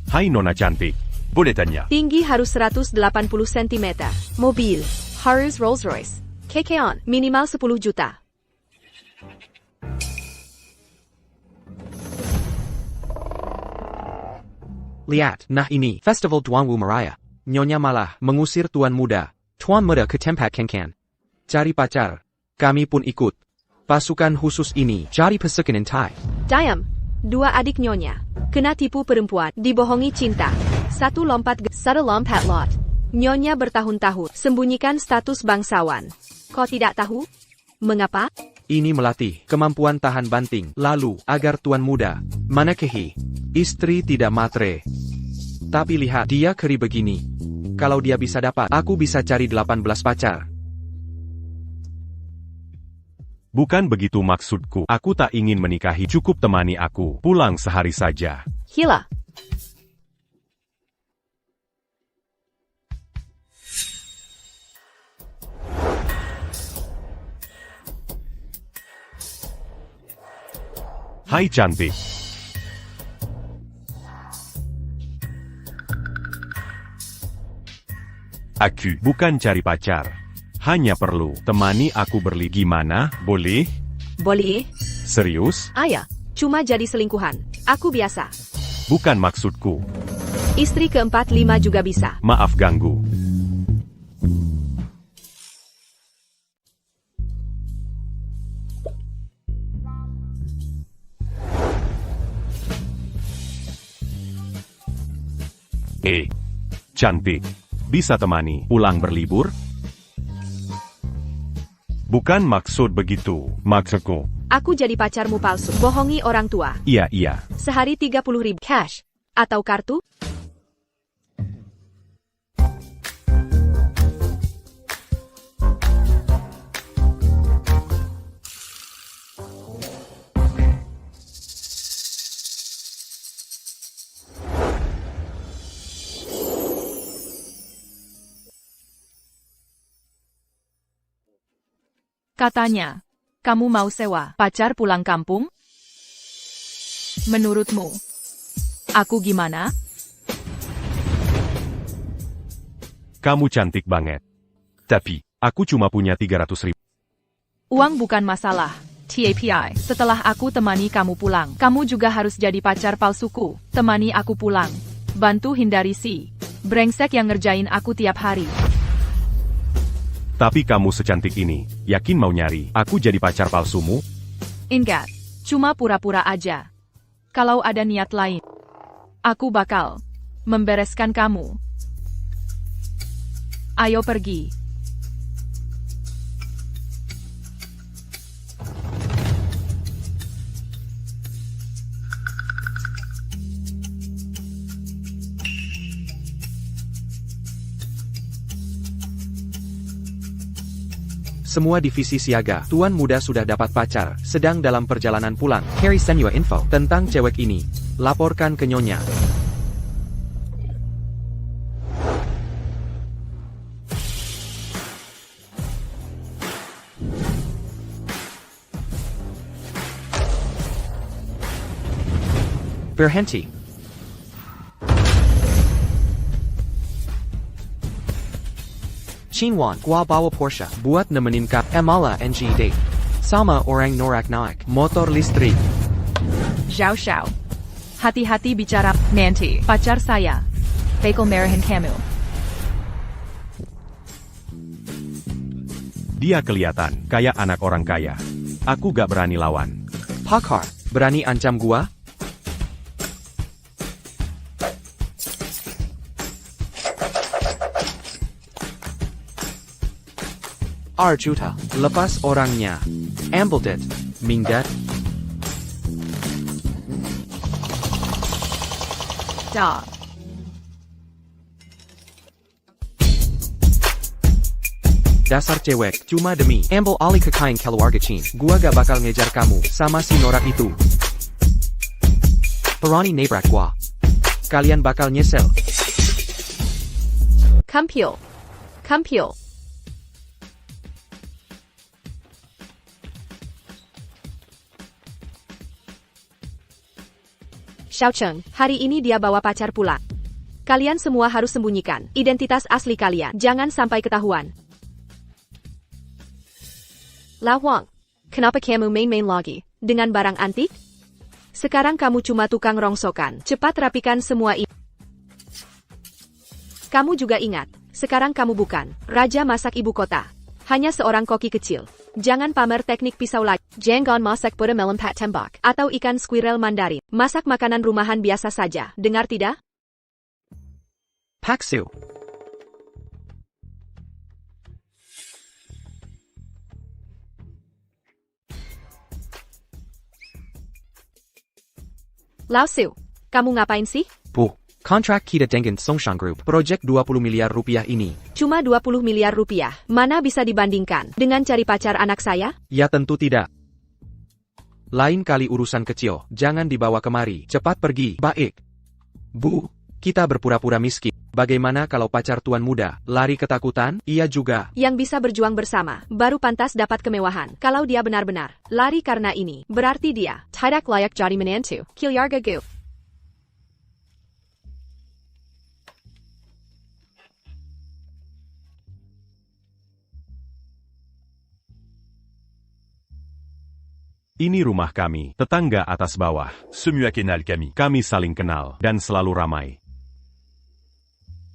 Hai Nona cantik, boleh tanya? Tinggi harus 180 cm. Mobil harus Rolls Royce. KK-on, minimal 10 juta. Lihat, nah ini, Festival Tuan Wu Meraya. Nyonya malah mengusir tuan muda. Tuan muda ke tempat kencan. Cari pacar. Kami pun ikut. Pasukan khusus ini cari pasukan entai. Diam. Dua adik nyonya kena tipu perempuan, dibohongi cinta. Satu lompat lot. Nyonya bertahun-tahun sembunyikan status bangsawan. Kau tidak tahu? Mengapa? Ini melatih kemampuan tahan banting. Lalu, agar tuan muda menikahi istri tidak matre. Tapi lihat, dia keri begini. Kalau dia bisa dapat, aku bisa cari 18 pacar. Bukan begitu maksudku. Aku tak ingin menikahi, cukup temani aku. Pulang sehari saja. Gila. Hai cantik. Aku bukan cari pacar. Hanya perlu temani aku berli. Gimana? Boleh? Boleh? Serius? Ayah, cuma jadi selingkuhan. Aku biasa. Bukan maksudku. Istri keempat lima juga bisa. Maaf ganggu. Cantik. Bisa temani pulang berlibur? Bukan maksud begitu, maksudku. Aku jadi pacarmu palsu. Bohongi orang tua. Iya. Sehari 30.000 cash. Atau kartu? Katanya, kamu mau sewa pacar pulang kampung? Menurutmu, aku gimana? Kamu cantik banget. Tapi, aku cuma punya 300.000. Uang bukan masalah. TAPI, setelah aku temani kamu pulang, kamu juga harus jadi pacar palsuku. Temani aku pulang. Bantu hindari si brengsek yang ngerjain aku tiap hari. Tapi kamu secantik ini, yakin mau nyari aku jadi pacar palsumu? Enggak, cuma pura-pura aja. Kalau ada niat lain, aku bakal membereskan kamu. Ayo pergi. Semua divisi siaga. Tuan muda sudah dapat pacar, sedang dalam perjalanan pulang. Harry send you info tentang cewek ini. Laporkan ke nyonya. Berhenti. Chinwan, gua bawa Porsche, buat nemenin Kak Emala NG date. Sama orang norak naik, motor listrik. Zhao Xiao. Hati-hati bicara, nanti, pacar saya. Bakal marahin kamu. Dia kelihatan kayak anak orang kaya. Aku gak berani lawan. Pakar, berani ancam gua? Arjuta, lepas orangnya. Amble it, minggat. Da. Dasar cewek, cuma demi ambil alih kekain keluarga Chin. Gua gak bakal ngejar kamu sama si norak itu. Perani nebrak gua. Kalian bakal nyesel. Kampil. Xiao Cheng, hari ini dia bawa pacar pulang. Kalian semua harus sembunyikan identitas asli kalian. Jangan sampai ketahuan. Lao Huang, kenapa kamu main-main lagi dengan barang antik? Sekarang kamu cuma tukang rongsokan. Cepat rapikan semua ini. Kamu juga ingat, sekarang kamu bukan raja masak ibu kota. Hanya seorang koki kecil. Jangan pamer teknik pisau lagi. Jangan masak pada melempat tembak. Atau ikan squirrel Mandarin. Masak makanan rumahan biasa saja. Dengar tidak? Paksu. Lao Su, kamu ngapain sih? Bu, kontrak kita dengan Songshan Group, proyek 20 miliar rupiah ini. Cuma 20 miliar rupiah. Mana bisa dibandingkan dengan cari pacar anak saya? Ya tentu tidak. Lain kali urusan kecil, jangan dibawa kemari. Cepat pergi. Baik. Bu, kita berpura-pura miskin. Bagaimana kalau pacar tuan muda lari ketakutan? Ia juga. Yang bisa berjuang bersama, baru pantas dapat kemewahan. Kalau dia benar-benar lari karena ini, berarti dia tidak layak jadi menantu. Kilyarga Gu. Ini rumah kami, tetangga atas bawah. Semua kenal kami. Kami saling kenal, dan selalu ramai.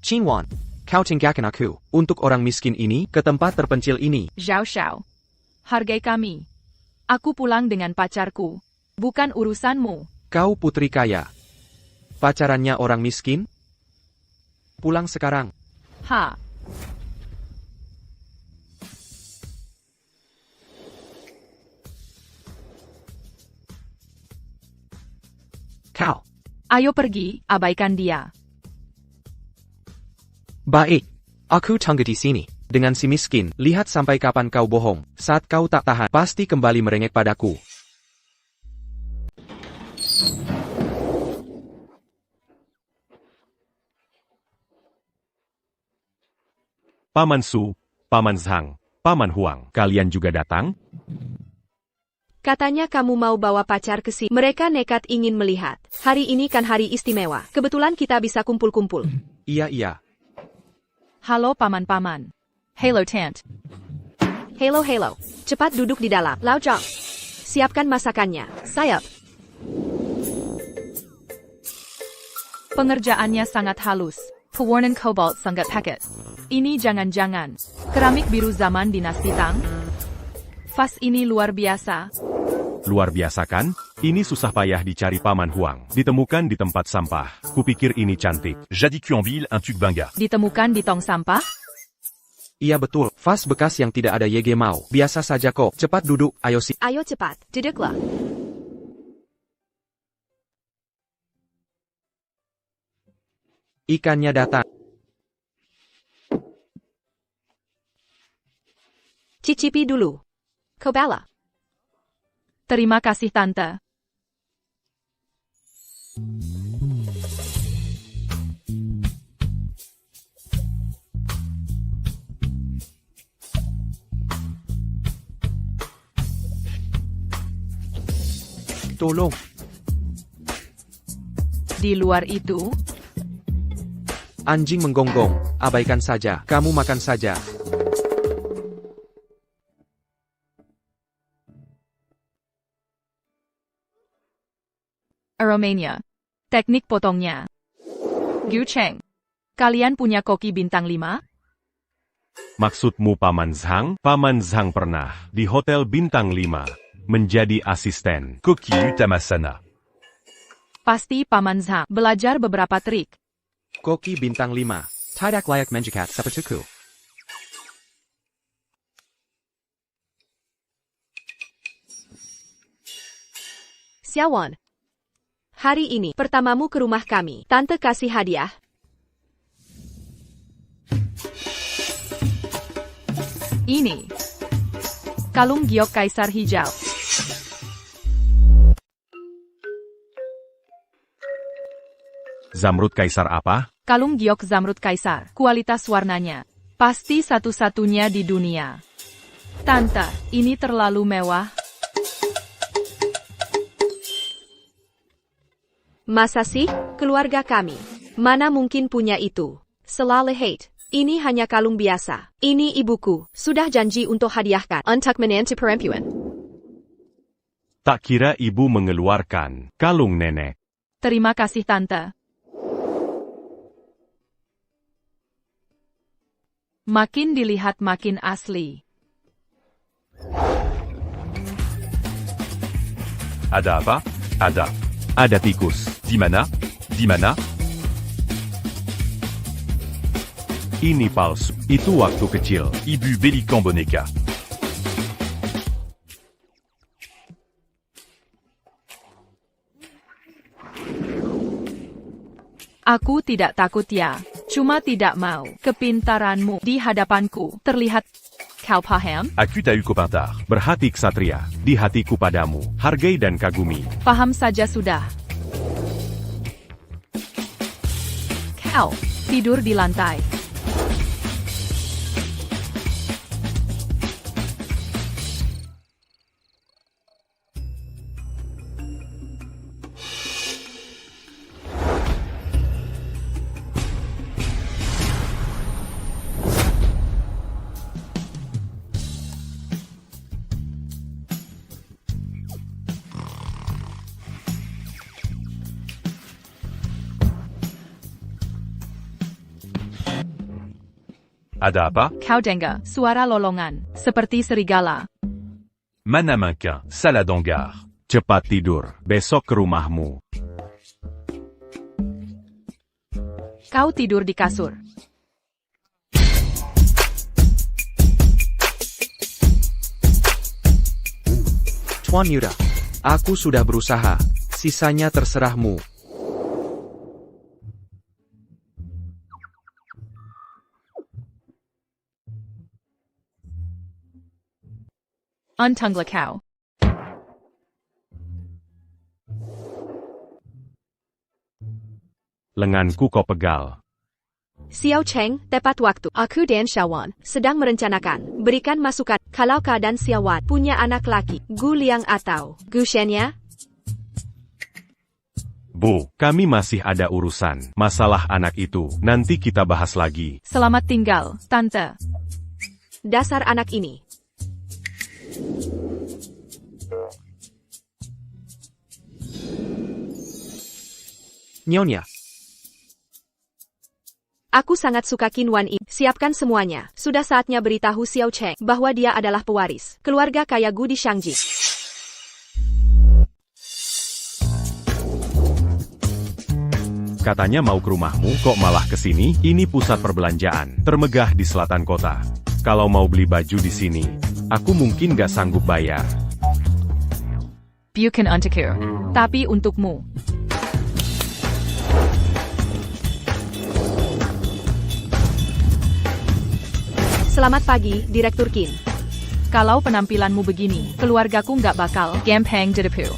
Qinwan, kau tinggalkan aku untuk orang miskin ini ke tempat terpencil ini. Zhao Xiao. Hargai kami. Aku pulang dengan pacarku. Bukan urusanmu. Kau putri kaya. Pacarannya orang miskin? Pulang sekarang. Ha. Kau. Ayo pergi, abaikan dia. Baik. Aku tunggu di sini. Dengan si miskin, lihat sampai kapan kau bohong. Saat kau tak tahan, pasti kembali merengek padaku. Paman Su, Paman Zhang, Paman Huang, kalian juga datang? Katanya kamu mau bawa pacar ke sini. Mereka nekat ingin melihat. Hari ini kan hari istimewa. Kebetulan kita bisa kumpul-kumpul. Iya. Halo paman-paman. Halo Tant. Halo. Cepat duduk di dalam. Lao Zhang. Siapkan masakannya. Sayap. Pengerjaannya sangat halus. Pewarnaan kobalt sangat paket. Ini jangan-jangan keramik biru zaman dinasti Tang. Vas ini luar biasa. Luar biasa kan? Ini susah payah dicari Paman Huang. Ditemukan di tempat sampah. Kupikir ini cantik. Jadi Kuanville, un tuc banga. Ditemukan di tong sampah? Iya betul. Vas bekas yang tidak ada YG mau. Biasa saja kok. Cepat duduk. Ayo si. Ayo cepat. Duduklah. Ikannya datang. Cicipi dulu. Kobala. Terima kasih Tante. Tolong. Di luar itu, Anjing menggonggong. Abaikan saja. Kamu makan saja. Aromania. Teknik potongnya. Gu Cheng. Kalian punya koki bintang 5? Maksudmu Paman Zhang? Paman Zhang pernah di Hotel Bintang 5 menjadi asisten. Koki Utamasana. Pasti Paman Zhang belajar beberapa trik. Koki bintang 5. Tidak layak menjikat sepertiku. Xiaowan. Hari ini pertamamu ke rumah kami. Tante kasih hadiah. Ini. Kalung giok kaisar hijau. Zamrud Kaisar apa? Kalung giok zamrud kaisar. Kualitas warnanya. Pasti satu-satunya di dunia. Tante, ini terlalu mewah. Masa sih? Keluarga kami. Mana mungkin punya itu? Selalu hate. Ini hanya kalung biasa. Ini ibuku. Sudah janji untuk hadiahkan. Untuk menantu perempuan. Tak kira ibu mengeluarkan kalung nenek. Terima kasih Tante. Makin dilihat makin asli. Ada apa? Ada. Ada tikus. Di mana? Di mana? Ini palsu. Itu waktu kecil. Ibu Bélican boneka. Aku tidak takut ya. Cuma tidak mau. Kepintaranmu di hadapanku terlihat. Kau paham? Aku tak eu copain tard. Berhati ksatria. Di hatiku padamu. Hargai dan kagumi. Paham saja sudah. Kau tidur di lantai. Ada apa? Kau dengar suara lolongan, seperti serigala. Mana mannequin, salade en gare. Cepat tidur. Besok ke rumahmu. Kau tidur di kasur. Tuan Yuda, aku sudah berusaha. Sisanya terserahmu. Untunglah kau. Lenganku kau pegal. Xiao Cheng, tepat waktu. Aku dan Xiaowan sedang merencanakan. Berikan masukan. Kalau kau dan Xiaowan punya anak laki, Gu Liang atau Gu Shenya, Bu, kami masih ada urusan. Masalah anak itu. Nanti kita bahas lagi. Selamat tinggal, Tante. dasar anak ini. Nyonya, Aku sangat suka Qinwan ini. Siapkan semuanya. Sudah saatnya beritahu Xiao Cheng bahwa dia adalah pewaris keluarga kaya Gu di Shangji. Katanya mau ke rumahmu, kok malah ke sini? Ini pusat perbelanjaan, termegah di selatan kota. Kalau mau beli baju di sini, aku mungkin gak sanggup bayar. Bukan untukku, tapi untukmu. Selamat pagi, Direktur Qin. Kalau penampilanmu begini, keluargaku nggak bakal gampang ditipu.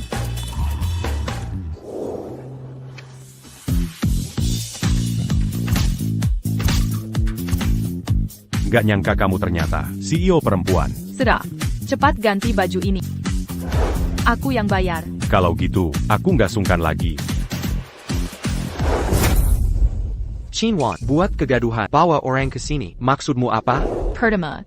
Gak nyangka kamu ternyata CEO perempuan. Sudah, cepat ganti baju ini. Aku yang bayar. Kalau gitu, aku gak sungkan lagi. Qinwan, buat kegaduhan, bawa orang ke sini. Maksudmu apa? Pertama,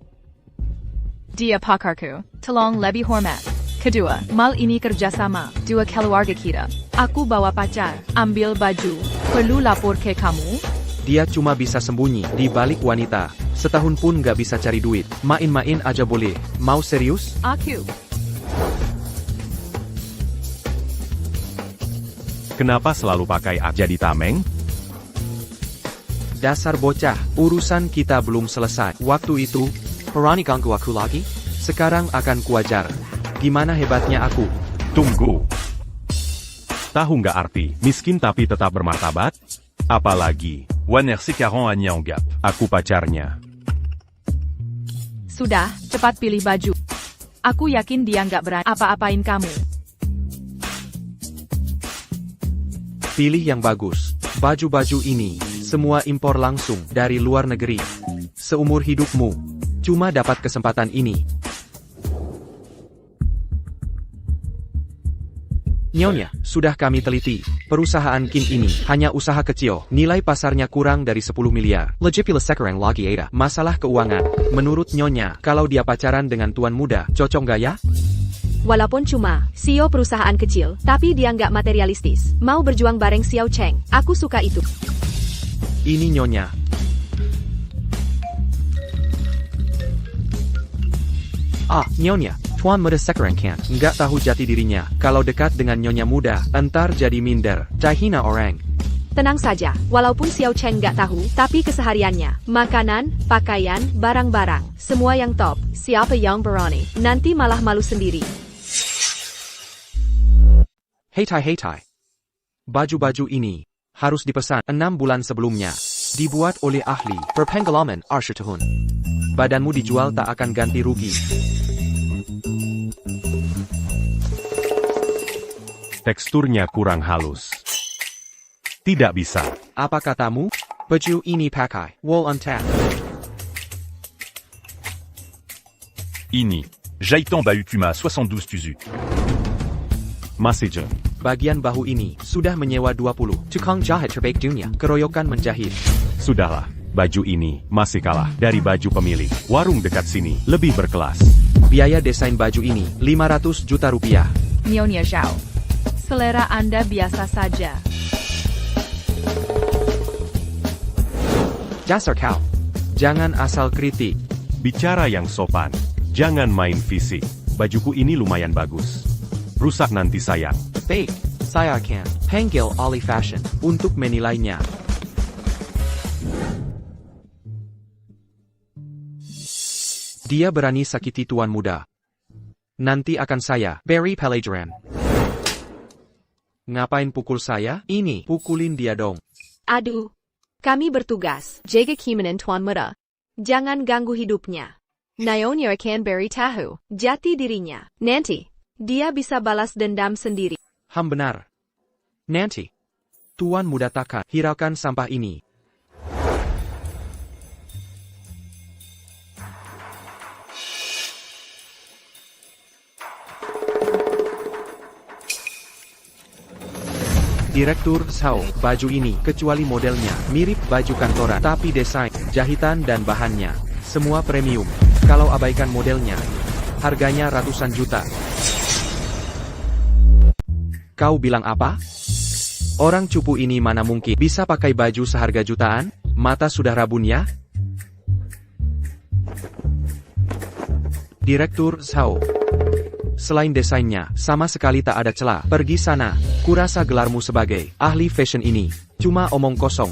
dia pakarku, tolong lebih hormat. Kedua, mal ini kerjasama, dua keluarga kita. Aku bawa pacar, ambil baju, perlu lapor ke kamu? Dia cuma bisa sembunyi di balik wanita. Setahun pun gak bisa cari duit. Main-main aja boleh. Mau serius? Aku. Kenapa selalu pakai jadi tameng? Dasar bocah, urusan kita belum selesai. Waktu itu, berani ganggu aku lagi? Sekarang akan kuajar. Gimana hebatnya aku? Tunggu. Tahu nggak arti, miskin tapi tetap bermartabat? Apalagi, Wan RC 40 Anya en Gap. aku pacarnya. Sudah, cepat pilih baju. Aku yakin dia nggak berani apa-apain kamu. Pilih yang bagus. Baju-baju ini, semua impor langsung dari luar negeri. Seumur hidupmu, cuma dapat kesempatan ini. Nyonya, sudah kami teliti. Perusahaan Kim ini hanya usaha kecil. Nilai pasarnya kurang dari 10 miliar. Legipula sekarang lagi ada masalah keuangan. Menurut Nyonya, kalau dia pacaran dengan tuan muda, cocok gak ya? Walaupun cuma CEO perusahaan kecil, tapi dia nggak materialistis. Mau berjuang bareng Xiao Cheng. Aku suka itu. Ini Nyonya. Nyonya. Tuan muda sekarang kan nggak tahu jati dirinya. Kalau dekat dengan Nyonya muda, entar jadi minder. Jahina orang. Tenang saja, walaupun Xiao Cheng nggak tahu, tapi kesehariannya, makanan, pakaian, barang-barang, semua yang top. Siapa yang berani? Nanti malah malu sendiri. Hei tai. Baju-baju ini harus dipesan 6 bulan sebelumnya. Dibuat oleh ahli berpengalaman 20 tahun. Badanmu dijual tak akan ganti rugi. Teksturnya kurang halus. Tidak bisa. Apa katamu? Baju ini pakai wool untat. Ini. Jaitan Bahutuma 72 Tuzu. Masih jeng. Bagian bahu ini sudah menyewa 20 tukang jahit terbaik dunia. Keroyokan menjahit. Sudahlah, baju ini masih kalah dari baju pemilik warung dekat sini, lebih berkelas. Biaya desain baju ini 500 juta rupiah. Nyonya Zhao. Selera Anda biasa saja. Dasar kau. Jangan asal kritik. Bicara yang sopan. Jangan main fisik. Bajuku ini lumayan bagus. Rusak nanti sayang. Baik, saya akan panggil ahli fashion untuk menilainya. Dia berani sakiti tuan muda. Nanti akan saya beri pelajaran. Ngapain pukul saya? Ini, pukulin dia dong. Aduh. Kami bertugas. Jaga keamanan tuan muda. Jangan ganggu hidupnya. Nyonya akan beri tahu jati dirinya. Nanti, dia bisa balas dendam sendiri. Benar. Nanti, tuan muda takkan hiraukan sampah ini. Direktur Zhao, baju ini, kecuali modelnya, mirip baju kantoran, tapi desain, jahitan dan bahannya, semua premium. Kalau abaikan modelnya, harganya ratusan juta. Kau bilang apa? Orang cupu ini mana mungkin bisa pakai baju seharga jutaan? Mata sudah rabun ya? Direktur Zhao. Selain desainnya, sama sekali tak ada celah. Pergi sana. Kurasa gelarmu sebagai ahli fashion ini cuma omong kosong.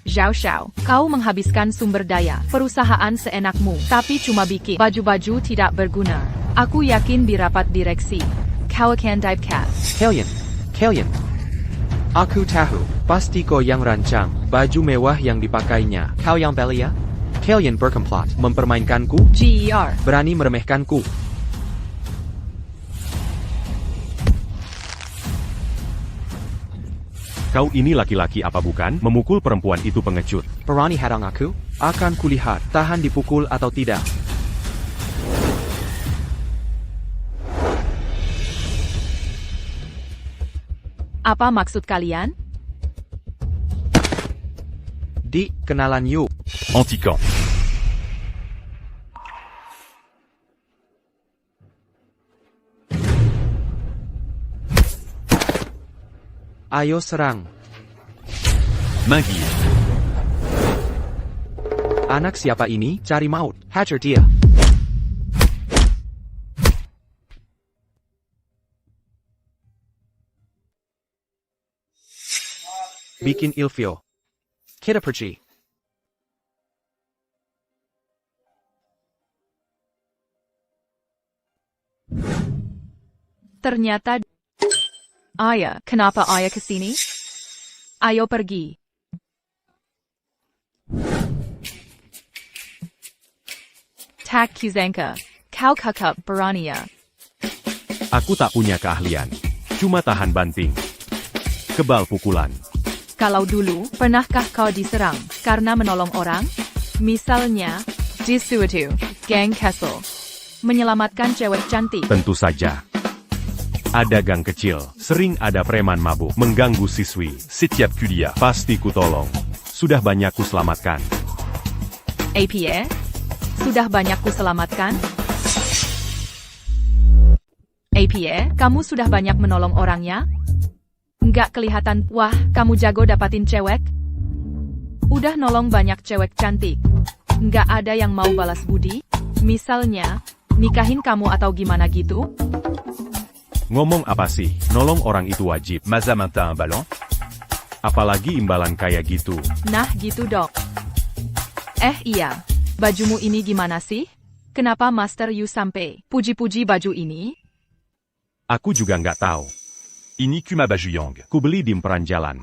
Zhao, kau menghabiskan sumber daya perusahaan seenakmu, tapi cuma bikin baju-baju tidak berguna. Aku yakin di rapat direksi, kau akan typecast. Kalian. Aku tahu, pasti kau yang rancang baju mewah yang dipakainya. Kau yang beli ya? Kalian berkomplot, mempermainkanku, GER. berani meremehkanku. Kau ini laki-laki apa bukan? Memukul perempuan itu pengecut. Berani hadang aku? Akan kulihat, tahan dipukul atau tidak. Apa maksud kalian? Di, kenalan yuk. Antican. Ayo serang. Mainguir. Anak siapa ini? Cari maut. Hajar dia. Bikin ilfil. Kita pergi. Ternyata Ayah, kenapa ayah kesini? Ayo pergi. Tak Kuzanka, kau kakak berani ya? Aku tak punya keahlian. Cuma tahan banting. Kebal pukulan. Kalau dulu, pernahkah kau diserang karena menolong orang? Misalnya, di suatu gang Kessel. Menyelamatkan cewek cantik. Tentu saja. Ada gang kecil, sering ada preman mabuk, mengganggu siswi. Setiap kuliah. Pasti kutolong. Sudah banyak kuselamatkan. APA? Sudah banyak kuselamatkan? APA, kamu sudah banyak menolong orangnya? Nggak kelihatan, wah, kamu jago dapatin cewek? Udah nolong banyak cewek cantik. Nggak ada yang mau balas budi? Misalnya, nikahin kamu atau gimana gitu? Ngomong apa sih? Nolong orang itu wajib. Maza minta un ballon. Apalagi imbalan kayak gitu. Nah gitu dok. Iya, bajumu ini gimana sih? Kenapa Master Yu sampai puji-puji baju ini? Aku juga nggak tahu. Ini Kuma baju Yang. Kubeli di peran jalan.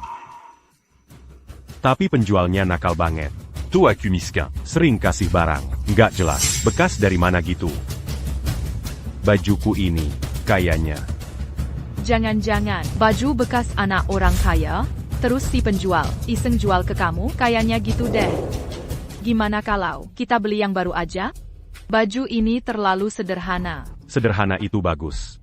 Tapi penjualnya nakal banget. To aku miskin. Sering kasih barang. Nggak jelas. Bekas dari mana gitu. Bajuku ini, kayaknya. Jangan-jangan baju bekas anak orang kaya? Terus si penjual iseng jual ke kamu? Kayaknya gitu deh. Gimana kalau kita beli yang baru aja? Baju ini terlalu sederhana. Sederhana itu bagus.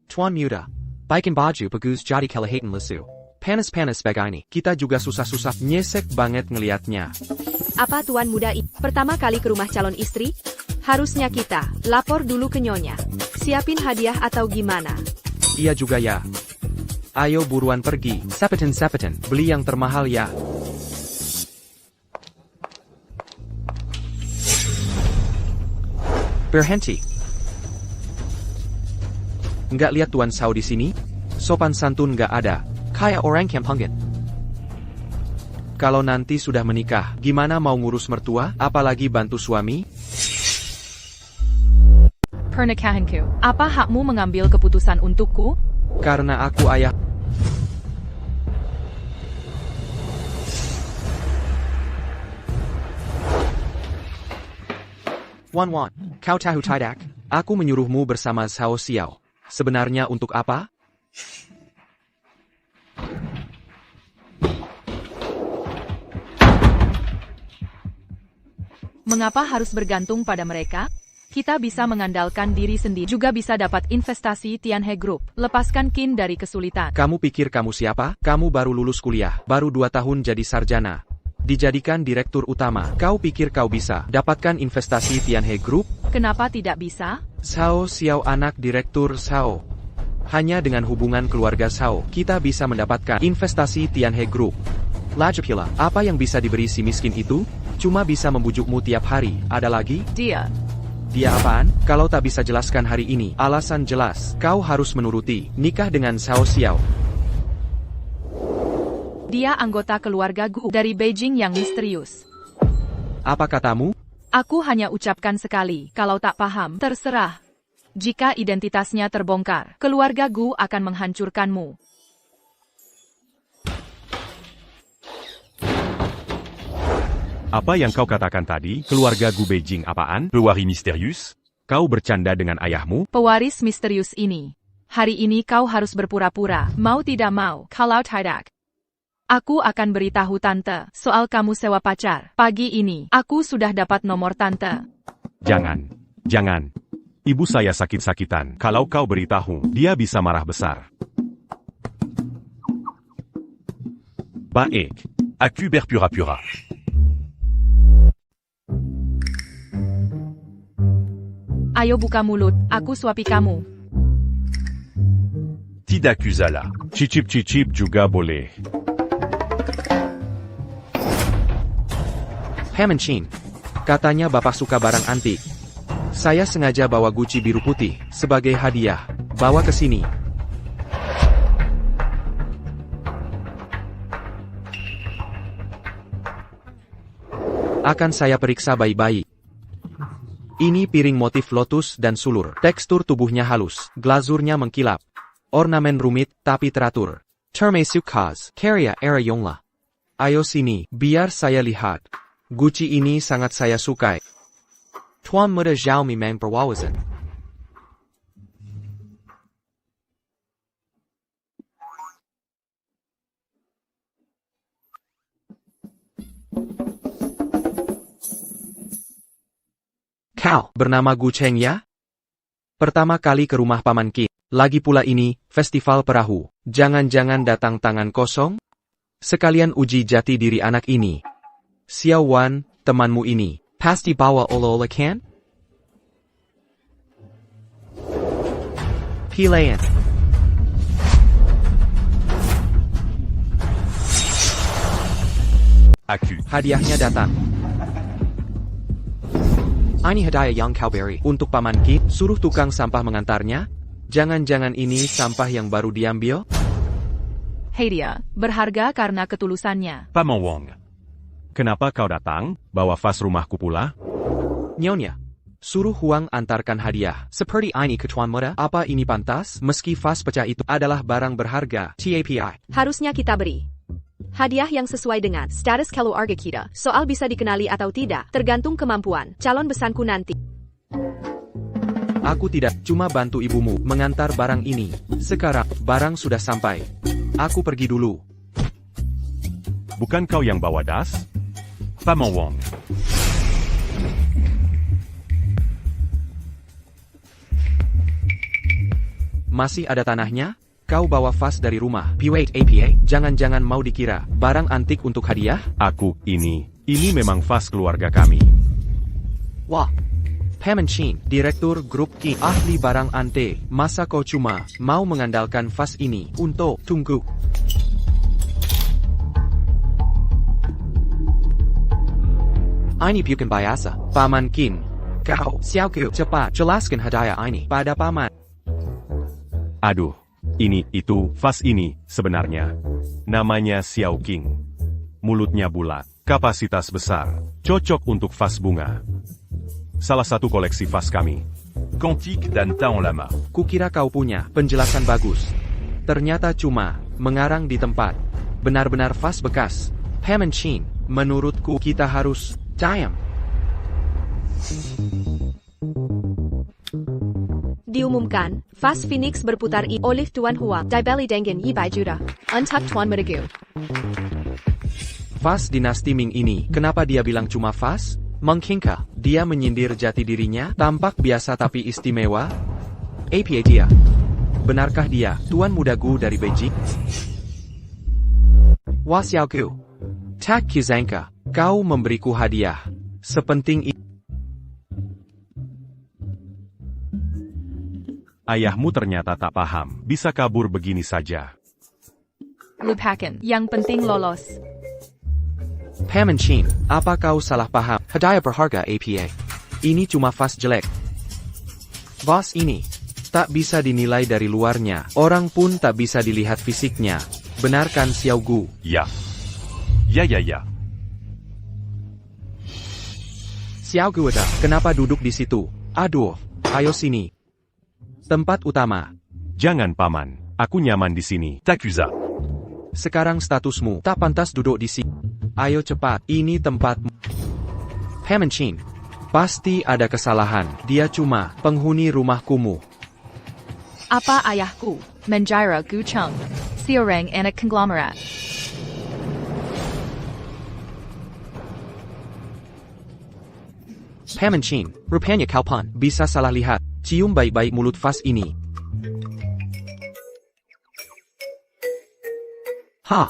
Tuan Muda. Baikin baju bagus jadi kelihatan lesu. Panas-panas begini. Kita juga susah-susah nyesek banget ngeliatnya. Apa tuan muda pertama kali ke rumah calon istri? Harusnya kita lapor dulu ke nyonya. Siapin hadiah atau gimana? Iya juga ya. Ayo buruan pergi. Sepetin, beli yang termahal ya. Berhenti. Nggak lihat Tuan Sao di sini? Sopan santun nggak ada. Kayak orang Kampungan. Kalau nanti sudah menikah, gimana mau ngurus mertua? Apalagi bantu suami? Pernikahanku, apa hakmu mengambil keputusan untukku? Karena aku ayah. Wan, kau tahu tidak? Aku menyuruhmu bersama Sao Xiao. Sebenarnya untuk apa? Mengapa harus bergantung pada mereka? Kita bisa mengandalkan diri sendiri, juga bisa dapat investasi Tianhe Group. Lepaskan Qin dari kesulitan. Kamu pikir kamu siapa? Kamu baru lulus kuliah, baru 2 tahun jadi sarjana. Dijadikan direktur utama. Kau pikir kau bisa dapatkan investasi Tianhe Group? Kenapa tidak bisa? Sao Xiao anak direktur Sao. Hanya dengan hubungan keluarga Sao, kita bisa mendapatkan investasi Tianhe Group. Lagi pula, apa yang bisa diberi si miskin itu? Cuma bisa membujukmu tiap hari. Ada lagi? Dia Apaan? Kalau tak bisa jelaskan hari ini, alasan jelas, kau harus menuruti, nikah dengan Sao Xiao. Dia anggota keluarga Gu dari Beijing yang misterius. Apa katamu? Aku hanya ucapkan sekali, kalau tak paham, terserah. Jika identitasnya terbongkar, keluarga Gu akan menghancurkanmu. Apa yang kau katakan tadi? Keluarga Gu Beijing apaan? Pewari Mysterius. Kau bercanda dengan ayahmu? Pewaris misterius ini. Hari ini kau harus berpura-pura, mau tidak mau, kalau tidak. Aku akan beritahu tante, soal kamu sewa pacar. Pagi ini, aku sudah dapat nomor tante. Jangan. Ibu saya sakit-sakitan. Kalau kau beritahu, dia bisa marah besar. Baik. Aku berpura-pura. Ayo buka mulut, aku suapi kamu. Tidak usala. Cicip-cicip juga boleh. Hemanchin. Katanya bapak suka barang antik. Saya sengaja bawa Gucci biru putih, sebagai hadiah. Bawa ke sini. Akan saya periksa baik-baik. Ini piring motif lotus dan sulur. Tekstur tubuhnya halus, glazurnya mengkilap. Ornamen rumit, tapi teratur. Termasuk khas, karya era Yongla. Ayo sini, biar saya lihat. Gucci ini sangat saya sukai. Tuan Muda Zhao memang berwawasan. Kau bernama Gu Cheng ya? Pertama kali ke rumah Paman Qin. Lagi pula ini, festival perahu. Jangan-jangan datang tangan kosong? Sekalian uji jati diri anak ini. Xiao Wan, temanmu ini, pasti bawa oleh-oleh kan? Pilihan. Accu. Hadiahnya datang. Ini hadiah yang kau beri untuk Paman Qin. Suruh tukang sampah mengantarnya. Jangan-jangan ini sampah yang baru diambil? Hadiah, berharga karena ketulusannya. Paman Wang. Kenapa kau datang? Bawa vas rumahku pula? Nyonya, suruh Huang antarkan hadiah. Seperti ini ke Tuan Muda. Apa ini pantas? Meski vas pecah itu adalah barang berharga. TAPI. Harusnya kita beri hadiah yang sesuai dengan status keluarga kita. Soal bisa dikenali atau tidak, tergantung kemampuan calon besanku nanti. Aku tidak cuma bantu ibumu mengantar barang ini. Sekarang, barang sudah sampai. Aku pergi dulu. Bukan kau yang bawa das? Paman Wang. Masih ada tanahnya? Kau bawa vas dari rumah. Wait, APA, jangan-jangan mau dikira barang antik untuk hadiah? Ini memang vas keluarga kami. Wah, Paman Qin, Direktur Grup Qin, ahli barang ante. Masa kau cuma mau mengandalkan vas ini untuk tunggu? Ini bukan biasa. Paman Qin, kau, Xiao Gu, cepat jelaskan hadiah ini pada Paman. Aduh, itu, vas ini, sebenarnya. Namanya Xiao King. Mulutnya bulat, kapasitas besar, cocok untuk vas bunga. Salah satu koleksi vas kami. Cantique d'Anta en Lama. Kukira kau punya penjelasan bagus. Ternyata cuma mengarang di tempat. Benar-benar vas bekas. Paman Qin, menurutku kita harus diam. Diumumkan, vas Phoenix berputar oleh Tuan Huang. Dibeli dengan Yibai Juda. Untuk Tuan Muda. Vas dinasti Ming ini, kenapa dia bilang cuma vas? Mungkinkah dia menyindir jati dirinya? Tampak biasa tapi istimewa? APA dia. Benarkah dia, Tuan Muda Gu dari Beijing? Wah Xiao Gu. Tak kizangka, kau memberiku hadiah sepenting ini. Ayahmu ternyata tak paham, bisa kabur begini saja. Lupakan, yang penting lolos. Paman Qin, apa kau salah paham? Hadiah berharga APA. Ini cuma vas jelek. Vas ini tak bisa dinilai dari luarnya. Orang pun tak bisa dilihat fisiknya. Benarkan Xiao Gu? Ya. Ya. Xiao Gu ada, kenapa duduk di situ? Aduh, ayo sini. Tempat utama. Jangan paman, aku nyaman di sini. T'accusa. Sekarang statusmu tak pantas duduk di sini. Ayo cepat, ini tempatmu. Paman Qin, pasti ada kesalahan. Dia cuma penghuni rumah kumuh. Apa ayahku? Menjira Gu Cheng. Seorang anak konglomerat. Paman Qin, rupanya kau pan bisa salah lihat. Cium baik-baik mulut vas ini. Hah,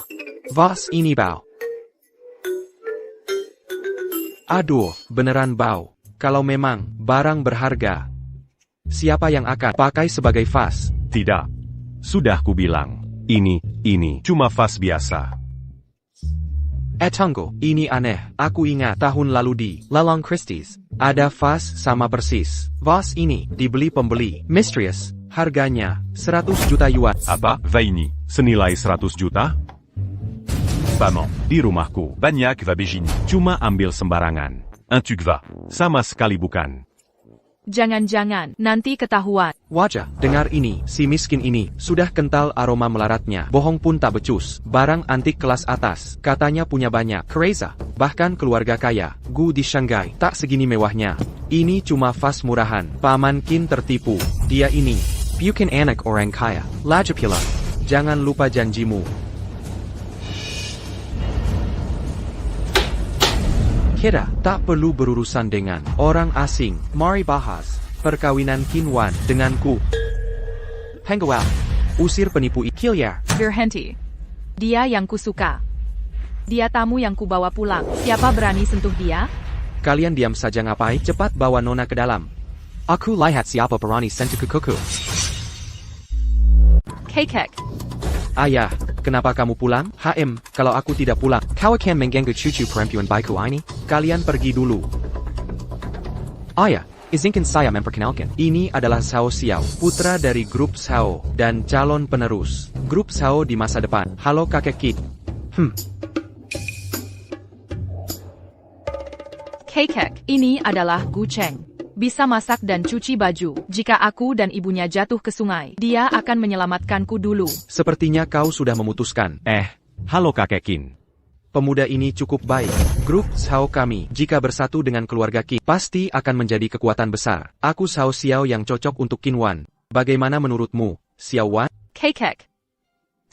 vas ini bau. Aduh, beneran bau. Kalau memang barang berharga, siapa yang akan pakai sebagai vas? Tidak. Sudah kubilang. Ini cuma vas biasa. Tunggu, ini aneh. Aku ingat tahun lalu di Lelang Christie's. Ada vas sama persis. Vas ini dibeli pembeli misterius. Harganya 100 juta yuan. Apa? Vaini, senilai 100 juta? Paman. Di rumahku. Bagnac va Bégini. Cuma ambil sembarangan. Un tuc va. Sama sekali bukan. Jangan-jangan, nanti ketahuan. Wajah, dengar ini, si miskin ini, sudah kental aroma melaratnya. Bohong pun tak becus. Barang antik kelas atas. Katanya punya banyak. Kereza. Bahkan keluarga kaya. Gu di Shanghai. Tak segini mewahnya. Ini cuma vas murahan. Paman Qin tertipu. Dia ini bukan anak orang kaya. Lagi pula. Jangan lupa janjimu. Kita tak perlu berurusan dengan orang asing. Mari bahas perkawinan Kinwan denganku. Hengguau. Usir penipu Kilya. Berhenti. Dia yang kusuka. Dia tamu yang kubawa pulang. Siapa berani sentuh dia? Kalian diam saja ngapain? Cepat bawa Nona ke dalam. Aku lihat siapa berani sentuh kuku. Kekek. Ayah, kenapa kamu pulang? Kalau aku tidak pulang, kau akan mengganggu cucu perempuan baikku ini. Kalian pergi dulu. Ayah, izinkan saya memperkenalkan. Ini adalah Sao Xiao, putra dari grup Sao, dan calon penerus grup Sao di masa depan. Halo kakek Kid. Kekek. Ini adalah Gu Cheng. Bisa masak dan cuci baju. Jika aku dan ibunya jatuh ke sungai, dia akan menyelamatkanku dulu. Sepertinya kau sudah memutuskan. Halo kakek Kin. Pemuda ini cukup baik. Grup Sao kami, jika bersatu dengan keluarga Qin, pasti akan menjadi kekuatan besar. Aku Sao Xiao yang cocok untuk Kinwan. Bagaimana menurutmu, Xiao Wan? Kekek.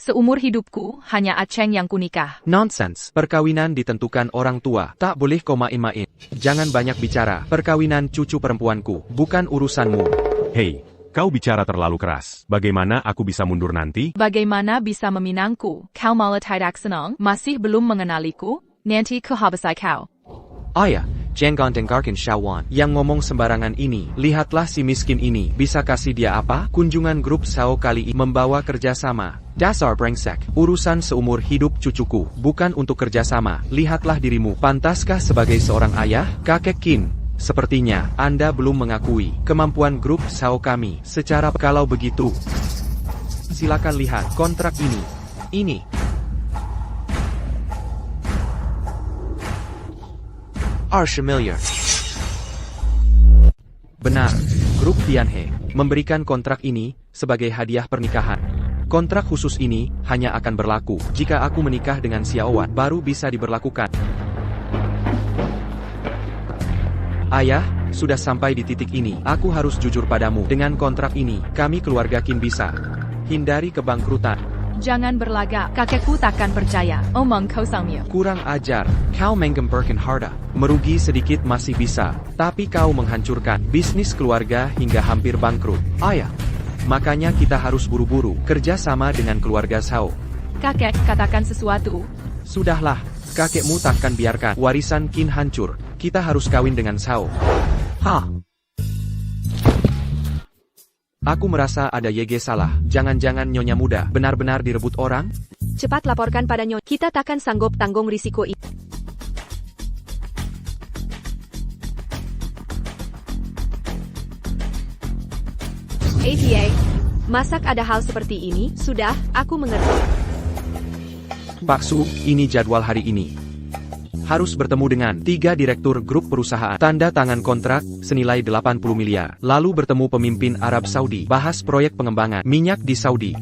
Seumur hidupku, hanya Aceng yang kunikah. Nonsense. Perkawinan ditentukan orang tua. Tak boleh kau main-main. Jangan banyak bicara. Perkawinan cucu perempuanku, bukan urusanmu. Hei, kau bicara terlalu keras. Bagaimana aku bisa mundur nanti? Bagaimana bisa meminangku? Kau malah tidak senang? Masih belum mengenaliku? Nanti kuhabisai kau. Ayah, jangan dengarkan Xiao Wan yang ngomong sembarangan ini. Lihatlah si miskin ini. Bisa kasih dia apa? Kunjungan grup Sao kali ini membawa kerjasama. Dasar brengsek. Urusan seumur hidup cucuku, bukan untuk kerjasama. Lihatlah dirimu. Pantaskah sebagai seorang ayah? Kakek Qin, sepertinya Anda belum mengakui kemampuan grup Sao kami. Secara kalau begitu, silakan lihat kontrak ini. Ini. Familiar. Benar, grup Tianhe memberikan kontrak ini sebagai hadiah pernikahan. Kontrak khusus ini hanya akan berlaku jika aku menikah dengan Xiao Wan, baru bisa diberlakukan. Ayah, sudah sampai di titik ini. Aku harus jujur padamu. Dengan kontrak ini, kami keluarga Qin bisa hindari kebangkrutan. Jangan berlagak, kakekku takkan percaya. Omong kosongnya. Kurang ajar, kau menggemparkan harta. Merugi sedikit masih bisa, tapi kau menghancurkan bisnis keluarga hingga hampir bangkrut. Ayah, makanya kita harus buru-buru kerja sama dengan keluarga Sao. Kakek, katakan sesuatu. Sudahlah, kakekmu takkan biarkan warisan Qin hancur. Kita harus kawin dengan Sao. Aku merasa ada YG salah. Jangan-jangan nyonya muda benar-benar direbut orang? Cepat laporkan pada Nyonya. Kita takkan sanggup tanggung risiko itu. ATA, masak ada hal seperti ini? Sudah, aku mengerti. Pak Su, ini jadwal hari ini. Harus bertemu dengan 3 direktur grup perusahaan. Tanda tangan kontrak senilai 80 miliar. Lalu bertemu pemimpin Arab Saudi. Bahas proyek pengembangan minyak di Saudi.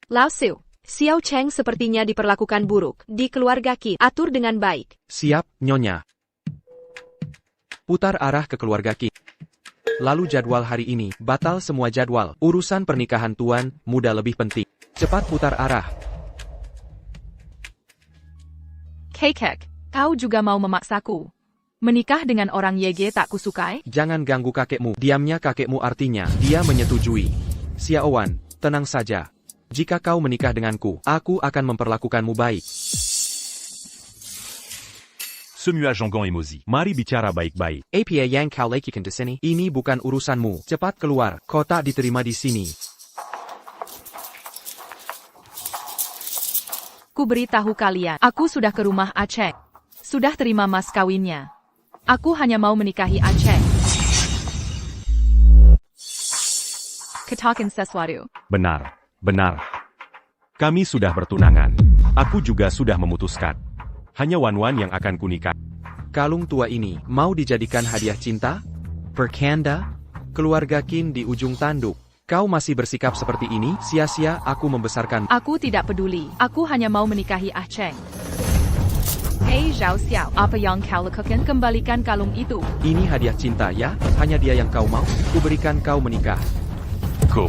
Lao Siu, Xiao Cheng sepertinya diperlakukan buruk di keluarga Qin. Atur dengan baik. Siap, Nyonya. Putar arah ke keluarga Qin. Lalu jadwal hari ini, batal semua jadwal. Urusan pernikahan tuan muda lebih penting. Cepat putar arah. Kekek, kau juga mau memaksaku. Menikah dengan orang YG tak kusukai? Jangan ganggu kakekmu. Diamnya kakekmu artinya, dia menyetujui. Xiao Wan, tenang saja. Jika kau menikah denganku, aku akan memperlakukanmu baik. Ce nuage en gants émosi. Mari bicara baik-baik. Apa yang kau lakukan di sini? Ini bukan urusanmu. Cepat keluar. Kau tak diterima di sini. Ku beritahu kalian, aku sudah ke rumah Aceh. Sudah terima mas kawinnya. Aku hanya mau menikahi Aceh. Katakan sesuatu. Benar, benar. Kami sudah bertunangan. Aku juga sudah memutuskan. Hanya Wan-Wan yang akan kunikah. Kalung tua ini mau dijadikan hadiah cinta? Perkanda? Keluarga Qin di ujung tanduk. Kau masih bersikap seperti ini? Sia-sia aku membesarkan. Aku tidak peduli. Aku hanya mau menikahi Aceh. Hei Zhao Xiao, apa yang kau lakukan? Kembalikan kalung itu. Ini hadiah cinta ya? Hanya dia yang kau mau? Kuberikan kau menikah. Go.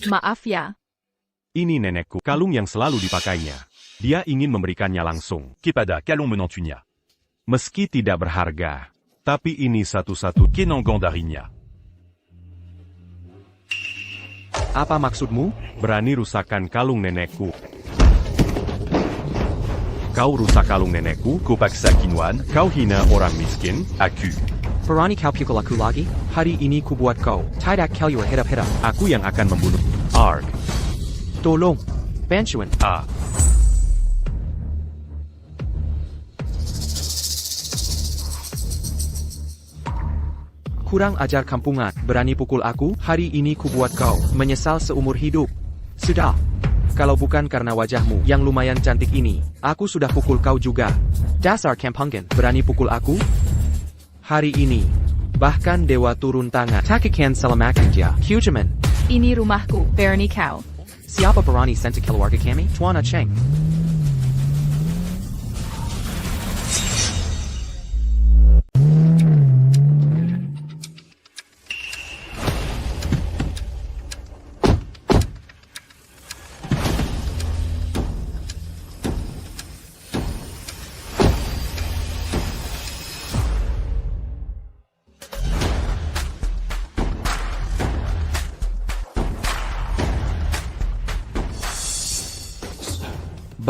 Maaf ya. Ini nenekku, kalung yang selalu dipakainya. Dia ingin memberikannya langsung. Kepada Kalong Menantunya. Meski tidak berharga. Tapi ini satu-satu. Kenangan darinya. Apa maksudmu? Berani rusakkan kalung nenekku. Kau rusak kalung nenekku? Kau paksa Kinuan. Kau hina orang miskin? Aku. Berani kau pukul aku lagi? Hari ini ku buat kau. Tidak kau hedap-hedap. Aku yang akan membunuh. Arg. Tolong. Bantuan. Ah. Kurang ajar kampungan. Berani pukul aku? Hari ini ku buat kau menyesal seumur hidup. Sudah. Kalau bukan karena wajahmu yang lumayan cantik ini, aku sudah pukul kau juga. Dasar kampungan. Berani pukul aku? Hari ini. Bahkan dewa turun tangan. Takkan selamakan dia. Hujaman. Ini rumahku, Bernie kau. Siapa berani sentuh keluarga kami? Tuan Cheng.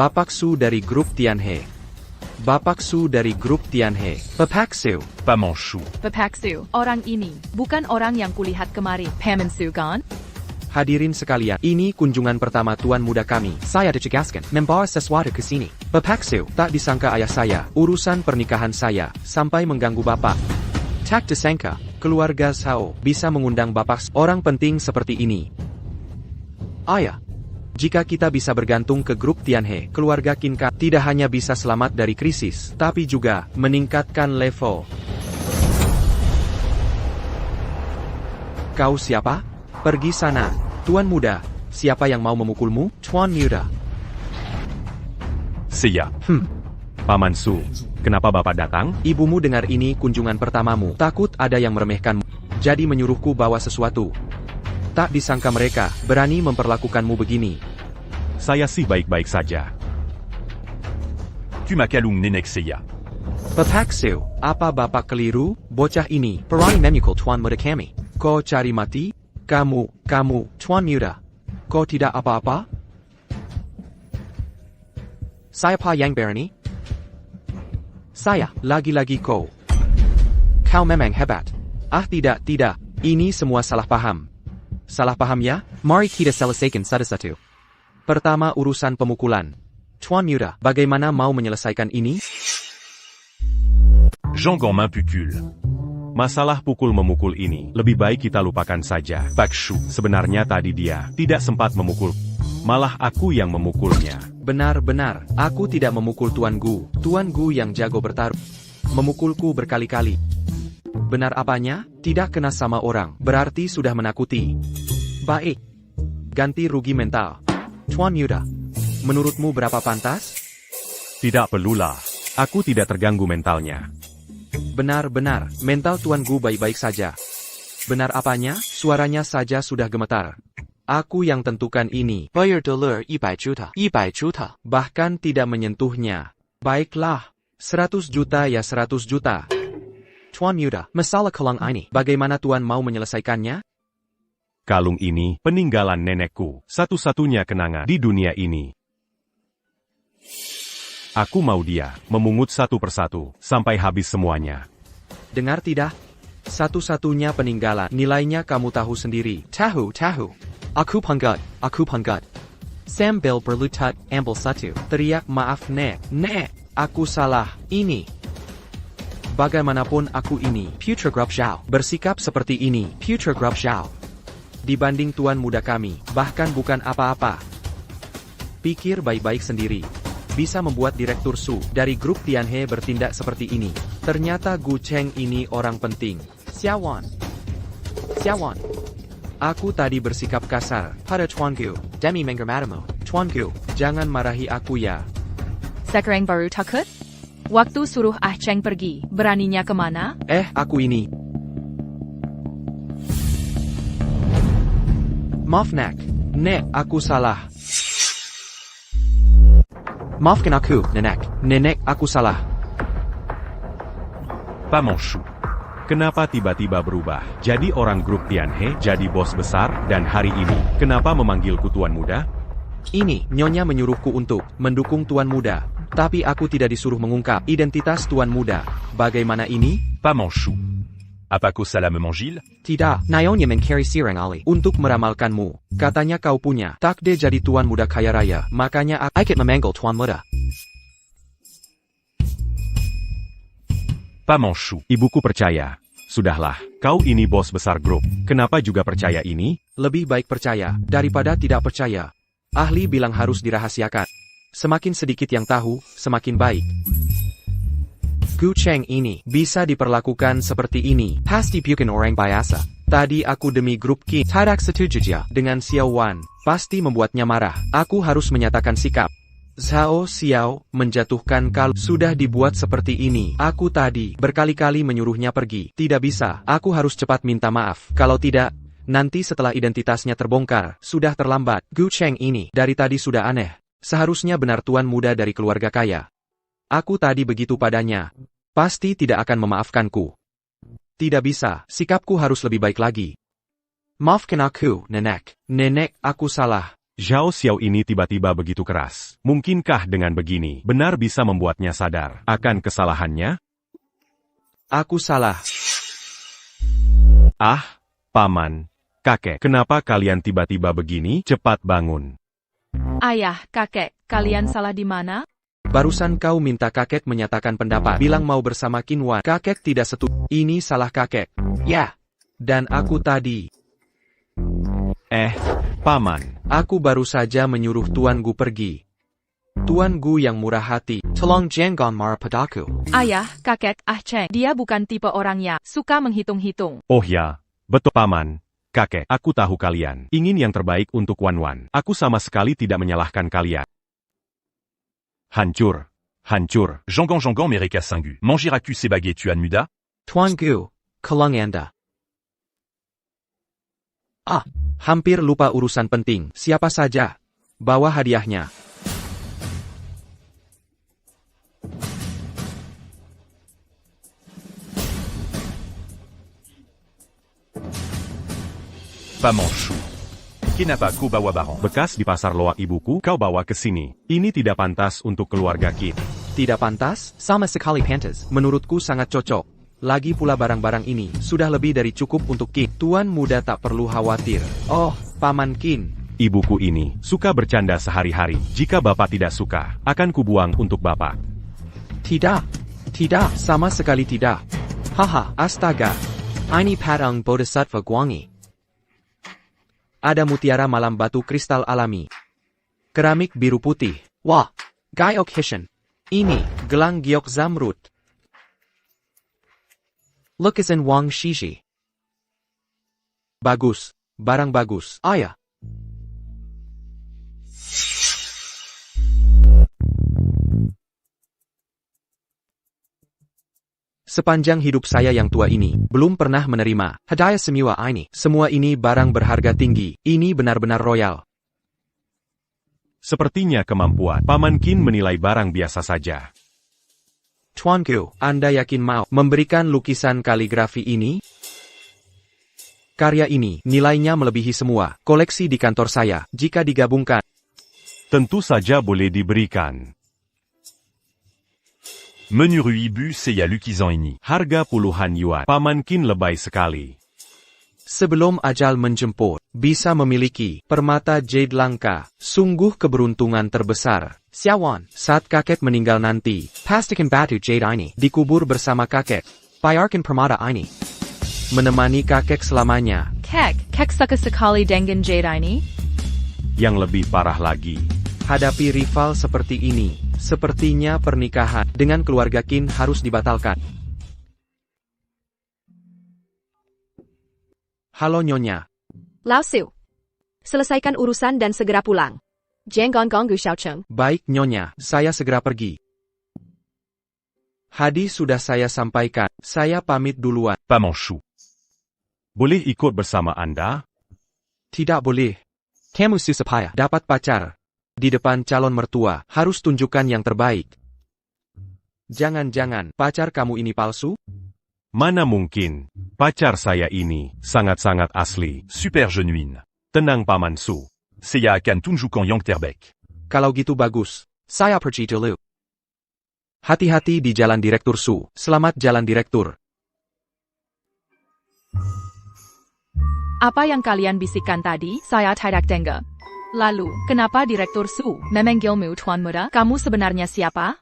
Bapak Su dari grup Tianhe. Bapak Su dari grup Tianhe. Bapak Su. Pamanchu. Bapaksu, orang ini, bukan orang yang kulihat kemarin. Pamansu kan? Hadirin sekalian, ini kunjungan pertama tuan muda kami. Saya ditugaskan membawa sesuatu ke sini. Bapak Su, tak disangka ayah saya, urusan pernikahan saya, sampai mengganggu bapak. Tak disangka, keluarga Sao bisa mengundang bapak orang penting seperti ini. Ayah. Jika kita bisa bergantung ke grup Tianhe, keluarga Qinka tidak hanya bisa selamat dari krisis, tapi juga meningkatkan level. Kau siapa? Pergi sana. Tuan muda, siapa yang mau memukulmu? Tuan muda. Seiya. Paman Su, kenapa Bapak datang? Ibumu dengar ini kunjungan pertamamu. Takut ada yang meremehkanmu. Jadi menyuruhku bawa sesuatu. Tak disangka mereka berani memperlakukanmu begini. Saya sih baik-baik saja. Tu m'as Kalung Nenek Seiya. Bapak Su, apa bapak keliru? Bocah ini berani memukul tuan muda kami. Kau cari mati? Kamu, tuan muda. Kau tidak apa-apa? Saya pa yang berani? Saya, lagi-lagi kau. Kau memang hebat. Ah tidak. Ini semua salah paham. Salah paham ya? Mari kita selesaikan satu-satu. Pertama urusan pemukulan. Tuan muda, bagaimana mau menyelesaikan ini? Jangan m'impukul. Masalah pukul-memukul ini, lebih baik kita lupakan saja. Pakshu. Sebenarnya tadi dia tidak sempat memukul. Malah aku yang memukulnya. Benar-benar, aku tidak memukul Tuan Gu. Tuan Gu yang jago bertarung. Memukulku berkali-kali. Benar apanya? Tidak kena sama orang, berarti sudah menakuti. Baik. Ganti rugi mental. Tuan muda, menurutmu berapa pantas? Tidak perlulah. Aku tidak terganggu mentalnya. Benar-benar, mental Tuan Gu baik-baik saja. Benar apanya? Suaranya saja sudah gemetar. Aku yang tentukan ini. Bayar dolar 100 juta. Bahkan tidak menyentuhnya. Baiklah. 100 juta ya 100 juta. Tuan muda, masalah kalung ini, bagaimana Tuan mau menyelesaikannya? Kalung ini, peninggalan nenekku, satu-satunya kenangan di dunia ini. Aku mau dia, memungut satu persatu, sampai habis semuanya. Dengar tidak? Satu-satunya peninggalan, nilainya kamu tahu sendiri. Tahu. Aku panggat. Sambil berlutut, ambil satu. Teriak maaf nek, aku salah, ini. Bagaimanapun aku ini, Putra Grup Zhao, bersikap seperti ini, Putra Grup Zhao. Dibanding tuan muda kami, bahkan bukan apa-apa. Pikir baik-baik sendiri. Bisa membuat Direktur Su dari grup Tianhe bertindak seperti ini. Ternyata Gu Cheng ini orang penting. Xiawan. Aku tadi bersikap kasar pada Tuan Gu. Demi menggermatamu. Tuan Gu, jangan marahi aku ya. Sekarang baru takut? Waktu suruh Ah Cheng pergi, beraninya kemana? Aku ini. Maaf nak, Nek, aku salah. Maafkan aku, Nenek. Nenek, aku salah. Pas Manchou. Kenapa tiba-tiba berubah? Jadi orang grup Tianhe, jadi bos besar, dan hari ini, kenapa memanggilku Tuan Muda? Ini, Nyonya menyuruhku untuk mendukung Tuan Muda. Tapi aku tidak disuruh mengungkap identitas Tuan Muda. Bagaimana ini? Pas Manchou. Apako salah me mangil? Tidak, Nyonya mencari Sirang Ali untuk meramalkanmu. Katanya kau punya takdir jadi Tuan Muda kaya raya. Makanya aku ikut memanggil Tuan Muda. Pas Manchou. Ibuku percaya. Sudahlah, kau ini bos besar grup. Kenapa juga percaya ini? Lebih baik percaya daripada tidak percaya. Ahli bilang harus dirahasiakan. Semakin sedikit yang tahu, semakin baik. Gu Cheng ini bisa diperlakukan seperti ini. Pasti bukan orang biasa. Tadi aku demi grup Qin tidak setuju dengan Xiao Wan. Pasti membuatnya marah. Aku harus menyatakan sikap. Zhao Xiao menjatuhkan kalau sudah dibuat seperti ini. Aku tadi berkali-kali menyuruhnya pergi. Tidak bisa. Aku harus cepat minta maaf. Kalau tidak, nanti setelah identitasnya terbongkar, sudah terlambat. Gu Cheng ini dari tadi sudah aneh. Seharusnya benar Tuan Muda dari keluarga kaya. Aku tadi begitu padanya. Pasti tidak akan memaafkanku. Tidak bisa, sikapku harus lebih baik lagi. Maafkan aku, Nenek. Nenek, aku salah. Zhao Xiao ini tiba-tiba begitu keras. Mungkinkah dengan begini, benar bisa membuatnya sadar akan kesalahannya? Aku salah. Ah, Paman, Kakek, kenapa kalian tiba-tiba begini? Cepat bangun. Ayah, kakek, kalian salah di mana? Barusan kau minta kakek menyatakan pendapat. Bilang mau bersama Qinwan. Kakek tidak setuju. Ini salah kakek. Ya. Dan aku tadi. Paman. Aku baru saja menyuruh Tuan Gu pergi. Tuan Gu yang murah hati. Tolong jangan marah padaku. Ayah, kakek, Cheng, dia bukan tipe orangnya suka menghitung-hitung. Oh ya, betul Paman. Kakek, aku tahu kalian ingin yang terbaik untuk Wan Wan. Aku sama sekali tidak menyalahkan kalian. Hancur. Hancur. Jangan mereka sanggup. Mangiraku sebagai Tuan Muda? Tuan Gu, kelang Anda. Hampir lupa urusan penting. Siapa saja? Bawa hadiahnya. Pas Manchou. Kenapa kau bawa barang? Bekas di pasar loak ibuku, kau bawa ke sini. Ini tidak pantas untuk keluarga Qin. Tidak pantas? Sama sekali pantas. Menurutku sangat cocok. Lagi pula barang-barang ini sudah lebih dari cukup untuk Qin. Tuan Muda tak perlu khawatir. Oh, Paman Qin. Ibuku ini suka bercanda sehari-hari. Jika Bapak tidak suka, akan kubuang untuk Bapak. Tidak. Tidak, sama sekali tidak. Haha, astaga. Ini padang Bodhisattva Guangi. Ada mutiara malam batu kristal alami. Keramik biru putih. Wah, Gayok Hishan. Ini, gelang giok zamrud. Lukisan Wang Shiji. Bagus, barang bagus. Ayah. Sepanjang hidup saya yang tua ini, belum pernah menerima hadiah semua ini. Semua ini barang berharga tinggi. Ini benar-benar royal. Sepertinya kemampuan Paman Qin menilai barang biasa saja. Tuan Gu, Anda yakin mau memberikan lukisan kaligrafi ini? Karya ini nilainya melebihi semua koleksi di kantor saya. Jika digabungkan, Tentu saja boleh diberikan. Menurut ibu saya lukisan ini. Harga puluhan yuan. Paman Qin lebay sekali. sebelum ajal menjemput, bisa memiliki permata jade langka. Sungguh keberuntungan terbesar. Xiaowan, saat kakek meninggal nanti, pastikan batu jade ini dikubur bersama kakek. Bayarkan permata ini. Menemani kakek selamanya. Kek suka sekali dengan jade ini? Yang lebih parah lagi, Hadapi rival seperti ini, sepertinya pernikahan dengan keluarga Qin harus dibatalkan. Halo Nyonya. Lao Su. Selesaikan urusan dan segera pulang. Jangan ganggu Xiaocheng. Baik Nyonya, saya segera pergi. Hadi sudah saya sampaikan, saya pamit duluan. Pas Manchou. boleh ikut bersama Anda? Tidak boleh. Kamu supaya dapat pacar. Di depan calon mertua, harus tunjukkan yang terbaik. Jangan-jangan pacar kamu ini palsu? Mana mungkin. Pacar saya ini sangat-sangat asli. Super genuine. Tenang Paman Su. Seiya akan tunjukkan yang terbaik. Kalau gitu bagus. Saya pergi dulu. Hati-hati di jalan Direktur Su. Selamat jalan Direktur. Apa yang kalian bisikkan tadi? Saya tidak dengar. Lalu, kenapa Direktur Su memanggilmu Tuan Muda? Kamu sebenarnya siapa?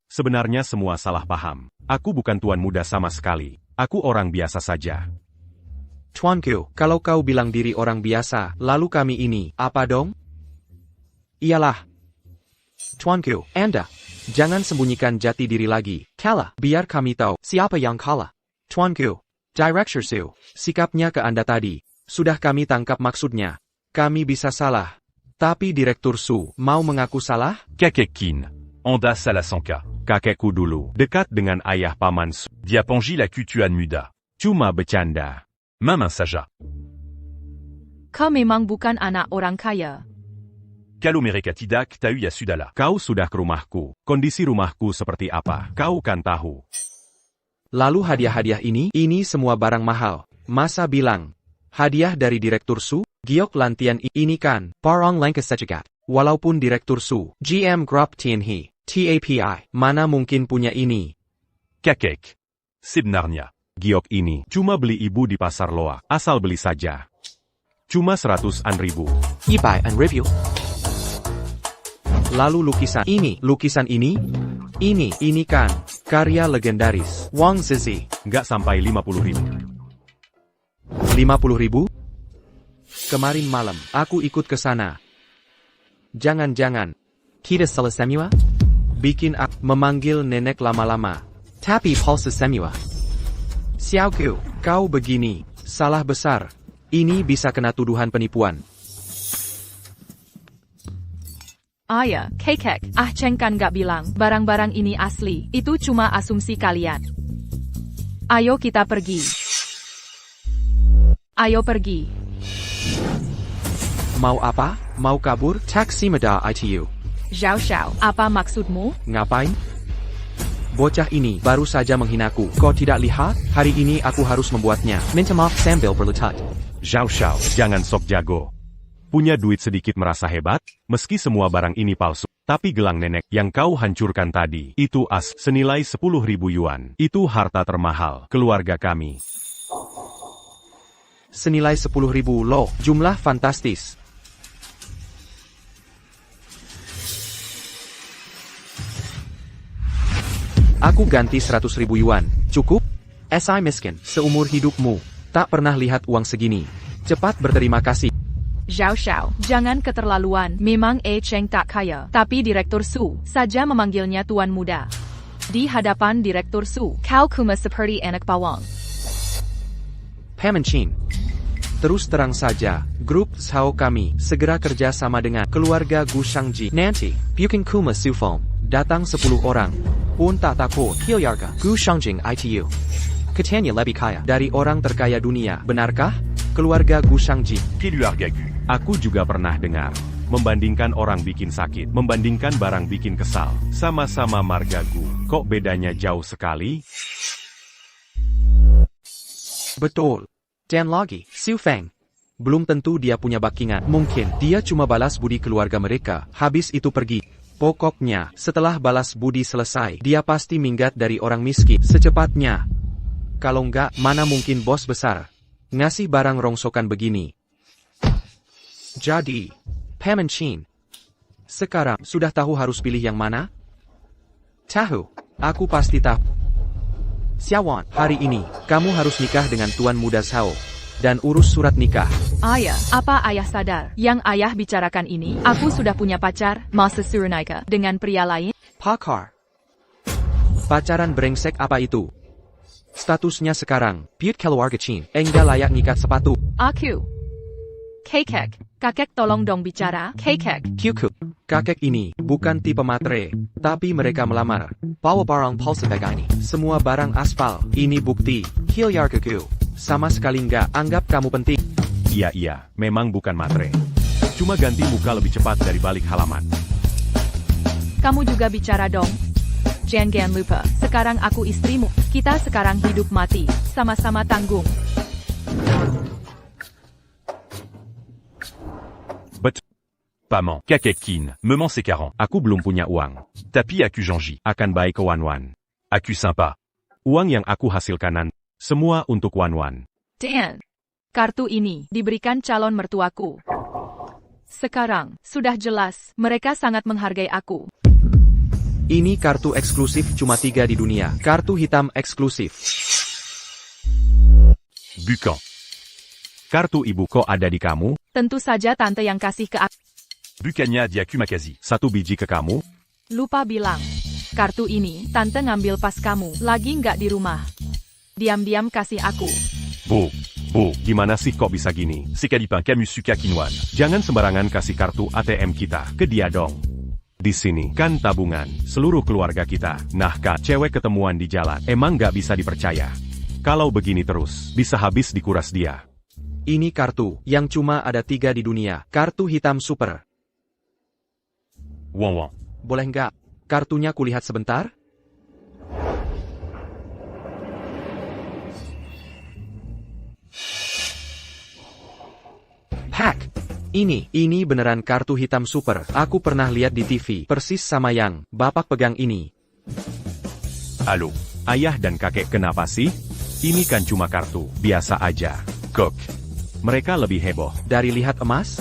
Sebenarnya semua salah paham. Aku bukan tuan muda sama sekali. Aku orang biasa saja. Tuanku, kalau kau bilang diri orang biasa, lalu kami ini, apa dong? Iyalah. Tuanku, Anda, jangan sembunyikan jati diri lagi. Kalah, biar kami tahu siapa yang kalah. Tuanku, Director Su, sikapnya ke Anda tadi. Sudah kami tangkap maksudnya. Kami bisa salah. Tapi Direktur Su mau mengaku salah? Kakek Qin. Anda salah sangka. Kakekku dulu dekat dengan ayah Paman Su. Dia panggil aku Tuan Muda. Cuma bercanda. Maman saja. Kau memang bukan anak orang kaya. Kalau mereka tidak tahu ya sudahlah. Kau sudah ke rumahku. Kondisi rumahku seperti apa? Kau kan tahu. Lalu hadiah-hadiah ini semua barang mahal. Masa bilang, hadiah dari Direktur Su, giok lantian ini kan, parang langka sejagat. Walaupun Direktur Su, GM Grup Tianhe, TAPI, mana mungkin punya ini? Kakek. Sebenarnya. Giok ini cuma beli ibu di pasar loak. Asal beli saja. Cuma 100-an ribu. Ipai and review. Lalu lukisan ini kan, karya legendaris, Wang Zizi. Nggak sampai 50 ribu. 50 ribu? Kemarin malam, aku ikut ke sana. Jangan-jangan, tidak salah semua? Bikin aku memanggil nenek lama-lama. Tapi palsu semua. Xiaoku, kau begini, salah besar. Ini bisa kena tuduhan penipuan. Ayah, Kakek, Cheng kan gak bilang, barang-barang ini asli, itu cuma asumsi kalian. Ayo kita pergi. Ayo pergi. Mau apa? Mau kabur? Taksi meda ITU. Zhao Xiao, apa maksudmu? Ngapain? Bocah ini baru saja menghinaku. Kau tidak lihat? Hari ini aku harus membuatnya. Minta maaf sambil berlutut. Zhao Xiao, jangan sok jago. Punya duit sedikit merasa hebat? Meski semua barang ini palsu. Tapi gelang nenek yang kau hancurkan tadi, itu senilai 10.000 yuan. Itu harta termahal keluarga kami. Senilai 10.000 loh, jumlah fantastis. Aku ganti 100.000 yuan, cukup? SI miskin, seumur hidupmu, tak pernah lihat uang segini. Cepat berterima kasih. Zhao Xiao, jangan keterlaluan, memang Cheng tak kaya, tapi Direktur Su saja memanggilnya Tuan Muda. Di hadapan Direktur Su, kau cuma seperti anak bawang. Paman Chin. Terus terang saja, grup Sao kami segera kerja sama dengan keluarga Gu Shangji. Nanti, Bukin Kuma Sufong, datang 10 orang. Pun tak takut, Hilyarga, Gu Shangjing ITU. Katanya lebih kaya dari orang terkaya dunia, benarkah? Keluarga Gu Shangji. Hilyarga Gu. Aku juga pernah dengar. Membandingkan orang bikin sakit, membandingkan barang bikin kesal. Sama-sama marga Gu, kok bedanya jauh sekali? Betul. Dan lagi, Su Feng. Belum tentu dia punya backingan. Mungkin dia cuma balas budi keluarga mereka, habis itu pergi. Pokoknya, setelah balas budi selesai, dia pasti minggat dari orang miskin secepatnya. Kalau enggak, mana mungkin bos besar ngasih barang rongsokan begini. Jadi, Paman Chin, sekarang sudah tahu harus pilih yang mana? Tahu, aku pasti tahu. Xiaowan, hari ini, kamu harus nikah dengan Tuan Muda Sao. Dan urus surat nikah. Ayah, apa ayah sadar? Yang ayah bicarakan ini, aku sudah punya pacar, masa suruh nikah dengan pria lain? Pakar. Pacaran brengsek apa itu? Statusnya sekarang, Piut keluarga Chin, enggak layak ngikat sepatu. Aku. Kakek tolong dong bicara, Kakek. Kyuku, kakek ini, bukan tipe matre, tapi mereka melamar. Bawa barang palsu ini. Semua barang aspal, ini bukti. Hilyargaku. Sama sekali nggak anggap kamu penting. Iya, memang bukan matre. Cuma ganti muka lebih cepat dari balik halaman. Kamu juga bicara dong. Jangan lupa, sekarang aku istrimu. Kita sekarang hidup mati, sama-sama tanggung. But. Paman, Kakekin, me ment ses 40. Aku belum punya uang. Tapi aku Janji. Akan baik ke Wan. Aku sympa. Uang yang aku hasilkan semua untuk Wan. Dan. Kartu ini diberikan calon mertuaku. Sekarang, sudah jelas, mereka sangat menghargai aku. Ini kartu eksklusif cuma 3 di dunia. Kartu hitam eksklusif. Bukan. Kartu ibu kok ada di kamu? Tentu saja tante yang kasih ke aku. Bukannya di aku Makazi. 1 biji ke kamu? Lupa bilang. Kartu ini, tante ngambil pas kamu lagi nggak di rumah. Diam-diam kasih aku. Bo. Gimana sih kok bisa gini? Sekalipan kamu suka Kinwan. Jangan sembarangan kasih kartu ATM kita ke dia dong. Di sini kan tabungan seluruh keluarga kita. Nah kak, cewek ketemuan di jalan emang nggak bisa dipercaya. Kalau begini terus, bisa habis dikuras dia. Ini kartu yang cuma ada 3 di dunia. Kartu hitam super. Wan. Boleh nggak? Kartunya kulihat sebentar? Hack! Ini beneran kartu hitam super. Aku pernah lihat di TV. Persis sama yang Bapak pegang ini. Halo. Ayah dan kakek kenapa sih? Ini kan cuma kartu, biasa aja. Kok. Mereka lebih heboh. Dari lihat emas?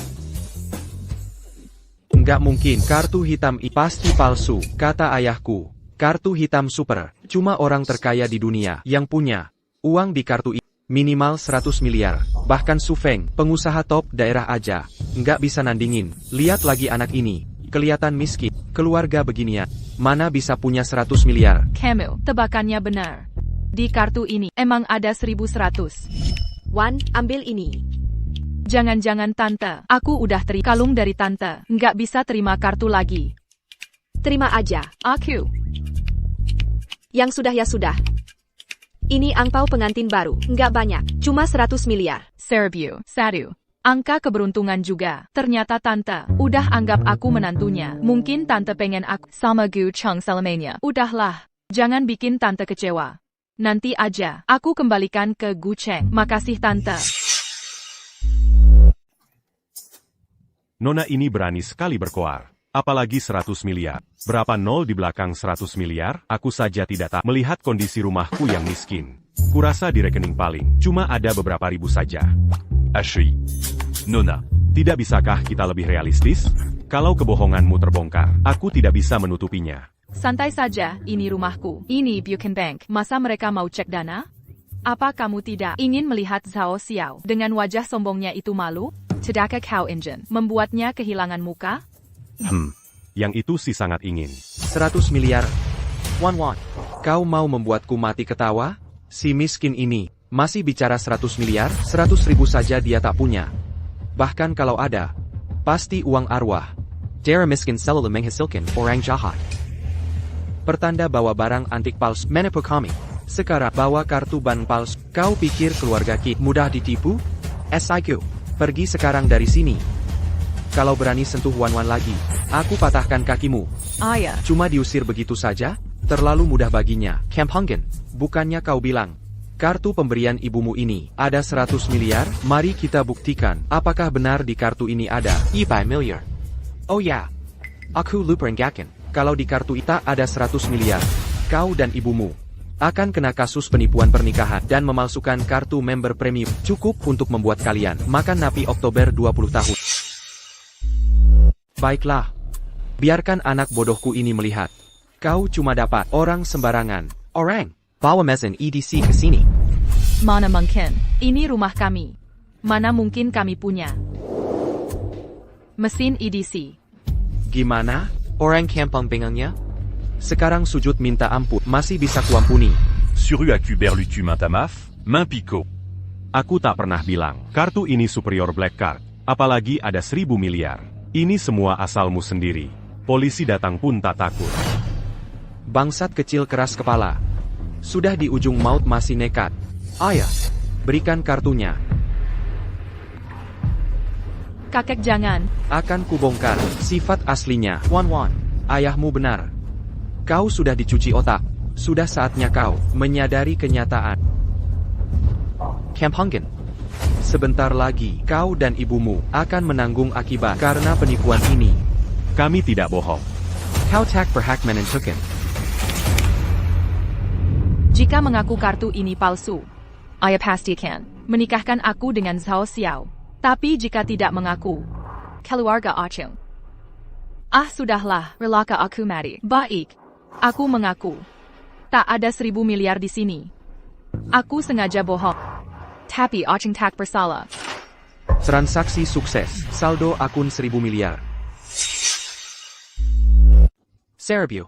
Nggak mungkin, kartu hitam pasti palsu, kata ayahku. Kartu hitam super, cuma orang terkaya di dunia yang punya uang di kartu ini. Minimal 100 miliar. Bahkan Su Feng, pengusaha top daerah aja, nggak bisa nandingin. Lihat lagi anak ini, kelihatan miskin. Keluarga beginian, mana bisa punya 100 miliar? Camille, tebakannya benar. Di kartu ini, emang ada 1100. Wan, ambil ini. Jangan-jangan tante, aku udah terima kalung dari tante, nggak bisa terima kartu lagi. Terima aja. Aku. Yang sudah ya sudah. Ini angpau pengantin baru, nggak banyak, cuma 100 miliar. Serbiu, Sadu. Angka keberuntungan juga. Ternyata tante, udah anggap aku menantunya. Mungkin tante pengen aku sama Gu Cheng selamanya. Udahlah, jangan bikin tante kecewa. Nanti aja, aku kembalikan ke Gu Cheng. Makasih tante. Nona ini berani sekali berkoar. Apalagi 100 miliar. Berapa nol di belakang 100 miliar? Aku saja tidak tahu. Melihat kondisi rumahku yang miskin. Kurasa di rekening paling, cuma ada beberapa ribu saja. Ashley. Nona. Tidak bisakah kita lebih realistis? Kalau kebohonganmu terbongkar, aku tidak bisa menutupinya. Santai saja, ini rumahku. Ini Buchan Bank. Masa mereka mau cek dana? Apa kamu tidak ingin melihat Zhao Xiao dengan wajah sombongnya itu malu? Cedaka kau engine, membuatnya kehilangan muka? Yang itu sih sangat ingin. 100 miliar. Wan, kau mau membuatku mati ketawa? Si miskin ini, masih bicara 100 miliar, 100 ribu saja dia tak punya. Bahkan kalau ada, pasti uang arwah. Dara miskin selalu menghasilkan orang jahat. Pertanda bawa barang antik palsu, menipu kami. Sekarang bawa kartu ban palsu. Kau pikir keluarga kita mudah ditipu? SIQ, pergi sekarang dari sini. Kalau berani sentuh Wan lagi, aku patahkan kakimu. Ayah. Cuma diusir begitu saja? Terlalu mudah baginya. Camp Honggen, bukannya kau bilang, kartu pemberian ibumu ini ada 100 miliar? Mari kita buktikan, apakah benar di kartu ini ada 100 miliar. Oh ya, aku lupa enggakkan, kalau di kartu itu ada 100 miliar, kau dan ibumu akan kena kasus penipuan pernikahan dan memalsukan kartu member premium. Cukup untuk membuat kalian makan napi Oktober 20 tahun. Baiklah. Biarkan anak bodohku ini melihat. Kau cuma dapat orang sembarangan. Orang, bawa mesin EDC ke sini. Mana mungkin, ini rumah kami. Mana mungkin kami punya mesin EDC. Gimana? Orang kampung pengennya? Sekarang sujud minta ampun, masih bisa kuampuni. Suru aku berlutu mintamaf, main piko. Aku tak pernah bilang, kartu ini superior black card. Apalagi ada 1000 miliar. Ini semua asalmu sendiri. Polisi datang pun tak takut. Bangsat kecil keras kepala. Sudah di ujung maut masih nekat. Ayah, Berikan kartunya. Kakek jangan. Akan kubongkar sifat aslinya. Wan, ayahmu benar. Kau sudah dicuci otak. Sudah saatnya kau menyadari kenyataan. Kampungan. Sebentar lagi, kau dan ibumu akan menanggung akibat karena penipuan ini. Kami tidak bohong. Kau tak berhak menentukan. Jika mengaku kartu ini palsu, ayah pastikan menikahkan aku dengan Zhao Xiao. Tapi jika tidak mengaku, keluarga Achung. Sudahlah, relaka aku mati. Baik, aku mengaku. Tak ada 1.000 miliar di sini. Aku sengaja bohong. Tapi Achung tak bersalah. Transaksi sukses. Saldo akun 1.000 miliar. Serbu.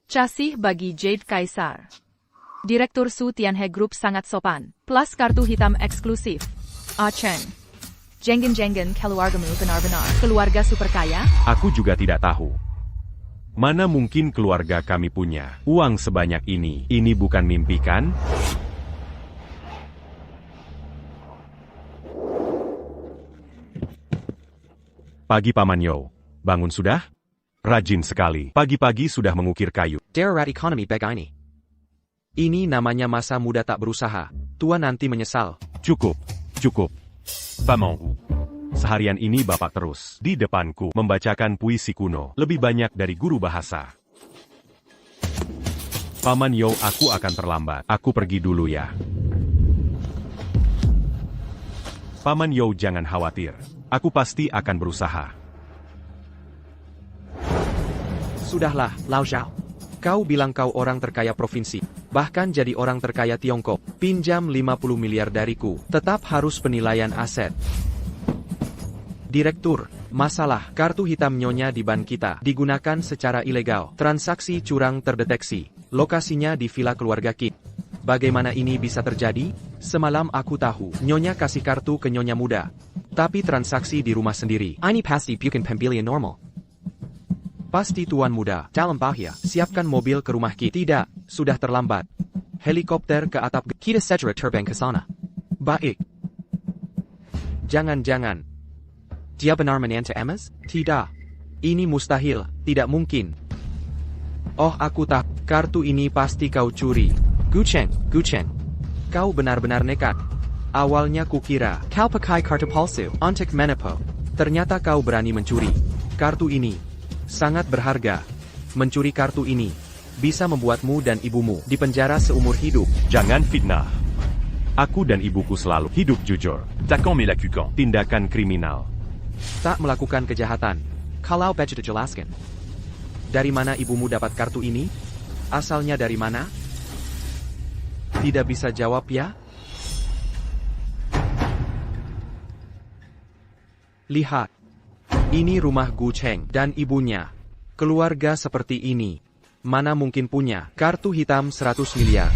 Casih bagi Jade Kaisar. Direktur Su Tianhe Group sangat sopan. Plus kartu hitam eksklusif. Achung. Jenggen keluargamu benar-benar keluarga super kaya? Aku juga tidak tahu. Mana mungkin keluarga kami punya uang sebanyak ini? Ini bukan mimpi kan? Pagi Paman Yo. Bangun sudah? Rajin sekali. Pagi-pagi sudah mengukir kayu. Darurat ekonomi bag ini. Ini namanya masa muda tak berusaha. Tua nanti menyesal. Cukup. Paman Wu. Seharian ini Bapak terus di depanku membacakan puisi kuno lebih banyak dari guru bahasa. Paman Yo, aku akan terlambat. Aku pergi dulu ya. Paman Yo, jangan khawatir. Aku pasti akan berusaha. Sudahlah, Lao Zhao. Kau bilang kau orang terkaya provinsi. Bahkan jadi orang terkaya Tiongkok. Pinjam 50 miliar dariku. Tetap harus penilaian aset. Direktur, masalah kartu hitam nyonya di bank kita digunakan secara ilegal. Transaksi curang terdeteksi. Lokasinya di villa keluarga Kit. Bagaimana ini bisa terjadi? Semalam aku tahu, nyonya kasih kartu ke nyonya muda. Tapi transaksi di rumah sendiri. Ini pasti bukan pembelian normal. Pasti tuan muda, dalam bahaya. Siapkan mobil ke rumah Kit. Tidak, sudah terlambat. Helikopter ke atap. Kita segera terbang ke sana. Baik. Jangan-jangan. Dia benar menantu Emas? Tidak. Ini mustahil, tidak mungkin. Oh, aku tak. Kartu ini pasti kau curi. Gucheng. Kau benar-benar nekat. Awalnya kukira kau pakai kartu palsu untuk menipu. Ternyata kau berani mencuri. Kartu ini sangat berharga. Mencuri kartu ini bisa membuatmu dan ibumu dipenjara seumur hidup. Jangan fitnah. Aku dan ibuku selalu hidup jujur. Takan mais la cucan. Tindakan kriminal. Tak melakukan kejahatan. Kalau begitu jelaskan. Dari mana ibumu dapat kartu ini? Asalnya dari mana? Tidak bisa jawab ya? Lihat. Ini rumah Gu Cheng dan ibunya. Keluarga seperti ini. Mana mungkin punya kartu hitam 100 miliar?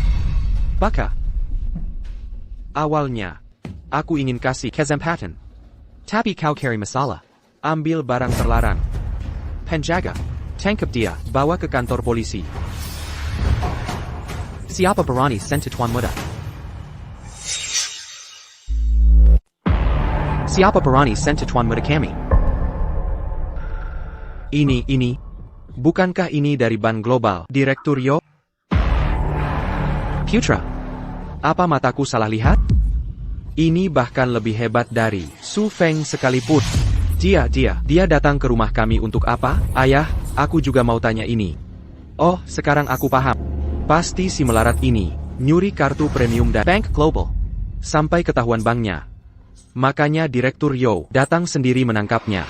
Baka. Awalnya, aku ingin kasih kesempatan. Tapi kau carry masalah. Ambil barang terlarang. Penjaga. Tangkap dia. Bawa ke kantor polisi. Siapa berani sentuh tuan muda? Siapa berani sentuh tuan muda kami? Ini. Bukankah ini dari Bank Global, Direktur Yo? Putra. Apa mataku salah lihat? Ini bahkan lebih hebat dari Su Feng sekalipun. Dia datang ke rumah kami untuk apa? Ayah, aku juga mau tanya ini. Oh, sekarang aku paham. Pasti si melarat ini nyuri kartu premium dan Bank Global. Sampai ketahuan banknya. Makanya Direktur Yo datang sendiri menangkapnya.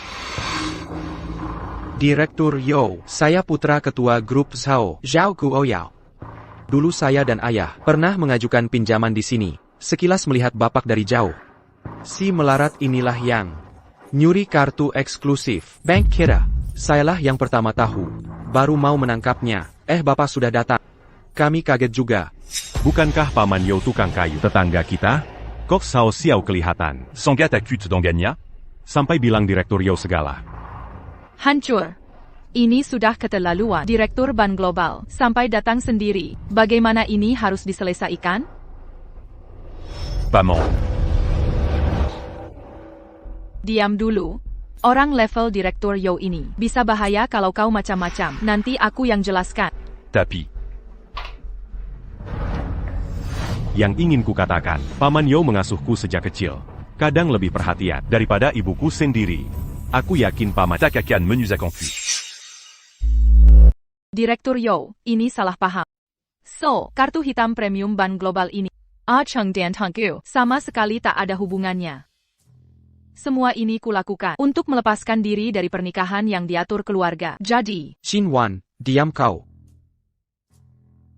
Direktur Yo, saya putra ketua grup Zhao Guoyao. Dulu saya dan ayah pernah mengajukan pinjaman di sini. Sekilas melihat bapak dari jauh. Si melarat inilah yang nyuri kartu eksklusif bank kita. Sayalah yang pertama tahu. Baru mau menangkapnya. Bapak sudah datang. Kami kaget juga. Bukankah Paman Yo tukang kayu tetangga kita? Kok Sao Xiao kelihatan? Sangga takut d'Angania? Sampai bilang Direktur Yo segala. Hancur. Ini sudah keterlaluan. Direktur Bank Global sampai datang sendiri. Bagaimana ini harus diselesaikan? Paman. Diam dulu. Orang level Direktur Yo ini bisa bahaya kalau kau macam-macam. Nanti aku yang jelaskan. Tapi. Yang ingin kukatakan, Paman Yo mengasuhku sejak kecil. Kadang lebih perhatian daripada ibuku sendiri. Aku yakin Paman Tak akan menyusahkan. Direktur Yo, ini salah paham. So, kartu hitam premium ban global ini, Cheng dan Tengku, sama sekali tak ada hubungannya. Semua ini kulakukan untuk melepaskan diri dari pernikahan yang diatur keluarga. Jadi, Xin Wan, diam kau.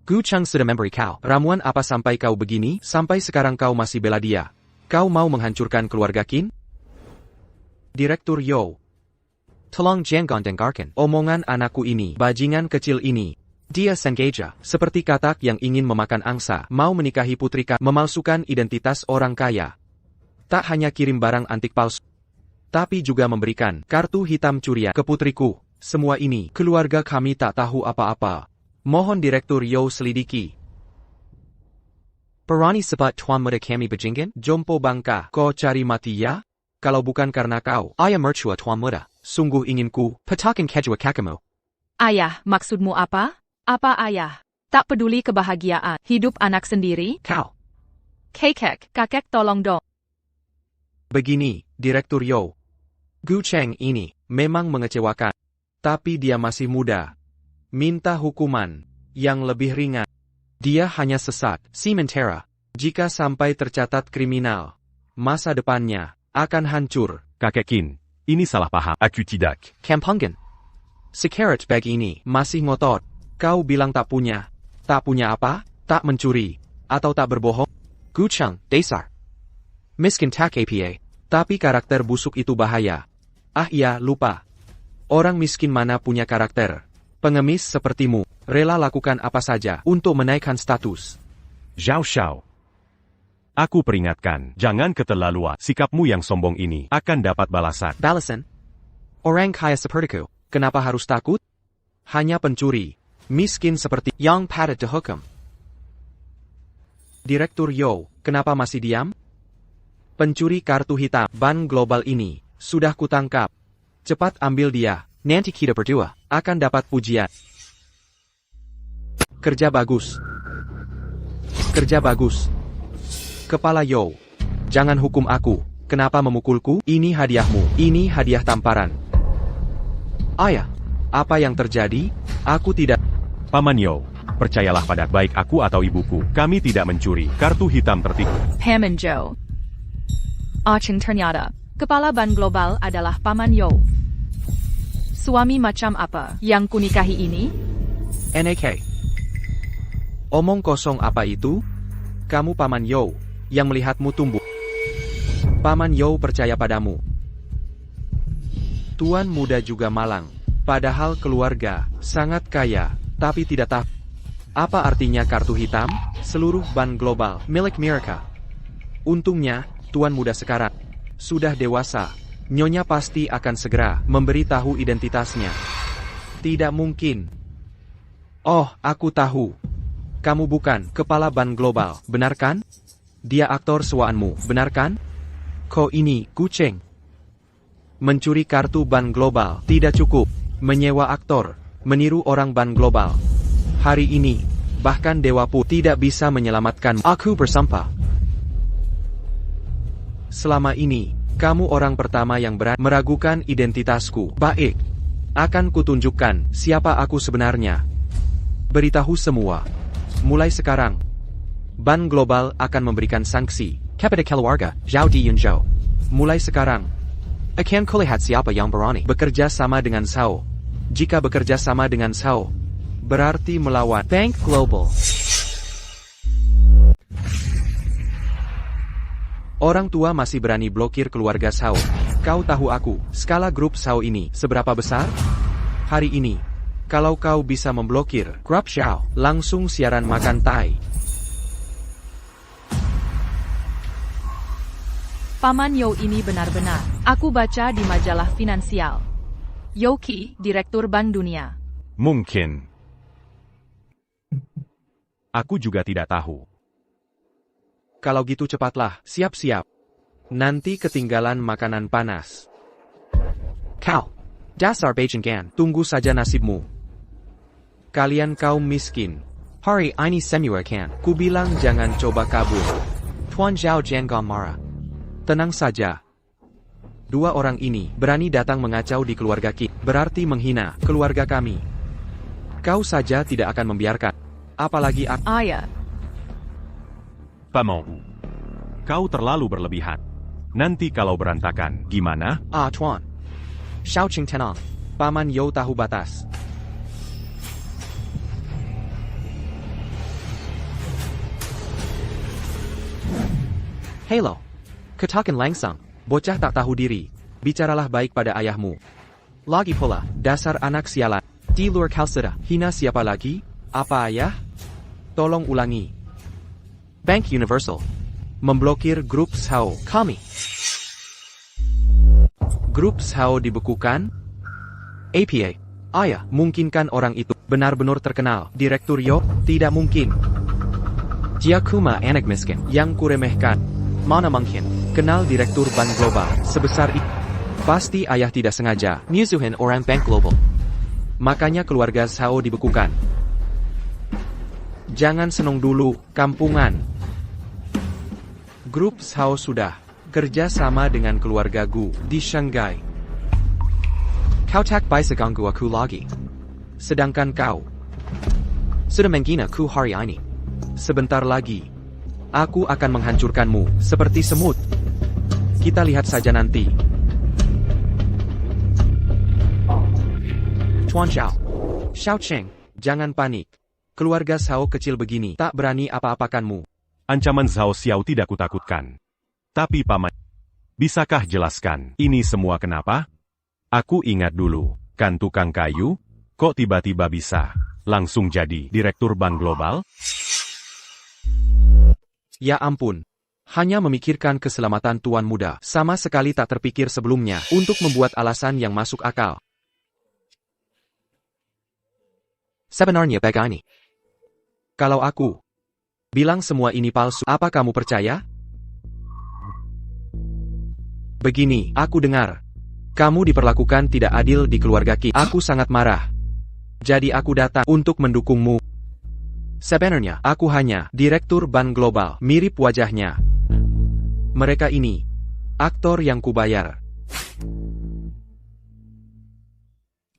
Gu Cheng sudah memberi kau ramuan apa sampai kau begini? Sampai sekarang kau masih bela dia. Kau mau menghancurkan keluarga Qin? Direktur Yo. Tolong jangan dengarkan omongan anakku ini, bajingan kecil ini. Dia sengaja, seperti katak yang ingin memakan angsa, mau menikahi putri memalsukan identitas orang kaya. Tak hanya kirim barang antik palsu, tapi juga memberikan kartu hitam curian ke putriku. Semua ini, keluarga kami tak tahu apa-apa. Mohon Direktur Yo selidiki. Perani sepat tuan muda kami bajingan? Jompo bangka, kau cari mati ya? Kalau bukan karena kau, ayah mertua tuan muda, sungguh ingin ku petakan kejua kakimu. ayah, maksudmu apa? Apa ayah? Tak peduli kebahagiaan hidup anak sendiri? Kau. Kakek tolong dong. Begini, Direktur Yo. Gu Cheng ini memang mengecewakan. Tapi dia masih muda. Minta hukuman yang lebih ringan. Dia hanya sesat, sementara. Jika sampai tercatat kriminal, masa depannya akan hancur. Kakek Qin, ini salah paham. Aku tidak. Kampungan. Sekarat bag ini masih ngotot. Kau bilang tak punya. Tak punya apa? Tak mencuri. Atau tak berbohong? Gu Cheng, dasar. Miskin tak apa. Tapi karakter busuk itu bahaya. Ah iya, lupa. Orang miskin mana punya karakter? Pengemis sepertimu, rela lakukan apa saja untuk menaikkan status. Zhao Xiao. Aku peringatkan, jangan keterlaluan. Sikapmu yang sombong ini akan dapat balasan. Balasan? Orang kaya sepertiku, kenapa harus takut? Hanya pencuri, miskin seperti yang patut dihukum. Direktur Yo, kenapa masih diam? Pencuri kartu hitam ban global ini sudah kutangkap. Cepat ambil dia, nanti kita berdua akan dapat pujian. Kerja bagus. Kerja bagus. Kepala Yo, jangan hukum aku. Kenapa memukulku? Ini hadiahmu. Ini hadiah tamparan. Ayah, apa yang terjadi? Aku tidak... Paman Yo, percayalah pada baik aku atau ibuku. Kami tidak mencuri kartu hitam tertipu. Paman Joe. Cheng ternyata, kepala ban global adalah Paman Yo. Suami macam apa yang kunikahi ini? NAK. Omong kosong apa itu? Kamu Paman Yo, yang melihatmu tumbuh. Paman Yo percaya padamu. Tuan muda juga malang. Padahal keluarga sangat kaya, tapi tidak tahu. Apa artinya kartu hitam? Seluruh ban global milik mereka. Untungnya, tuan muda sekarang sudah dewasa. Nyonya pasti akan segera memberitahu identitasnya. Tidak mungkin. Oh, aku tahu. Kamu bukan kepala ban global, benar kan? Dia aktor suaanmu, benar kan? Kau ini kucing. Mencuri kartu ban global tidak cukup. Menyewa aktor, meniru orang ban global. Hari ini, bahkan Dewa pun tidak bisa menyelamatkan aku bersampah. Selama ini, kamu orang pertama yang berani meragukan identitasku. Baik. Akan kutunjukkan siapa aku sebenarnya. Beritahu semua. Mulai sekarang, ban global akan memberikan sanksi kepada keluarga Zhao Di Yunzhou. Mulai sekarang, akan kulihat siapa yang berani bekerja sama dengan Shao. Jika bekerja sama dengan Shao, berarti melawan Bank Global. Orang tua masih berani blokir keluarga Shao. Kau tahu aku, skala grup Shao ini seberapa besar? Hari ini, kalau kau bisa memblokir grup Shao, langsung siaran makan tai. Paman Yo ini benar-benar. Aku baca di majalah finansial. Yoki, Direktur Bank Dunia. Mungkin. Aku juga tidak tahu. Kalau gitu cepatlah, siap-siap. Nanti ketinggalan makanan panas. Kau, dasar Gan, tunggu saja nasibmu. Kalian kaum miskin. Hari ini semua kan. Kubilang jangan coba kabur. Tuan Zhao jangan marah. Tenang saja. Dua orang ini berani datang mengacau di keluarga kita. Berarti menghina keluarga kami. Kau saja tidak akan membiarkan. Apalagi aku. Ayah, Paman, Kau terlalu berlebihan. Nanti kalau berantakan, gimana? Tuan. Xiao Qing tenang. Paman Yo tahu batas. Halo. Katakan langsung. Bocah tak tahu diri. Bicaralah baik pada ayahmu. Lagi pula, dasar anak sialan. Di luar kau sudah hina siapa lagi? Apa ayah? Tolong ulangi. Bank Universal memblokir grup Sao kami. Grup Sao dibekukan? APA. Ayah, mungkinkan orang itu benar-benar terkenal. Direktur Yo? Tidak mungkin. Dia cuma anak miskin yang kuremehkan. Mana mungkin kenal direktur bank global sebesar itu? Pasti ayah tidak sengaja musuhin orang bank global. Makanya keluarga Sao dibekukan. Jangan senang dulu, kampungan. Grup Sao sudah kerja sama dengan keluarga Gu di Shanghai. Kau tak bisa ganggu aku lagi. Sedangkan kau sudah menghina ku hari ini. Sebentar lagi, aku akan menghancurkanmu seperti semut. Kita lihat saja nanti. Tuan Xiao, Xiao Cheng, jangan panik. Keluarga Sao kecil begini tak berani apa-apakanmu. Ancaman Zhao Xiao tidak kutakutkan. Tapi paman, bisakah jelaskan ini semua kenapa? Aku ingat dulu, kan tukang kayu, kok tiba-tiba bisa langsung jadi direktur bank global? Ya ampun. Hanya memikirkan keselamatan tuan muda, sama sekali tak terpikir sebelumnya untuk membuat alasan yang masuk akal. Sebenarnya begini. Kalau aku bilang semua ini palsu, apa kamu percaya? Begini, aku dengar. Kamu diperlakukan tidak adil di keluarga kita. Aku sangat marah. Jadi aku datang untuk mendukungmu. Sebenarnya, aku hanya direktur bank global, mirip wajahnya. Mereka ini aktor yang kubayar.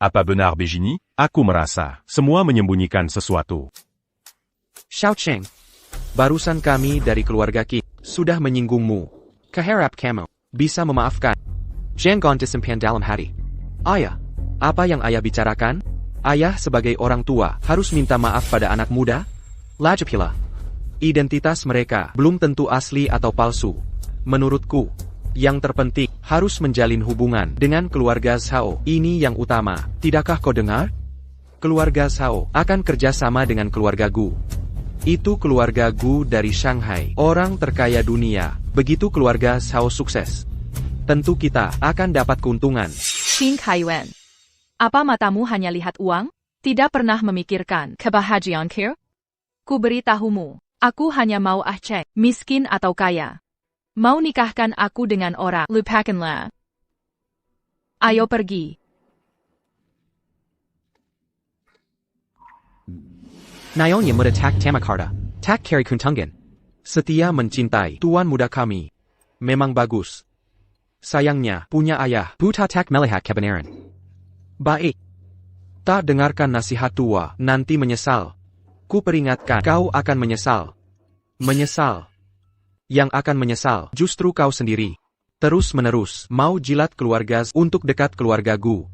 apa benar begini? Aku merasa semua menyembunyikan sesuatu. Xiao Cheng, barusan kami dari keluarga kita sudah menyinggungmu. Keharap kamu bisa memaafkan. Jangan disimpan dalam hati. Ayah, apa yang ayah bicarakan? Ayah sebagai orang tua harus minta maaf pada anak muda? Lagipula, identitas mereka belum tentu asli atau palsu. Menurutku, yang terpenting harus menjalin hubungan dengan keluarga Sao. Ini yang utama, tidakkah kau dengar? Keluarga Sao akan kerjasama dengan keluarga Gu. Itu keluarga Gu dari Shanghai, orang terkaya dunia. Begitu keluarga Sao sukses, tentu kita akan dapat keuntungan. Qing Kaiwen. Apa matamu hanya lihat uang? Tidak pernah memikirkan kebahagiaan kir? Ku beritahumu, aku hanya mau cek, miskin atau kaya. Mau nikahkan aku dengan orang, lupakanlah. Ayo pergi. Naonya muda tak tamakarta, tak kari kuntungan. Setia mencintai tuan muda kami. Memang bagus. Sayangnya, punya ayah, buta tak melihat kebenaran. Baik. Tak dengarkan nasihat tua, nanti menyesal. Ku peringatkan, kau akan menyesal. Menyesal. Yang akan menyesal, justru kau sendiri. Terus-menerus, mau jilat keluarga untuk dekat keluarga Gu.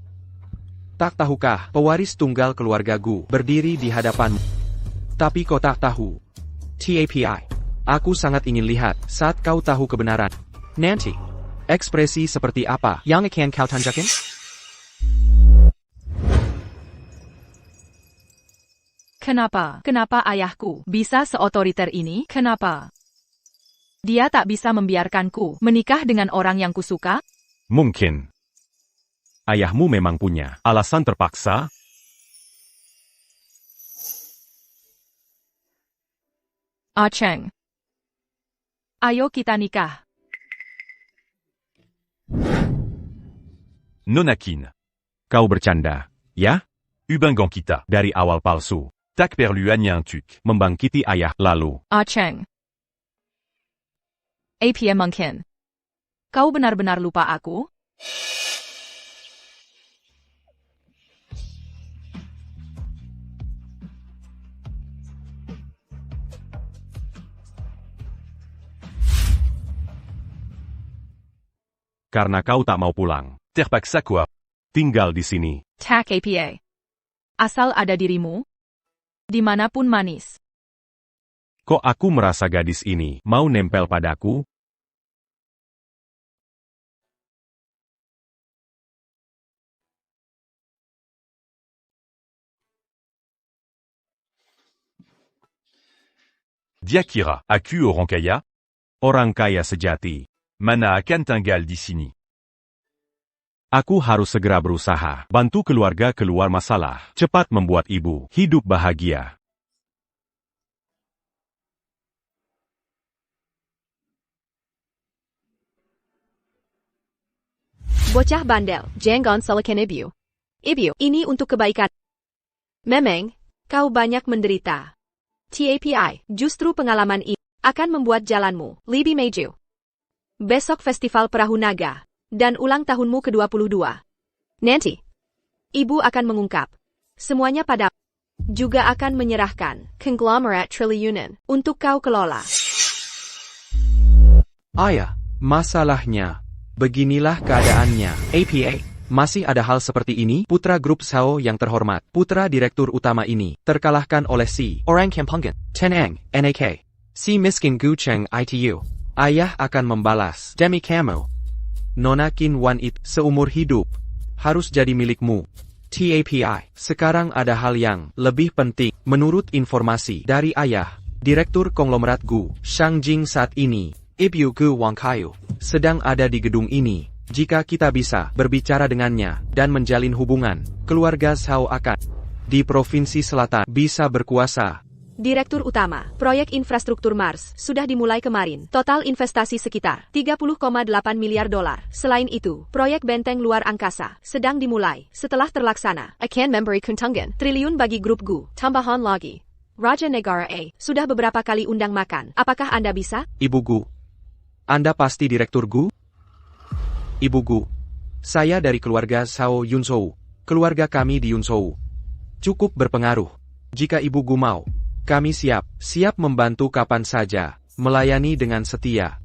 Tak tahukah, pewaris tunggal keluarga Gu berdiri di hadapanmu. Tapi kau tak tahu. TAPI. Aku sangat ingin lihat saat kau tahu kebenaran. Nanti, ekspresi seperti apa yang akan kau tunjukkan? Kenapa? Kenapa ayahku bisa seotoriter ini? Kenapa? Dia tak bisa membiarkanku menikah dengan orang yang kusuka? Mungkin ayahmu memang punya alasan terpaksa. Cheng. Ayo kita nikah. Nonakin. Kau bercanda, ya? Ubengan kita. Dari awal palsu. Tak perlu tuk. Membangkiti ayah, lalu. Cheng. APM mungkin. Kau benar-benar lupa aku? Karena kau tak mau pulang. Terpaksa quoi? Tinggal di sini. Tak APA. Asal ada dirimu. Dimanapun manis. Kok aku merasa gadis ini mau nempel padaku? Dia kira aku orang kaya? Orang kaya sejati. Mana akan tinggal di sini. Aku harus segera berusaha. Bantu keluarga keluar masalah. Cepat membuat ibu hidup bahagia. Bocah bandel, jangan salahkan ibu. Ibu, ini untuk kebaikan. Memang, kau banyak menderita. TAPI, justru pengalaman ini akan membuat jalanmu lebih maju. Besok Festival Perahu Naga, dan ulang tahunmu ke-22. Nanti, ibu akan mengungkap semuanya pada juga akan menyerahkan konglomerat triliunan untuk kau kelola. Ayah, masalahnya. Beginilah keadaannya. APA. Masih ada hal seperti ini? Putra grup Sao yang terhormat, putra direktur utama ini, terkalahkan oleh si Orang Kampungan, Tenang, NAK. Si miskin Gu Cheng ITU. Ayah akan membalas. Demi kamu. Nonakin Wan It, seumur hidup. Harus jadi milikmu. TAPI. Sekarang ada hal yang lebih penting. Menurut informasi dari ayah, Direktur Konglomerat Gu, Shangjing saat ini, Ibu Gu Wangkayu, sedang ada di gedung ini. Jika kita bisa berbicara dengannya dan menjalin hubungan, keluarga Sao akan di Provinsi Selatan bisa berkuasa. Direktur Utama, proyek infrastruktur Mars, sudah dimulai kemarin. Total investasi sekitar 30,8 miliar dolar. Selain itu, proyek benteng luar angkasa sedang dimulai. Setelah terlaksana, akan memberi keuntungan triliun bagi grup Gu. Tambahan lagi, Raja Negara A sudah beberapa kali undang makan. Apakah Anda bisa? Ibu Gu, Anda pasti Direktur Gu? Ibu Gu, saya dari keluarga Sao Yunsou. Keluarga kami di Yunsou cukup berpengaruh. Jika Ibu Gu mau, kami siap membantu kapan saja, melayani dengan setia.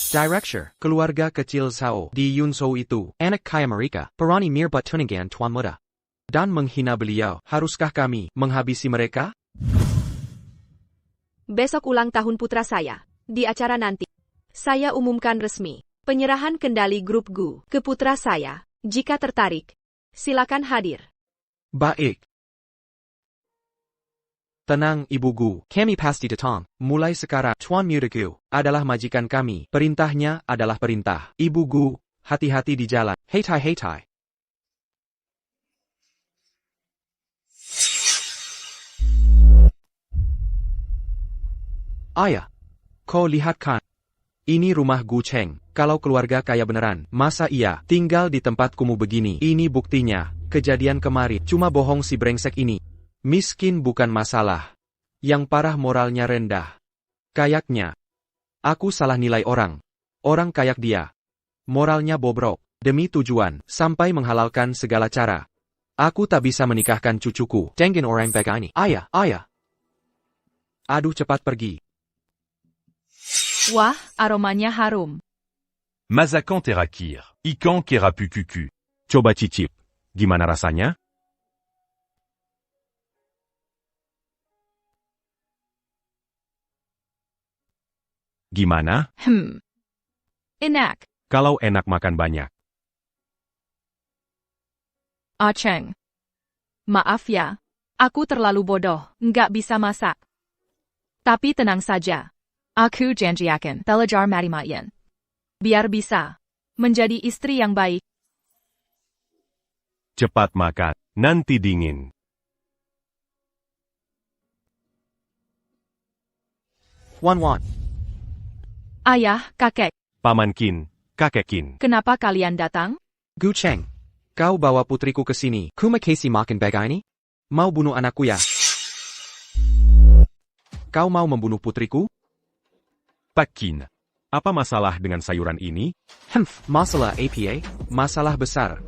Director, keluarga kecil Sao di Yunsou itu, anak kaya mereka, Perani Mirbut Tuningan Tuan Muda. Dan menghina beliau, haruskah kami menghabisi mereka? Besok ulang tahun putra saya. Di acara nanti, saya umumkan resmi penyerahan kendali grup Gu ke putra saya. Jika tertarik, silakan hadir. Baik. Tenang Ibu Gu, kami pasti datang. Mulai sekarang, Tuan Muda Gu adalah majikan kami. Perintahnya adalah perintah. Ibu Gu, hati-hati di jalan. Heitai heitai. Ayah, kau lihat kan? Ini rumah Gu Cheng. Kalau keluarga kaya beneran, masa iya tinggal di tempat kumuh begini? Ini buktinya, kejadian kemarin cuma bohong si brengsek ini. Miskin bukan masalah. Yang parah moralnya rendah. Kayaknya, aku salah nilai orang. Orang kayak dia. Moralnya bobrok. Demi tujuan, sampai menghalalkan segala cara. Aku tak bisa menikahkan cucuku. Dengan orang begini. Ayah, ayah. Aduh cepat pergi. Wah, aromanya harum. Mazakan terakir. Ikan kerapu kuku. Coba cicip. Gimana rasanya? Gimana? Enak. Kalau enak makan banyak. Cheng. Maaf ya. Aku terlalu bodoh, nggak bisa masak. Tapi tenang saja. Aku janji akan belajar mati-matian. Biar bisa menjadi istri yang baik. Cepat makan, nanti dingin. Wan. Ayah, kakek, Paman Qin, kakek Qin. kenapa kalian datang? Gu Cheng, kau bawa putriku ke sini. Kuma Casey makan bega ini? Mau bunuh anakku ya? Kau mau membunuh putriku? Pak Qin, apa masalah dengan sayuran ini? Masalah APA? Masalah besar.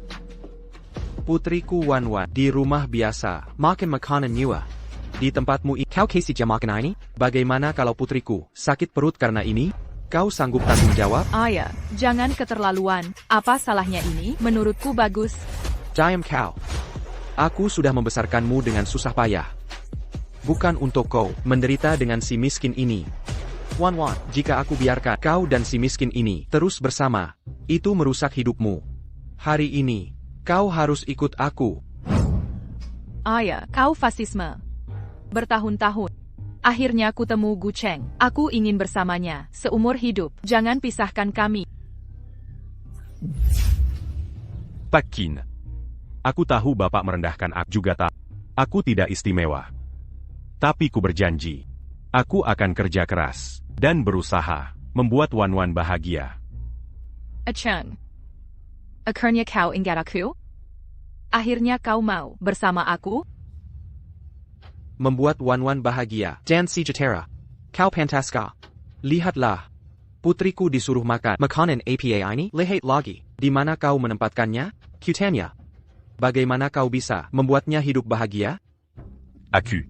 Putriku Wan Wan di rumah biasa, makan makanan nyua. Di tempatmu kau Casey jam makan ini? Bagaimana kalau putriku sakit perut karena ini? Kau sanggup tanggung jawab? Ayah, jangan keterlaluan. Apa salahnya ini? Menurutku bagus. Diam kau. Aku sudah membesarkanmu dengan susah payah. Bukan untuk kau menderita dengan si miskin ini. Wan Wan, jika aku biarkan kau dan si miskin ini terus bersama, itu merusak hidupmu. Hari ini, kau harus ikut aku. Ayah, kau fasisme. Bertahun-tahun. Akhirnya kutemu Gu Cheng. Aku ingin bersamanya, seumur hidup. Jangan pisahkan kami. Pak Qin, aku tahu Bapak merendahkan aku juga tak. Aku tidak istimewa. Tapi ku berjanji, aku akan kerja keras dan berusaha membuat Wan Wan bahagia. Cheng. Akhirnya kau ingat aku? Akhirnya kau mau bersama aku? Membuat Wan Wan bahagia. Dan si Jatera. Kau pantaska. Lihatlah. Putriku disuruh makan makanan APA ini. Lihat lagi. Di mana kau menempatkannya? Cutanya. Bagaimana kau bisa membuatnya hidup bahagia? Aku.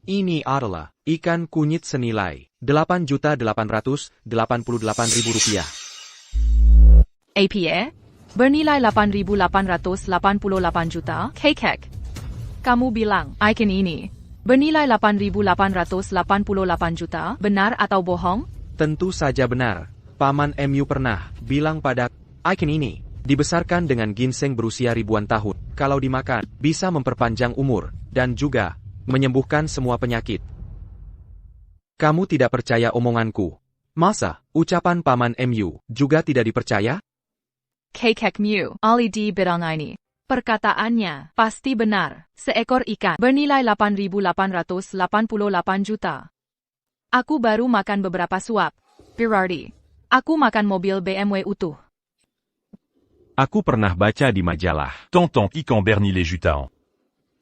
Ini adalah ikan kunyit senilai Rp8.888.000. APA? Bernilai 8.888 juta? Kekek. Kamu bilang, ikan ini bernilai 8.888 juta, benar atau bohong? Tentu saja benar. Paman MU pernah bilang pada ikan ini dibesarkan dengan ginseng berusia ribuan tahun. Kalau dimakan, bisa memperpanjang umur dan juga menyembuhkan semua penyakit. Kamu tidak percaya omonganku? Masa ucapan Paman MU juga tidak dipercaya? Kekek Mew, Ali di bidang ini. Perkataannya pasti benar. Seekor ikan bernilai 8.888 juta. Aku baru makan beberapa suap. Berarti, aku makan mobil BMW utuh. Aku pernah baca di majalah. Tonton ikan Bernie Jutaan.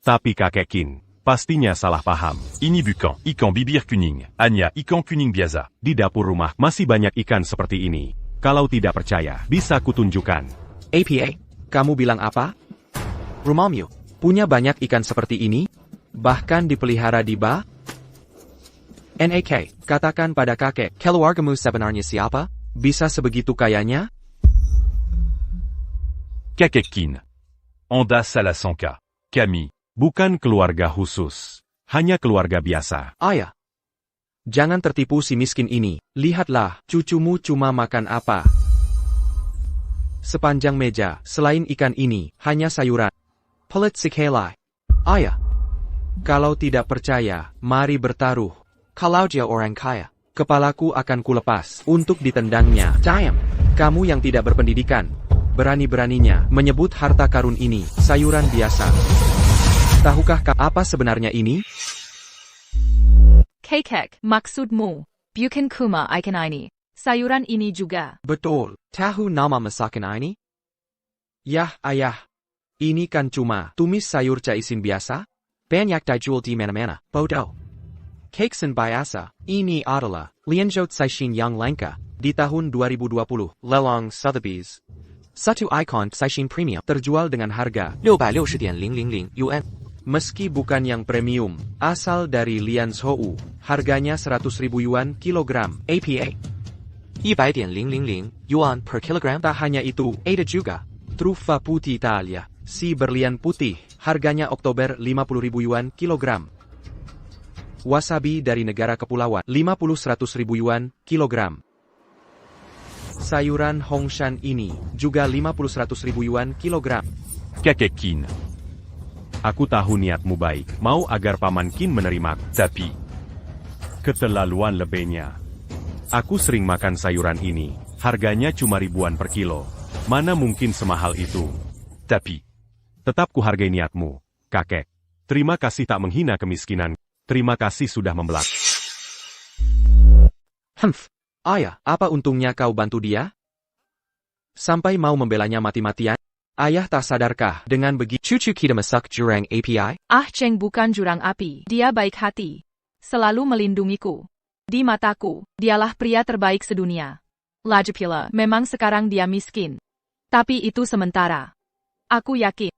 Tapi kakek Qin, pastinya salah paham. Ini bukan ikan bibir kuning. Hanya ikan kuning biasa. Di dapur rumah masih banyak ikan seperti ini. Kalau tidak percaya, bisa kutunjukkan. APA, kamu bilang apa? Rumahmu punya banyak ikan seperti ini? Bahkan dipelihara di NAK, katakan pada kakek, keluargamu sebenarnya siapa? Bisa sebegitu kayanya? Kakek Qin. Anda salah sangka. Kami. Bukan keluarga khusus. Hanya keluarga biasa. Ayah. Jangan tertipu si miskin ini. Lihatlah, cucumu cuma makan apa? Sepanjang meja, selain ikan ini, hanya sayuran. Pelit sekali. Ayah. Kalau tidak percaya, mari bertaruh. Kalau dia orang kaya, kepalaku akan kulepas untuk ditendangnya. Diam. Kamu yang tidak berpendidikan. Berani-beraninya menyebut harta karun ini sayuran biasa. Tahukah apa sebenarnya ini? Kekek, maksudmu. Bukan kuma ikan ini. Sayuran ini juga. Betul. Tahu nama masakan ini? Yah, ayah. Ini kan cuma tumis sayur caisin biasa. Banyak dijual di mana-mana. Bodoh. Keksen biasa. Ini adalah Lianzhou Caixin yang langka. Di tahun 2020, Lelang Sotheby's. Satu ikon Caixin Premium terjual dengan harga 660.000 yuan. Meski bukan yang premium, asal dari Lianzhou, harganya 100.000 yuan kilogram. APA 100.000 yuan per kilogram. Tak hanya itu, ada juga trufa putih Italia, si berlian putih, harganya Oktober 50.000 yuan kilogram. Wasabi dari negara kepulauan, 50-100.000 yuan kilogram. Sayuran Hongshan ini juga 50-100.000 yuan kilogram. Kakek Qin. Aku tahu niatmu baik, mau agar Paman Qin menerimaku. Tapi. Keterlaluan lebihnya. Aku sering makan sayuran ini, harganya cuma ribuan per kilo. Mana mungkin semahal itu? Tapi. Tetap kuhargai niatmu, kakek. Terima kasih tak menghina kemiskinan. Terima kasih sudah membelak. Ayah, apa untungnya kau bantu dia? Sampai mau membelanya mati-matian? Ayah tak sadarkah dengan begitu cucu kita masuk jurang API? Ah Cheng bukan jurang api, dia baik hati. Selalu melindungiku. Di mataku, dialah pria terbaik sedunia. Lagipula, memang sekarang dia miskin. Tapi itu sementara. Aku yakin.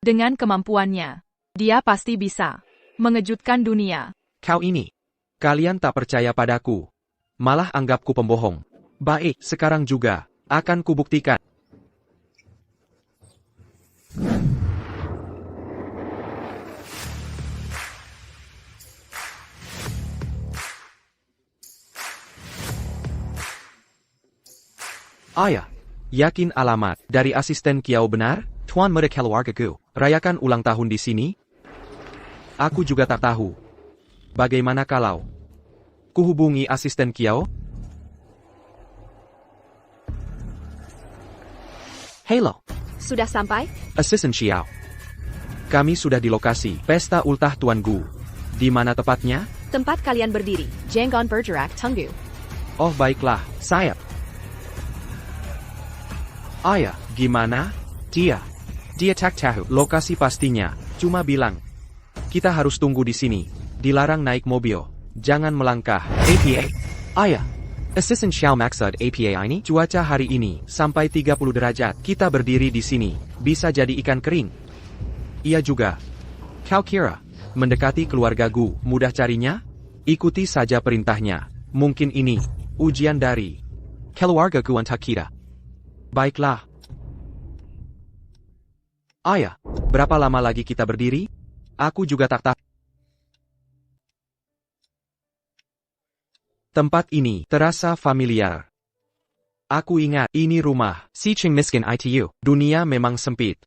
Dengan kemampuannya, dia pasti bisa mengejutkan dunia. Kau ini. Kalian tak percaya padaku. Malah anggapku pembohong. Baik, sekarang juga. Akan kubuktikan. Ayah, yakin alamat dari asisten Kiao benar? Tuan muda keluargaku, rayakan ulang tahun di sini? Aku juga tak tahu. Bagaimana kalau kuhubungi asisten Kiao? Halo, Sudah sampai? asisten Xiao. Kami sudah di lokasi pesta ultah Tuan Gu. Di mana tepatnya? Tempat kalian berdiri. Janggon bergerak tunggu. Oh baiklah, sayap. Ayah, gimana? Dia tak tahu lokasi pastinya, cuma bilang. Kita harus tunggu di sini, dilarang naik mobil, jangan melangkah. APA? Ayah, asisten Xiao maksud APA ini? Cuaca hari ini, sampai 30 derajat, kita berdiri di sini, bisa jadi ikan kering. Iya juga. Kau kira, mendekati keluarga Gu, mudah carinya? Ikuti saja perintahnya, mungkin ini, ujian dari keluarga Gu untuk kita. Baiklah. Ayah, berapa lama lagi kita berdiri? Aku juga tak tahu. Tempat ini terasa familiar. Aku ingat, ini rumah si Cheng miskin itu. Dunia memang sempit.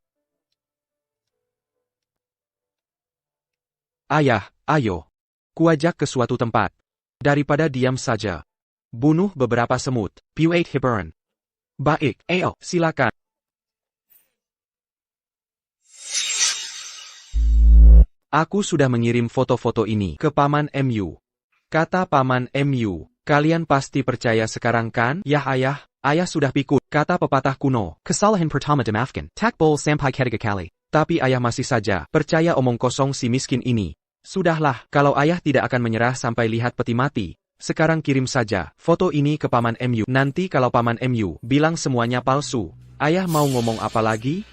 Ayah, ayo. Kuajak ke suatu tempat. Daripada diam saja. Bunuh beberapa semut. Buat hiburan. Baik, ayo, silakan. Aku sudah mengirim foto-foto ini ke Paman MU. Kata Paman MU, kalian pasti percaya sekarang kan? Ya ayah, ayah sudah pikir. Kata pepatah kuno, kesalahan pertama dimaafkan, tak bol sampai ketiga kali. Tapi ayah masih saja percaya omong kosong si miskin ini. Sudahlah, kalau ayah tidak akan menyerah sampai lihat peti mati. Sekarang kirim saja foto ini ke Paman MU. Nanti kalau Paman MU bilang semuanya palsu, ayah mau ngomong apa lagi?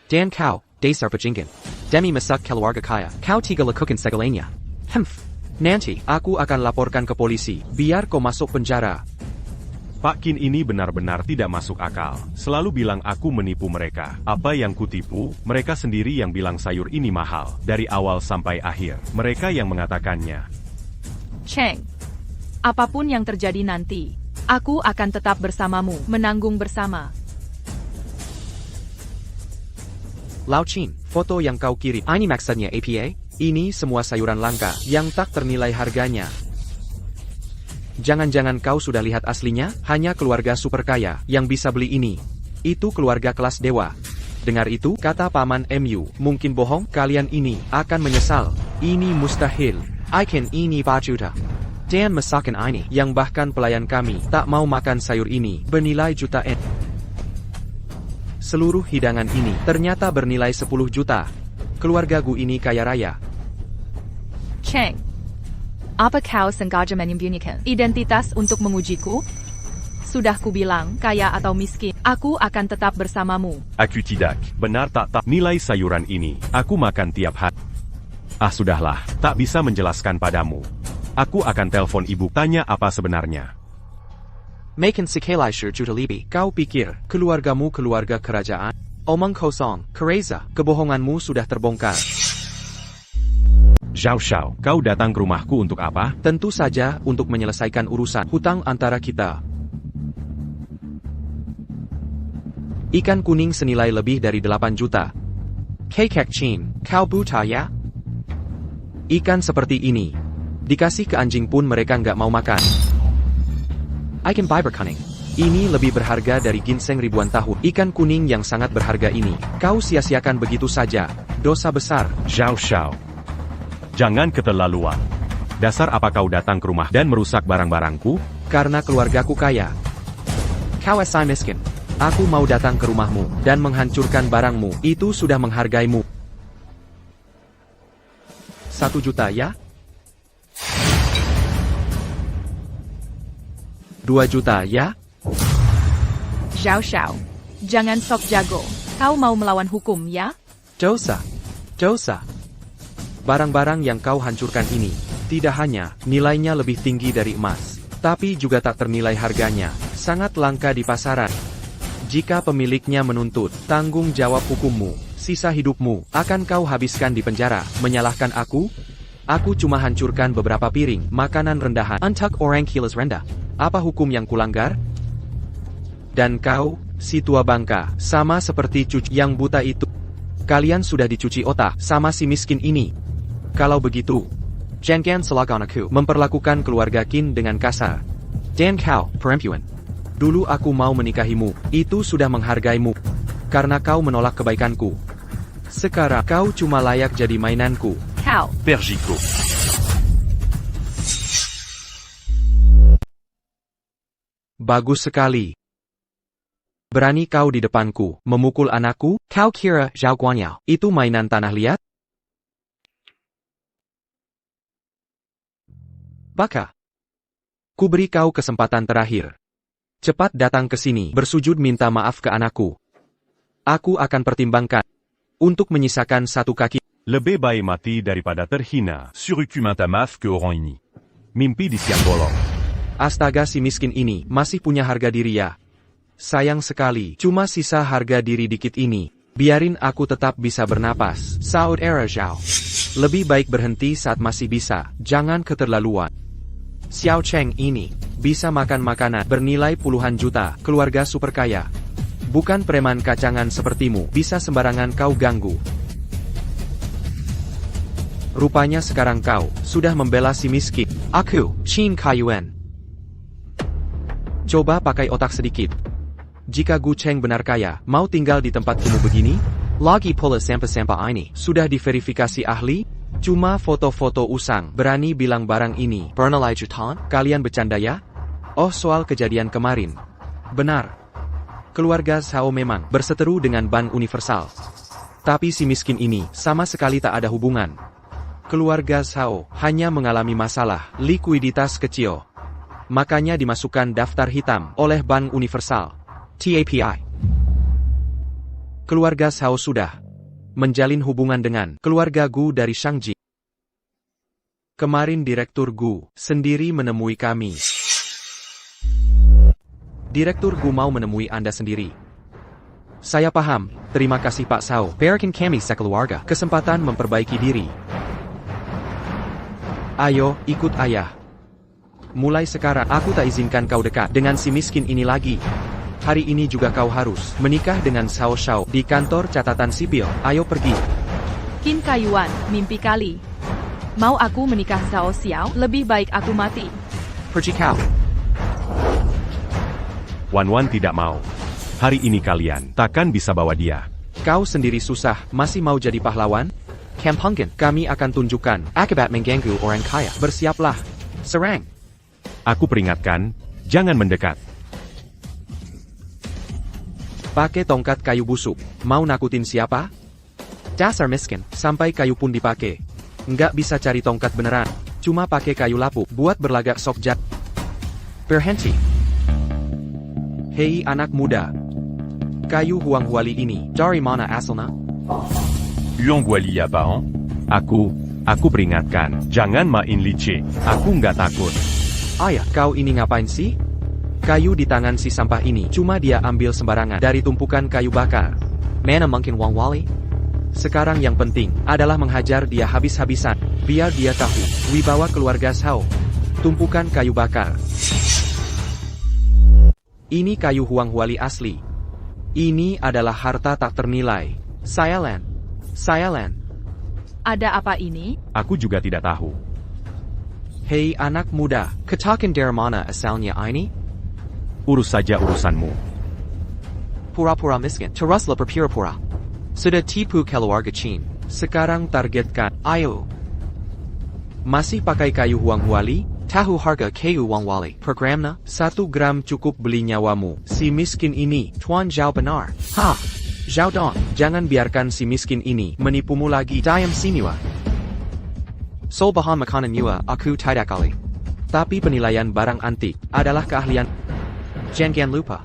Dan kau, dasar pejingkan. Demi masak keluarga kaya, kau tiga lekukan segalanya. Nanti, aku akan laporkan ke polisi, biar kau masuk penjara. Pak Kin ini benar-benar tidak masuk akal. Selalu bilang aku menipu mereka. Apa yang kutipu? Mereka sendiri yang bilang sayur ini mahal. Dari awal sampai akhir, mereka yang mengatakannya. Cheng, apapun yang terjadi nanti, aku akan tetap bersamamu, menanggung bersama. Lao Chin, foto yang kau kirim, ini maksudnya APA? Ini semua sayuran langka, yang tak ternilai harganya. Jangan-jangan kau sudah lihat aslinya? Hanya keluarga super kaya, yang bisa beli ini. Itu keluarga kelas dewa. Dengar itu, kata Paman MU, mungkin bohong, kalian ini, akan menyesal. Ini mustahil. Ikan ini pajuta. Dan masakan ini, yang bahkan pelayan kami, tak mau makan sayur ini, bernilai jutaan. Seluruh hidangan ini ternyata bernilai 10 juta. Keluarga Gu ini kaya raya. Cheng, apa kau sengaja menyembunyikan identitas untuk mengujiku? Sudah kubilang, kaya atau miskin, aku akan tetap bersamamu. Aku tidak. Benar tak nilai sayuran ini, aku makan tiap hari. Ah sudahlah, tak bisa menjelaskan padamu. Aku akan telepon ibu tanya apa sebenarnya. Makan sekelai juta lebih. Kau pikir, keluargamu keluarga kerajaan? Omong kosong, Kereza, kebohonganmu sudah terbongkar. Zhao Shao, kau datang ke rumahku untuk apa? Tentu saja, untuk menyelesaikan urusan hutang antara kita. Ikan kuning senilai lebih dari 8 juta. Kekek Chin, kau buta ya? Ikan seperti ini. Dikasih ke anjing pun mereka nggak mau makan. Ikan fiber kuning. Ini lebih berharga dari ginseng ribuan tahun. Ikan kuning yang sangat berharga ini, kau sia-siakan begitu saja. Dosa besar. Zhao Shao. Jangan keterlaluan. Dasar apa kau datang ke rumah dan merusak barang-barangku? Karena keluargaku kaya. Kau esai miskin. Aku mau datang ke rumahmu dan menghancurkan barangmu. Itu sudah menghargaimu. 1 juta ya? 2 juta ya? Xiao Xiao. Jangan sok jago. Kau mau melawan hukum ya? Dosa. Barang-barang yang kau hancurkan ini, tidak hanya nilainya lebih tinggi dari emas, tapi juga tak ternilai harganya, sangat langka di pasaran. Jika pemiliknya menuntut, tanggung jawab hukummu, sisa hidupmu, akan kau habiskan di penjara. Menyalahkan aku? Aku cuma hancurkan beberapa piring, makanan rendahan. Untuk orang kilas rendah. Apa hukum yang kulanggar? Dan kau, si tua bangka, sama seperti cucu yang buta itu. Kalian sudah dicuci otak sama si miskin ini. Kalau begitu, jangan salahkan aku memperlakukan keluarga Qin dengan kasar. Dan kau, perempuan. Dulu aku mau menikahimu, itu sudah menghargaimu. Karena kau menolak kebaikanku. Sekarang kau cuma layak jadi mainanku. Kau. Pergico. Bagus sekali. Berani kau di depanku, memukul anakku? Kau kira Zhao Guanyao itu mainan tanah liat? Baka. Ku beri kau kesempatan terakhir. Cepat datang ke sini, bersujud minta maaf ke anakku. Aku akan pertimbangkan untuk menyisakan 1 kaki. Lebih baik mati daripada terhina. Surhumain ta maf que orang ini. Mimpi di siang bolong. Astaga, si miskin ini masih punya harga diri ya. Sayang sekali, cuma sisa harga diri dikit ini. Biarin aku tetap bisa bernapas. Saudara Zhao. Lebih baik berhenti saat masih bisa, jangan keterlaluan. Xiao Cheng ini bisa makan makanan bernilai puluhan juta, keluarga super kaya. Bukan preman kacangan sepertimu, bisa sembarangan kau ganggu. Rupanya sekarang kau sudah membela si miskin. Aku, Qin Kaiyuan. Coba pakai otak sedikit. Jika Gu Cheng benar kaya, mau tinggal di tempat kumuh begini? Lagi pula sampah-sampah ini sudah diverifikasi ahli? Cuma foto-foto usang, berani bilang barang ini pernah jutaan? Kalian bercanda ya? Oh, soal kejadian kemarin. Benar. Keluarga Zhao memang berseteru dengan Bank Universal. Tapi si miskin ini sama sekali tak ada hubungan. Keluarga Zhao hanya mengalami masalah likuiditas kecil. Makanya dimasukkan daftar hitam oleh Bank Universal. TAPI. Keluarga Zhao sudah menjalin hubungan dengan keluarga Gu dari Shangji. Kemarin Direktur Gu sendiri menemui kami. Direktur Gu mau menemui Anda sendiri. Saya paham, terima kasih Pak Zhao. Berikan kami sekeluarga kesempatan memperbaiki diri. Ayo, ikut ayah. Mulai sekarang aku tak izinkan kau dekat dengan si miskin ini lagi. Hari ini juga kau harus menikah dengan Xiao Xiao di kantor catatan sipil. Ayo pergi. Qin Kaiyuan, mimpi kali. Mau aku menikah Xiao Xiao? Lebih baik aku mati. Pergi kau. Wan tidak mau. Hari ini kalian takkan bisa bawa dia. Kau sendiri susah, masih mau jadi pahlawan? Kampungan, kami akan tunjukkan akibat mengganggu orang kaya. Bersiaplah. Serang. Aku peringatkan, jangan mendekat. Pakai tongkat kayu busuk. Mau nakutin siapa? Dasar miskin, sampai kayu pun dipakai. Nggak bisa cari tongkat beneran. Cuma pakai kayu lapuk buat berlagak sok jat. Berhenti. Hei anak muda. Kayu Huang Huali ini, dari mana asalnya? Huang Guali apparent. Aku peringatkan, jangan main licik. Aku nggak takut. Ayah, kau ini ngapain sih? Kayu di tangan si sampah ini cuma dia ambil sembarangan dari tumpukan kayu bakar. Mana mungkin Wang Wali? Sekarang yang penting adalah menghajar dia habis-habisan. Biar dia tahu wibawa keluarga Zhao. Tumpukan kayu bakar. Ini kayu Huang Wali asli. Ini adalah harta tak ternilai. Saya Lan. Ada apa ini? Aku juga tidak tahu. Hei anak muda, katakan dari mana asalnya ini? Urus saja urusanmu. Pura-pura miskin, teruslah berpura-pura. Sudah tipu keluarga Qin. Sekarang targetkan, ayo. Masih pakai kayu Huang Huali? Tahu harga KU Wang Wali per gramnya? 1 gram cukup beli nyawamu. Si miskin ini, Tuan Zhao benar. Ha! Zhao Dong, jangan biarkan si miskin ini menipumu lagi. Diam Sinua. Sol bahan makanan Yua, aku tidak kali. Tapi penilaian barang antik adalah keahlian. Jangan lupa.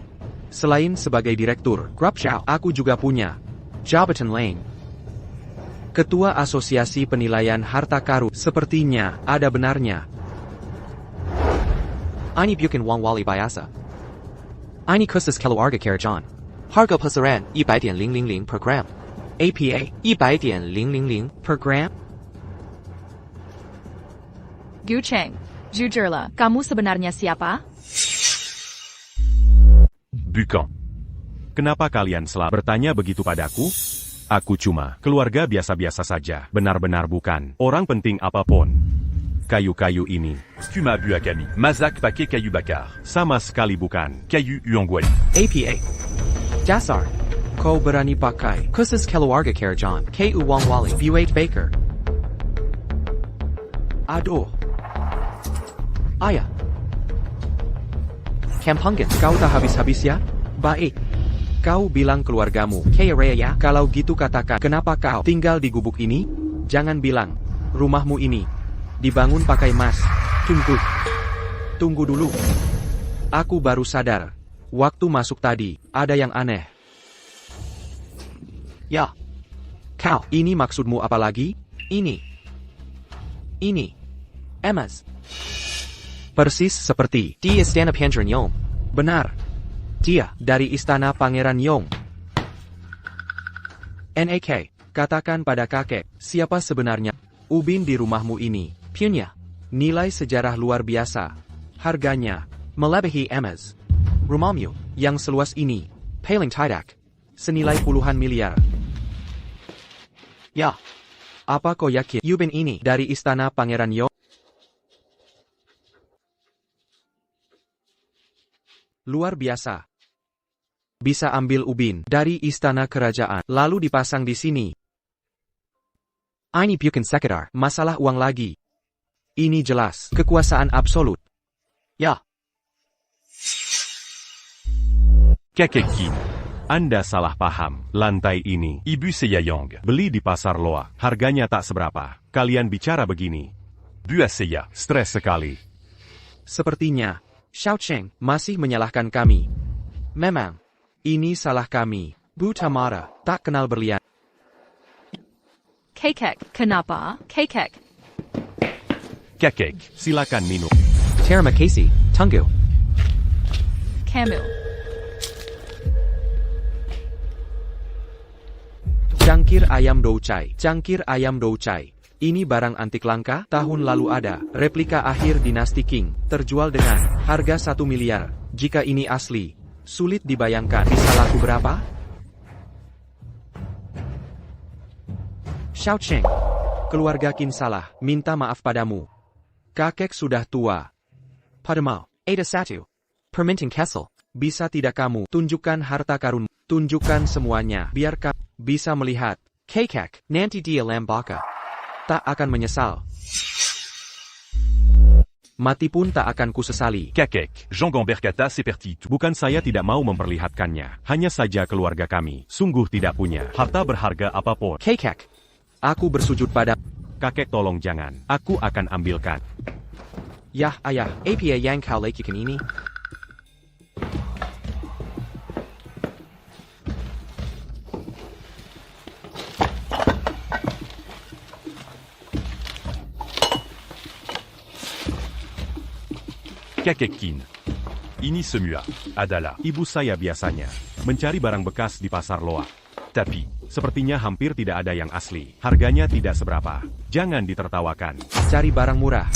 Selain sebagai direktur, Grup Zhao, aku juga punya jabatan lain. Ketua Asosiasi Penilaian Harta Karun. Sepertinya ada benarnya. Ini bukan Wang Wali biasa. Ini khusus keluarga Karajan. Harga pasaran 100.000 per gram. APA 100.000 per gram. Gu Cheng, jujurlah, kamu sebenarnya siapa? Bukan. Kenapa kalian selalu bertanya begitu padaku? Aku cuma keluarga biasa-biasa saja. Benar-benar bukan orang penting apapun. Kayu-kayu ini Tu m'as bu Akami. Mazak paquet Caillou Bakar. sama sekali bukan. Caillou Uangwali. APA. Dasar. Kau berani pakai khusus keluarga Karajan. KU Wang Wali. Buate Baker. Aduh. Ayah. Kampungan. Kau tak habis-habis ya? Baik. Kau bilang keluargamu kaya raya ya? Kalau gitu katakan, kenapa kau tinggal di gubuk ini? Jangan bilang, rumahmu ini dibangun pakai emas. Tunggu dulu. Aku baru sadar. Waktu masuk tadi, ada yang aneh. Ya. Kau, ini maksudmu apa lagi? Ini. Emas. Persis seperti di Istana Pangeran Yong. Benar. Dia dari Istana Pangeran Yong. NAK, katakan pada kakek, siapa sebenarnya ubin di rumahmu ini? Punya nilai sejarah luar biasa. Harganya melebihi emas. Rumahmu yang seluas ini, paling tidak, senilai puluhan miliar. Ya. Apa kau yakin ubin ini dari Istana Pangeran Yong? Luar biasa. Bisa ambil ubin dari istana kerajaan, lalu dipasang di sini. Ini bukan sekedar masalah uang lagi. Ini jelas kekuasaan absolut. Ya. Kakek Kim. Anda salah paham. Lantai ini Ibu Seyayong. beli di pasar Loa. Harganya tak seberapa. Kalian bicara begini. Bu Aseya. Stres sekali. Sepertinya Xiao Cheng masih menyalahkan kami. Memang, ini salah kami. Bu Tamara tak kenal berlian. Kekek, kenapa? Kekek. Kakek. Silakan minum. Terima kasih, tunggu. Camille. Cangkir ayam doucai. Cangkir ayam doucai. Ini barang antik langka, tahun lalu ada. Replika akhir dinasti Qing. Terjual dengan harga 1 miliar. Jika ini asli, sulit dibayangkan bisa laku berapa? Xiao Cheng. Keluarga Qin salah, minta maaf padamu. Kakek sudah tua. Padamu, ada satu permintaan Kessel. Bisa tidak kamu tunjukkan harta karunmu? Tunjukkan semuanya, biar kamu bisa melihat. Kakek, nanti dia lembaka. Tak akan menyesal. Mati pun tak akan kusesali. Kakek. Jean Berkata seperti itu. Bukan saya tidak mau memperlihatkannya. Hanya saja keluarga kami sungguh tidak punya harta berharga apapun. Kakek, aku bersujud pada... Kakek tolong jangan. Aku akan ambilkan. Yah ayah, apa yang kau lakukan ini? Kakek Kin. Ini semua adalah Ibu saya biasanya mencari barang bekas di pasar Loa. tapi. Sepertinya hampir tidak ada yang asli. Harganya tidak seberapa. Jangan ditertawakan. Cari barang murah.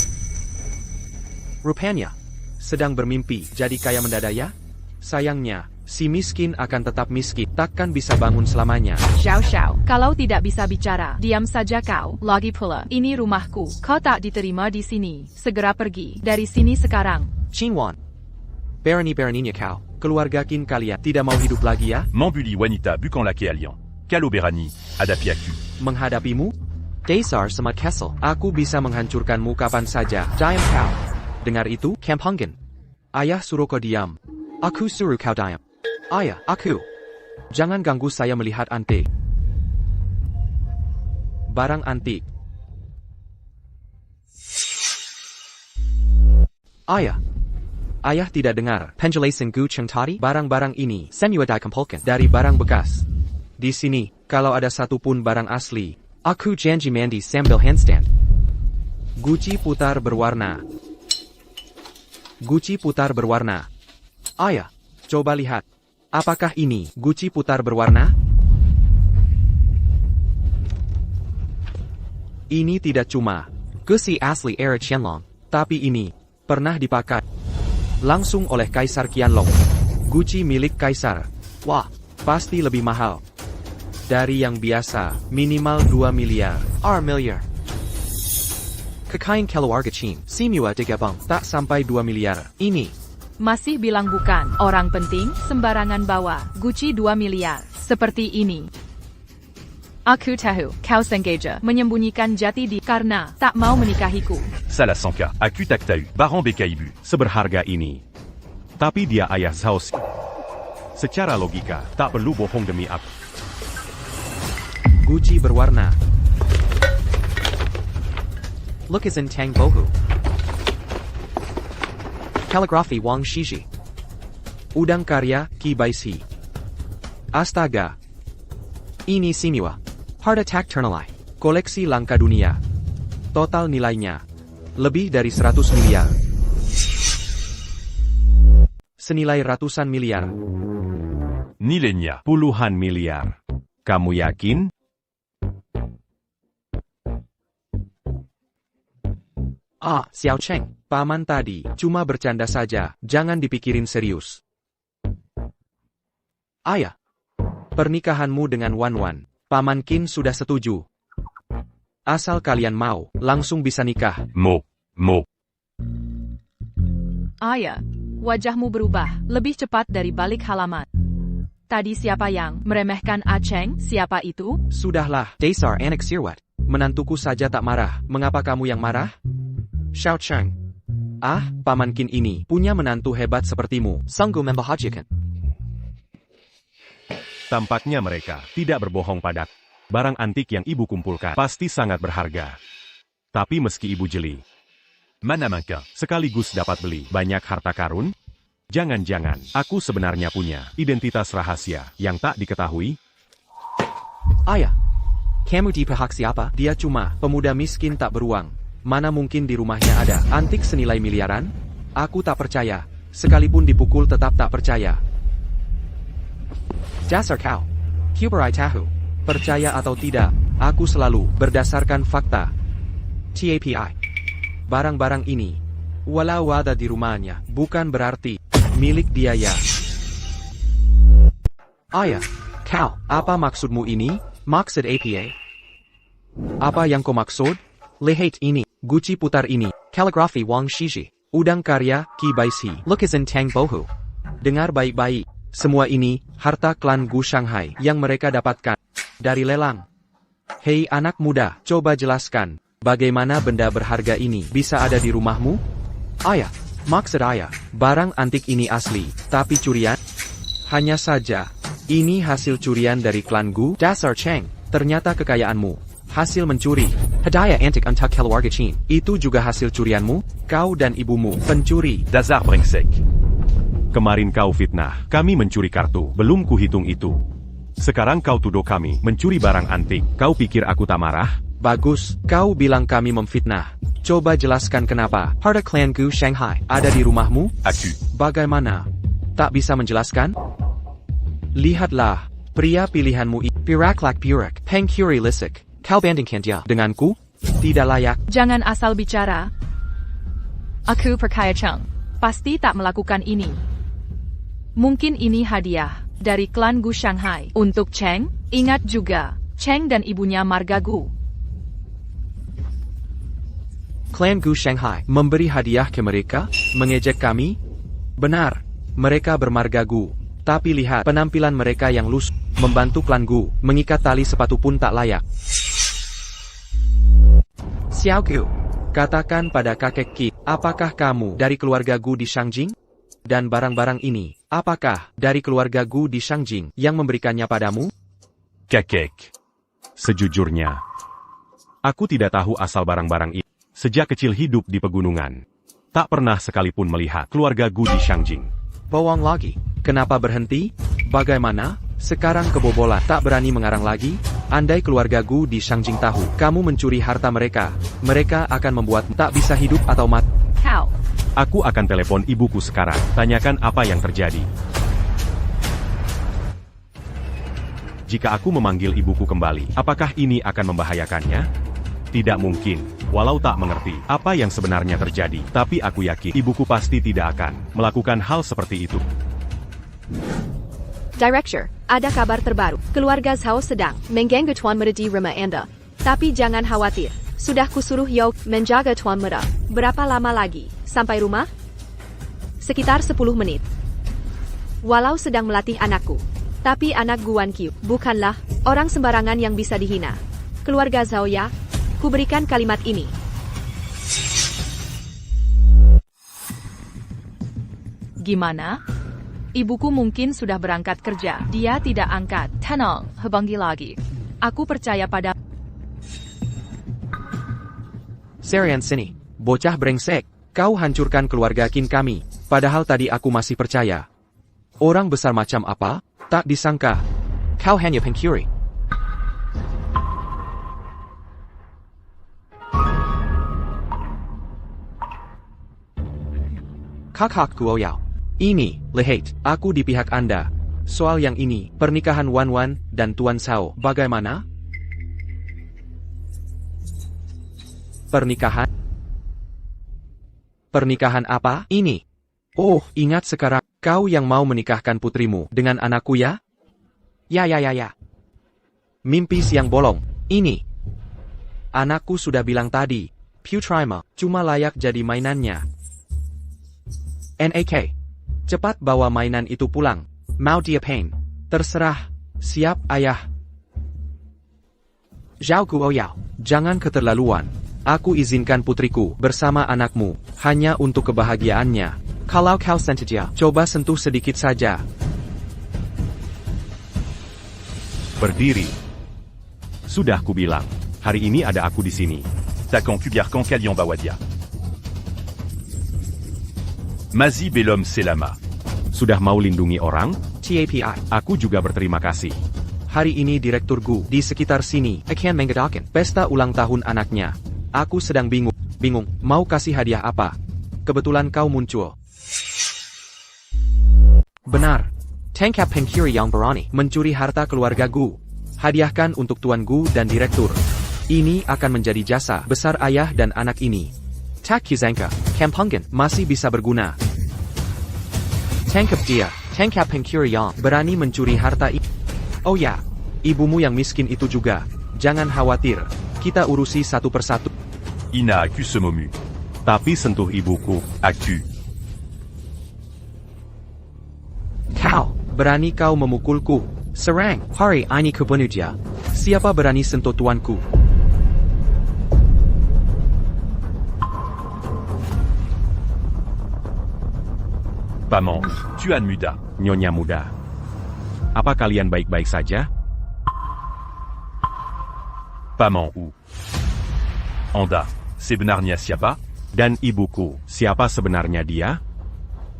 Rupanya, sedang bermimpi jadi kaya mendadak ya? Sayangnya, si miskin akan tetap miskin, takkan bisa bangun selamanya. Xiao Xiao, kalau tidak bisa bicara, diam saja kau. Lagi pula, ini rumahku. Kau tak diterima di sini. Segera pergi dari sini sekarang. Qinwan, berani-beraninya kau, keluarga Qin kalian tidak mau hidup lagi ya? Mambuli wanita bukan laki alien. Kalau berani, hadapi aku. Menghadapimu? Dasar Smart Kessel, aku bisa menghancurkanmu kapan saja. Diam kau. Dengar itu, Kampungan. Ayah suruh kau diam. Aku suruh kau diam. Ayah, aku. Jangan ganggu saya melihat antik. Barang antik. Ayah. Ayah tidak dengar. Penjelasan Gu Cheng tadi, barang-barang ini semua dikumpulkan dari barang bekas. Di sini, kalau ada satu pun barang asli, aku janji mandi sambil handstand. Guci putar berwarna. Guci putar berwarna. Ayah, coba lihat. Apakah ini Guci putar berwarna? Ini tidak cuma Guci asli era Qianlong, tapi ini pernah dipakai langsung oleh Kaisar Qianlong. Guci milik Kaisar. Wah, pasti lebih mahal dari yang biasa, minimal 2 miliar. Miliar. Kekayaan keluarga Qin, semua digabung, tak sampai 2 miliar. Ini Masih bilang bukan. Orang penting, sembarangan bawa. Guci 2 miliar. Seperti ini. Aku tahu, kau sengaja menyembunyikan jati diri karena tak mau menikahiku. Salah Sanka, aku tak tahu, Baron Bekaibu. Seberharga ini. Tapi dia ayah Zhao Xi. Secara logika, tak perlu bohong demi aku. Guci berwarna. Lukisan Tang Bohu. Kaligrafi Wang Shiji. Udang karya Qi Baishi. Astaga. Ini semua harta tak ternilai. Koleksi langka dunia. Total nilainya lebih dari 100 miliar. Senilai ratusan miliar. Nilainya Puluhan miliar. Kamu yakin? Xiao Cheng, paman tadi cuma bercanda saja, jangan dipikirin serius. Ayah, pernikahanmu dengan Wan Wan, Paman Qin sudah setuju. Asal kalian mau, langsung bisa nikah. Mo. Ayah, wajahmu berubah lebih cepat dari balik halaman. Tadi siapa yang meremehkan Cheng? Siapa itu? Sudahlah, dasar anak sirwat. Menantuku saja tak marah, mengapa kamu yang marah? Xiao Cheng. Paman Qin ini punya menantu hebat sepertimu, sanggup membahagiakan. Tampaknya mereka tidak berbohong padaku. Barang antik yang ibu kumpulkan pasti sangat berharga. Tapi meski ibu jeli, Mana mangka. sekaligus dapat beli banyak harta karun, jangan-jangan aku sebenarnya punya identitas rahasia yang tak diketahui. Ayah, kamu di pihak siapa? Dia cuma pemuda miskin tak beruang. Mana mungkin di rumahnya ada antik senilai miliaran? Aku tak percaya. Sekalipun dipukul tetap tak percaya. Dasar kau. Kuberai tahu. Percaya atau tidak, aku selalu berdasarkan fakta. TAPI. Barang-barang ini, walau ada di rumahnya, bukan berarti milik dia ya. Ayah, kau, apa maksudmu ini? Maksud APA? Apa yang kau maksud? Lihat ini, Guci putar ini, kaligrafi Wang Shiji, udang karya Qi Baishi, lukisan Tang Bohu. Dengar baik-baik, semua ini harta klan Gu Shanghai yang mereka dapatkan dari lelang. Hei anak muda, coba jelaskan, bagaimana benda berharga ini bisa ada di rumahmu? Ayah, maksud ayah, barang antik ini asli, tapi curian? Hanya saja, ini hasil curian dari klan Gu. Dasar Cheng, ternyata kekayaanmu hasil mencuri. Hadiah antik untuk keluarga Qin, itu juga hasil curianmu? Kau dan ibumu pencuri. Dasar brengsek. Kemarin kau fitnah, kami mencuri kartu, belum kuhitung itu. Sekarang kau tuduh kami mencuri barang antik, kau pikir aku tak marah? Bagus, kau bilang kami memfitnah. Coba jelaskan kenapa harta klan Gu Shanghai ada di rumahmu? Aku. Bagaimana? Tak bisa menjelaskan? Lihatlah, pria pilihanmu Piraklak Purak, Peng Kuri Lisik. Kau bandingkan dia denganku? Tidak layak. Jangan asal bicara. Aku percaya Cheng pasti tak melakukan ini. Mungkin ini hadiah dari klan Gu Shanghai untuk Cheng. Ingat juga, Cheng dan ibunya marga Gu. Klan Gu Shanghai memberi hadiah ke mereka, mengejek kami? Benar, mereka bermarga Gu. Tapi lihat penampilan mereka yang lusuh, membantu klan Gu, mengikat tali sepatu pun tak layak. Xiao Gu, Katakan pada kakek Qi, apakah kamu dari keluarga Gu di Shangjing? Dan barang-barang ini, apakah dari keluarga Gu di Shangjing yang memberikannya padamu? Kakek. Sejujurnya, aku tidak tahu asal barang-barang ini. Sejak kecil hidup di pegunungan, tak pernah sekalipun melihat keluarga Gu di Shangjing. Bohong lagi. Kenapa berhenti? Bagaimana? Sekarang kebobolan, tak berani mengarang lagi? Andai keluarga Gu di Shangjing tahu kamu mencuri harta mereka, mereka akan membuat tak bisa hidup atau mati. Kau. Aku akan telepon ibuku sekarang, tanyakan apa yang terjadi. Jika aku memanggil ibuku kembali, apakah ini akan membahayakannya? Tidak mungkin, walau tak mengerti apa yang sebenarnya terjadi, tapi aku yakin ibuku pasti tidak akan melakukan hal seperti itu. Director, ada kabar terbaru. Keluarga Zhao sedang mengganggu Tuan Muda di rumah Anda. Tapi jangan khawatir, sudah kusuruh Yo menjaga Tuan Muda. Berapa lama lagi sampai rumah? Sekitar 10 menit. Walau sedang melatih anakku, tapi anak Guan Qiu bukanlah orang sembarangan yang bisa dihina. Keluarga Zhao ya, kuberikan kalimat ini. Gimana? Ibuku mungkin sudah berangkat kerja. Dia tidak angkat. Tenang, hubungi lagi. Aku percaya pada... Serian sini, bocah brengsek. Kau hancurkan keluarga Qin kami, padahal tadi aku masih percaya. Orang besar macam apa? Tak disangka. Kau hanya pencuri. Kakak Guoyao. Ini, lihat, aku di pihak Anda. Soal yang ini, pernikahan Wan Wan dan Tuan Zhao, bagaimana? Pernikahan? Pernikahan apa? Ini. Oh, ingat sekarang, kau yang mau menikahkan putrimu dengan anakku ya? Ya. Mimpi siang bolong, ini. Anakku sudah bilang tadi, Putrima cuma layak jadi mainannya. NAK. Cepat bawa mainan itu pulang. Mau diapain? Terserah. Siap, ayah. Zhao Guoyao, jangan keterlaluan. Aku izinkan putriku bersama anakmu, hanya untuk kebahagiaannya. Kalau kau sengaja, coba sentuh sedikit saja. Berdiri. Sudah kubilang, hari ini ada aku di sini. Takan Kugarkan Kalian Bawadia. Mazi Belom Selama. Sudah mau lindungi orang? TAPI. Aku juga berterima kasih. Hari ini Direktur Gu di sekitar sini akan mengadakan pesta ulang tahun anaknya. Aku sedang bingung, mau kasih hadiah apa? Kebetulan kau muncul. Benar. Tangkap pencuri yang berani mencuri harta keluarga Gu. Hadiahkan untuk Tuan Gu dan Direktur. Ini akan menjadi jasa besar ayah dan anak ini. Tak kizangka, Kampungan masih bisa berguna. Tangkap dia, tangkap pencuri yang berani mencuri harta ini. Oh ya, ibumu yang miskin itu juga. Jangan khawatir, kita urusi satu persatu. Ina Aku Semomu. Tapi sentuh ibuku. Aku. Kau, berani kau memukulku. Serang, hari ini kebenuja. Siapa berani sentuh tuanku? Paman, Tuan Muda. Nyonya muda. Apa kalian baik-baik saja? Paman Wu. Anda, sebenarnya siapa? Dan ibuku, siapa sebenarnya dia?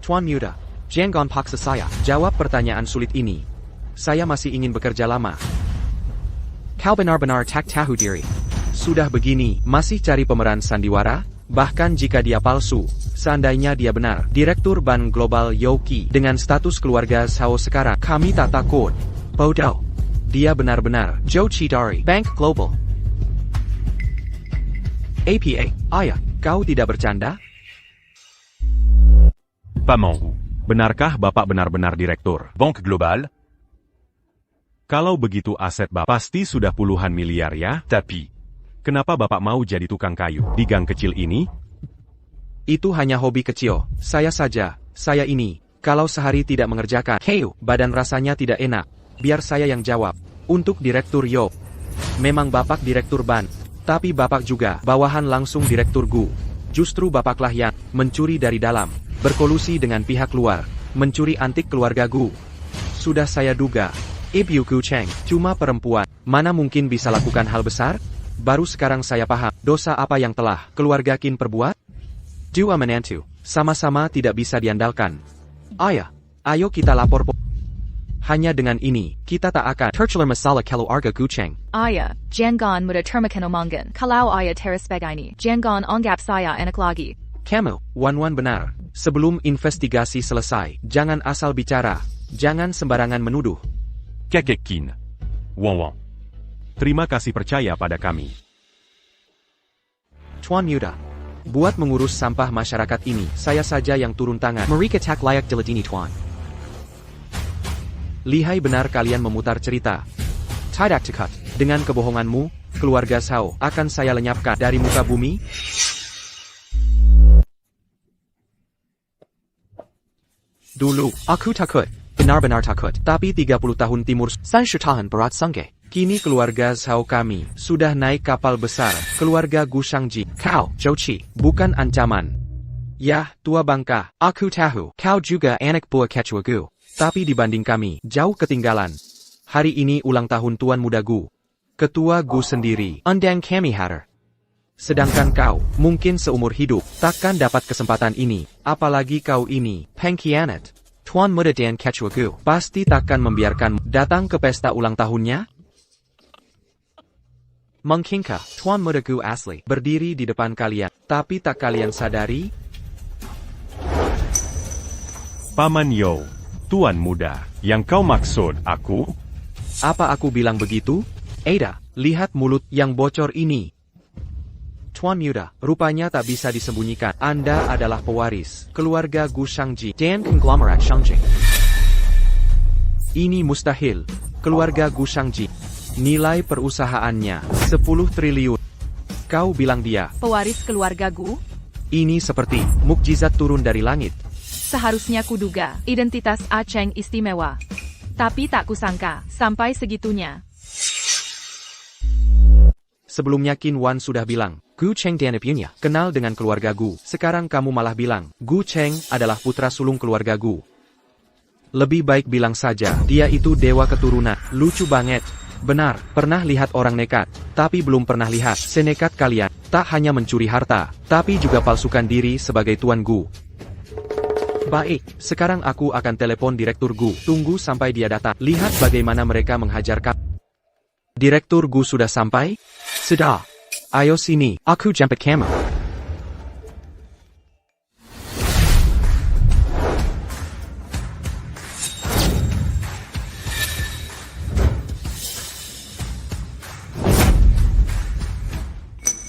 Tuan Muda, jangan paksa saya. Jawab pertanyaan sulit ini. Saya masih ingin bekerja lama. Kau benar-benar tak tahu diri. Sudah begini, masih cari pemeran sandiwara? Bahkan jika dia palsu, seandainya dia benar, Direktur Bank Global Yoki dengan status keluarga Zhao sekarang, kami tak takut. Bodoh. Dia benar-benar Zhou Qidari, Bank Global. APA, ayah, kau tidak bercanda? Paman Wu. Benarkah Bapak benar-benar direktur? Banque Globale. Kalau begitu aset Bapak pasti sudah puluhan miliar ya? Tapi. Kenapa Bapak mau jadi tukang kayu di gang kecil ini? Itu hanya hobi kecil. Saya saja, saya ini. Kalau sehari tidak mengerjakan kayu, badan rasanya tidak enak. Biar saya yang jawab. Untuk Direktur Yo. Memang Bapak Direktur Ban. Tapi bapak juga, bawahan langsung Direktur Gu. Justru bapaklah yang mencuri dari dalam, berkolusi dengan pihak luar, mencuri antik keluarga Gu. Sudah saya duga, Ibu Gu Cheng cuma perempuan, mana mungkin bisa lakukan hal besar? Baru sekarang saya paham, dosa apa yang telah keluarga Qin perbuat? Dua menantu, sama-sama tidak bisa diandalkan. Ayah, ayo kita lapor Hanya dengan ini, kita tak akan terceler masalah keluarga Gu Cheng. Ayah, jangan mudah termakan omongan. Kalau ayah teras begini, jangan anggap saya enak lagi. Kamu, Wan benar. Sebelum investigasi selesai, jangan asal bicara. Jangan sembarangan menuduh. Kakek Qin. Wang. Terima kasih percaya pada kami. Tuan Muda, buat mengurus sampah masyarakat ini, saya saja yang turun tangan. Mereka tak layak diladini, Tuan. Lihai benar kalian memutar cerita. Tidak cekat. Dengan kebohonganmu, keluarga Sao akan saya lenyapkan dari muka bumi. Dulu, aku takut. Benar-benar takut. Tapi 30 tahun timur, saya tahan berat sangge. Kini keluarga Sao kami sudah naik kapal besar. Keluarga Gu Shangji. Kau, Jochi, bukan ancaman. Yah, tua bangka. Aku tahu. Kau juga anak buah Kecua Gu. Tapi dibanding kami, jauh ketinggalan. Hari ini ulang tahun Tuan Muda Gu. Ketua Gu sendiri, undang kami hadir. Sedangkan kau, mungkin seumur hidup, takkan dapat kesempatan ini. Apalagi kau ini, pengkhianat. Tuan Muda dan Kecua Gu, pasti takkan membiarkan datang ke pesta ulang tahunnya? Mungkinkah, Tuan Muda Gu asli, berdiri di depan kalian, tapi tak kalian sadari? Paman Yo, Tuan Muda, yang kau maksud aku? Apa aku bilang begitu? Ada, lihat mulut yang bocor ini. Tuan Muda, rupanya tak bisa disembunyikan. Anda adalah pewaris keluarga Gu Shangji dan konglomerat Shangji. Ini mustahil. Keluarga Gu Shangji, nilai perusahaannya 10 triliun. Kau bilang dia Pewaris keluarga Gu? ini seperti mukjizat turun dari langit. Seharusnya kuduga, identitas A Cheng istimewa. Tapi tak kusangka, sampai segitunya. Sebelumnya Qin Wan sudah bilang, Gu Cheng dan ibunya kenal dengan keluarga Gu. Sekarang kamu malah bilang, Gu Cheng adalah putra sulung keluarga Gu. Lebih baik bilang saja, dia itu dewa keturunan. Lucu banget. Benar, pernah lihat orang nekat, tapi belum pernah lihat senekat kalian. Tak hanya mencuri harta, tapi juga palsukan diri sebagai Tuan Gu. Baik, sekarang aku akan telepon Direktur Gu. Tunggu sampai dia datang. Lihat bagaimana mereka menghajar kamu. Direktur Gu sudah sampai? Sudah. Ayo sini, aku jemput kamu.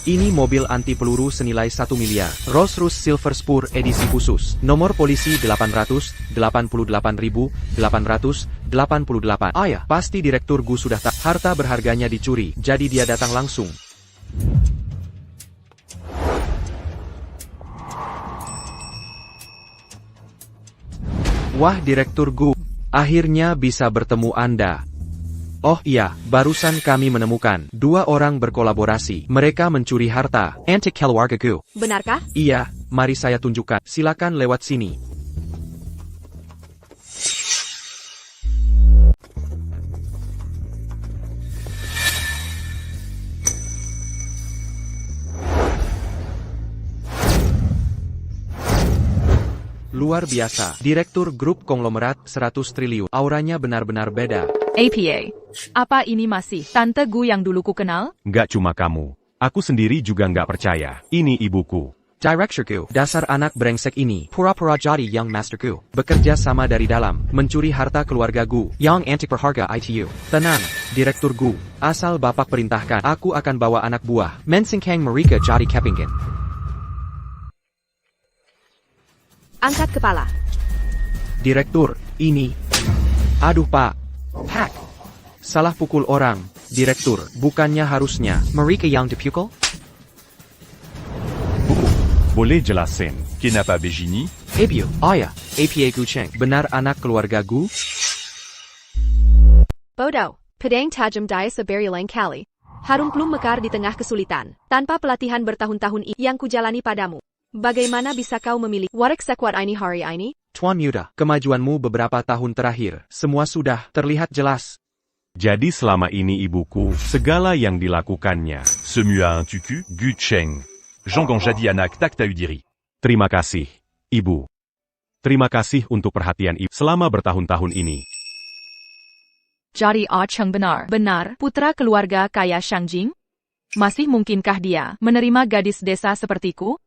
Ini mobil anti peluru senilai 1 miliar. Rolls-Royce Silver Spur edisi khusus. Nomor polisi 888.888. Ayah, pasti Direktur Gu sudah tak. Harta berharganya dicuri, jadi dia datang langsung. Wah, Direktur Gu, akhirnya bisa bertemu Anda. Oh iya, barusan kami menemukan 2 orang berkolaborasi. Mereka mencuri harta antik keluarga Gu. Benarkah? Iya, mari saya tunjukkan. Silakan lewat sini. Luar biasa. Direktur grup konglomerat 100 triliun. Auranya benar-benar beda. APA. Apa ini masih Tante Gu yang dulu ku kenal? Nggak cuma kamu. Aku sendiri juga nggak percaya. Ini ibuku. Director Gu, dasar anak brengsek ini, pura-pura jadi Young Master Gu. Bekerja sama dari dalam, mencuri harta keluarga Gu, yang antik berharga ITU. Tenang, Direktur Gu. Asal bapak perintahkan, aku akan bawa anak buah. Mensingkang mereka jadi kepingin. Angkat kepala. Direktur, ini. Aduh pak. Hack. Salah pukul orang. Direktur, bukannya harusnya mereka yang dipukul? Boleh jelasin? Kenapa begini? Ibu, ayah, APA Gu Cheng, benar anak keluarga Gu? Bodoh. Pedang tajam dia seberi lain kali. Harum plum mekar di tengah kesulitan. Tanpa pelatihan bertahun-tahun yang kujalani padamu. Bagaimana bisa kau memilih warak sekuat ini hari ini? Tuan Muda, kemajuanmu beberapa tahun terakhir, semua sudah terlihat jelas. Jadi selama ini ibuku, segala yang dilakukannya. Ce mua un tucu, Gu Cheng. Jean Jadi anak tak taudiri. Terima kasih, Ibu. Terima kasih untuk perhatian Ibu selama bertahun-tahun ini. Jadi Cheng benar putra keluarga kaya Shangjing? Masih mungkinkah dia menerima gadis desa sepertiku?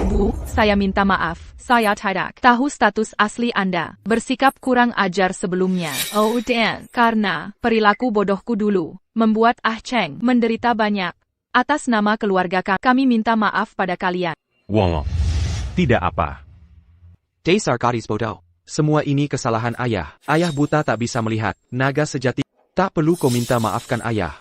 Bu, saya minta maaf, saya tidak tahu status asli Anda, bersikap kurang ajar sebelumnya. Oh dan, karena perilaku bodohku dulu, membuat Cheng menderita banyak. Atas nama keluarga kami minta maaf pada kalian. Wong. Tidak apa. Dasar gadis bodoh. Semua ini kesalahan ayah. Ayah buta tak bisa melihat. Naga sejati. Tak perlu kau minta maafkan ayah.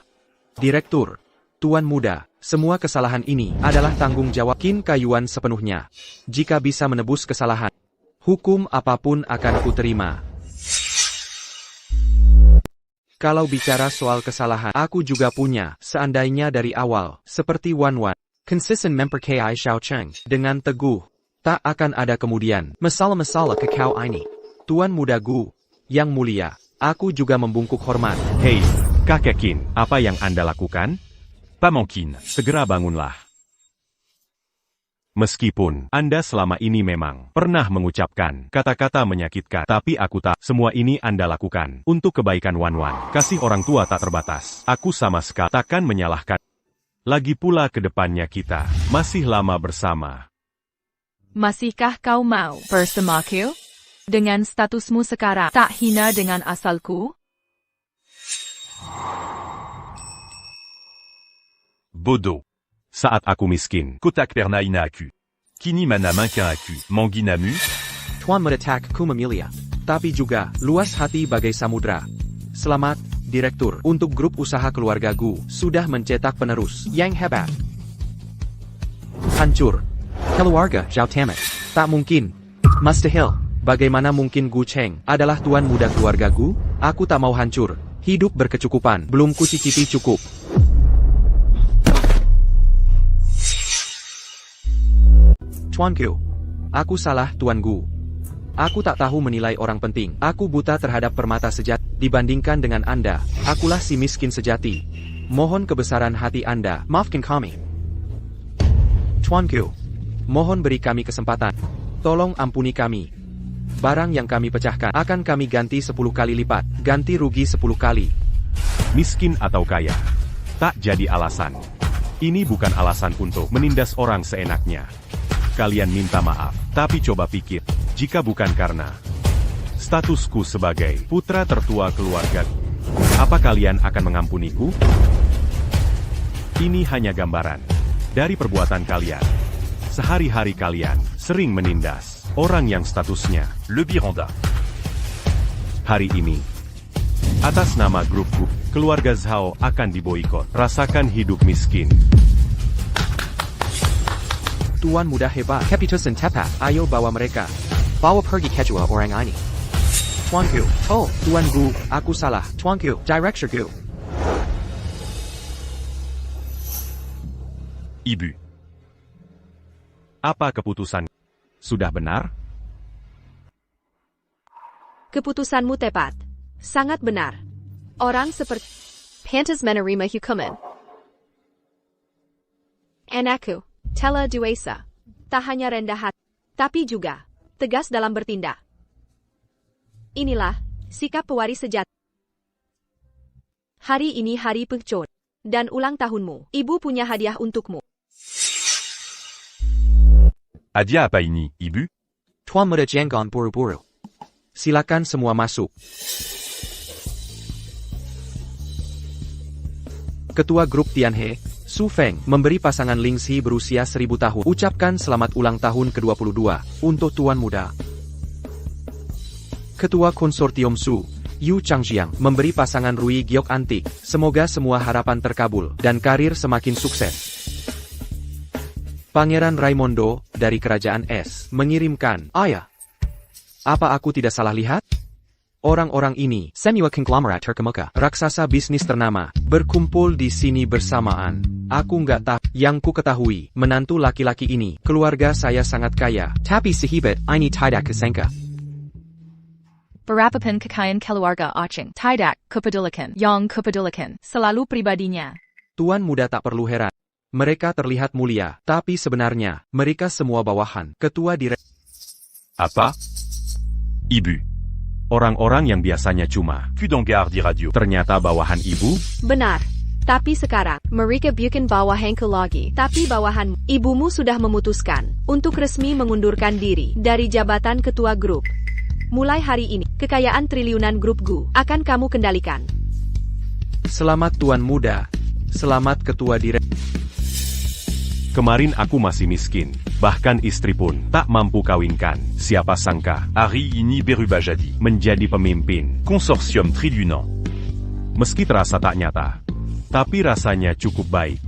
Direktur. Tuan Muda. Semua kesalahan ini adalah tanggung jawab Qin Kayuan sepenuhnya. Jika bisa menebus kesalahan, hukum apapun akan kuterima. Kalau bicara soal kesalahan, aku juga punya, seandainya dari awal, seperti Wan, consistent mempercayai Xiao Cheng, dengan teguh, tak akan ada kemudian, masalah-masalah kekau ini. Tuan Muda Gu, yang mulia, aku juga membungkuk hormat. Hei, kakek Qin, apa yang Anda lakukan? Pamankin. Segera bangunlah. Meskipun Anda selama ini memang pernah mengucapkan kata-kata menyakitkan, tapi aku tak. Semua ini Anda lakukan untuk kebaikan Wan. Kasih orang tua tak terbatas. Aku sama sekali takkan menyalahkan. Lagi pula ke depannya kita masih lama bersama. Masihkah kau mau bersamaku? Dengan statusmu sekarang, tak hina dengan asalku? Bodo. Saat aku miskin, Kotak perna ina aku. Kini mana mankin aku. Manginamu? Tuan Muda ku memilia. Tapi juga, luas hati bagai samudra. Selamat, Direktur, untuk grup usaha keluarga Gu, sudah mencetak penerus yang hebat. Hancur. Keluarga Zhao Tamat. Tak mungkin. Mustahil. Bagaimana mungkin Gu Cheng adalah tuan muda keluarga Gu? Aku tak mau hancur. Hidup berkecukupan. Belum kucicipi cukup. Tuan Gu. Aku salah, Tuan Gu. Aku tak tahu menilai orang penting. Aku buta terhadap permata sejati. Dibandingkan dengan Anda, akulah si miskin sejati. Mohon kebesaran hati Anda, maafkan kami. Tuan Gu. Mohon beri kami kesempatan. Tolong ampuni kami. Barang yang kami pecahkan akan kami ganti 10 kali lipat. Ganti rugi 10 kali. Miskin atau kaya, tak jadi alasan. Ini bukan alasan untuk menindas orang seenaknya. Kalian minta maaf, tapi coba pikir, jika bukan karena statusku sebagai putra tertua keluarga, apa kalian akan mengampuniku? Ini hanya gambaran dari perbuatan kalian. Sehari-hari kalian sering menindas orang yang statusnya Le Biranda. hari ini. Atas nama grup keluarga Zhao akan diboikot. Rasakan hidup miskin. Tuan muda hebat. Keputusan tepat. Ayo bawa mereka. Bawa pergi kedua orang ini. Tuan Gu. Oh, Tuan Gu. Aku salah. Tuan Gu. Director Gu. Ibu. Apa keputusan? Sudah benar? Keputusanmu tepat. Sangat benar. Orang seperti pantas menerima hukuman. Anakku, Tela Duesa, tak hanya rendah hati, tapi juga tegas dalam bertindak. Inilah sikap pewaris sejati. Hari ini hari pengcot dan ulang tahunmu. Ibu punya hadiah untukmu. Adia apa ini, Ibu? Tuan muda Janggon buru-buru. Silakan semua masuk. Ketua grup Tianhe, Su Feng, memberi pasangan Ling Xi berusia 1000 tahun. Ucapkan selamat ulang tahun ke-22 untuk Tuan Muda. Ketua Konsortium Su, Yu Changjiang, memberi pasangan Rui Giok Antik. Semoga semua harapan terkabul dan karir semakin sukses. Pangeran Raimondo, dari Kerajaan Es, mengirimkan, Ayah. Apa aku tidak salah lihat? Orang-orang ini, semua konglomerat terkemuka, raksasa bisnis ternama, berkumpul di sini bersamaan. Aku nggak tahu. Yang ku ketahui, menantu laki-laki ini, keluarga saya sangat kaya. Tapi sehebat ini tidak kusangka. Berapapun kekayaan keluarga Acheng, tidak kepedulikan, yang kepedulikan, selalu pribadinya. Tuan muda tak perlu heran. Mereka terlihat mulia, tapi sebenarnya, mereka semua bawahan. Ketua direktur. Apa? Ibu. Orang-orang yang biasanya cuma Kudengar di radio. ternyata bawahan ibu. Benar. Tapi sekarang, mereka bukan bawahanku lagi. Tapi bawahan, ibumu sudah memutuskan untuk resmi mengundurkan diri dari jabatan ketua grup. Mulai hari ini, kekayaan triliunan grup GU akan kamu kendalikan. Selamat Tuan Muda. Selamat Ketua Direktur. Kemarin aku masih miskin, bahkan istri pun tak mampu kawinkan. Siapa sangka Hari ini berubah jadi menjadi pemimpin. consortium triliunan. Meski terasa tak nyata, tapi rasanya cukup baik.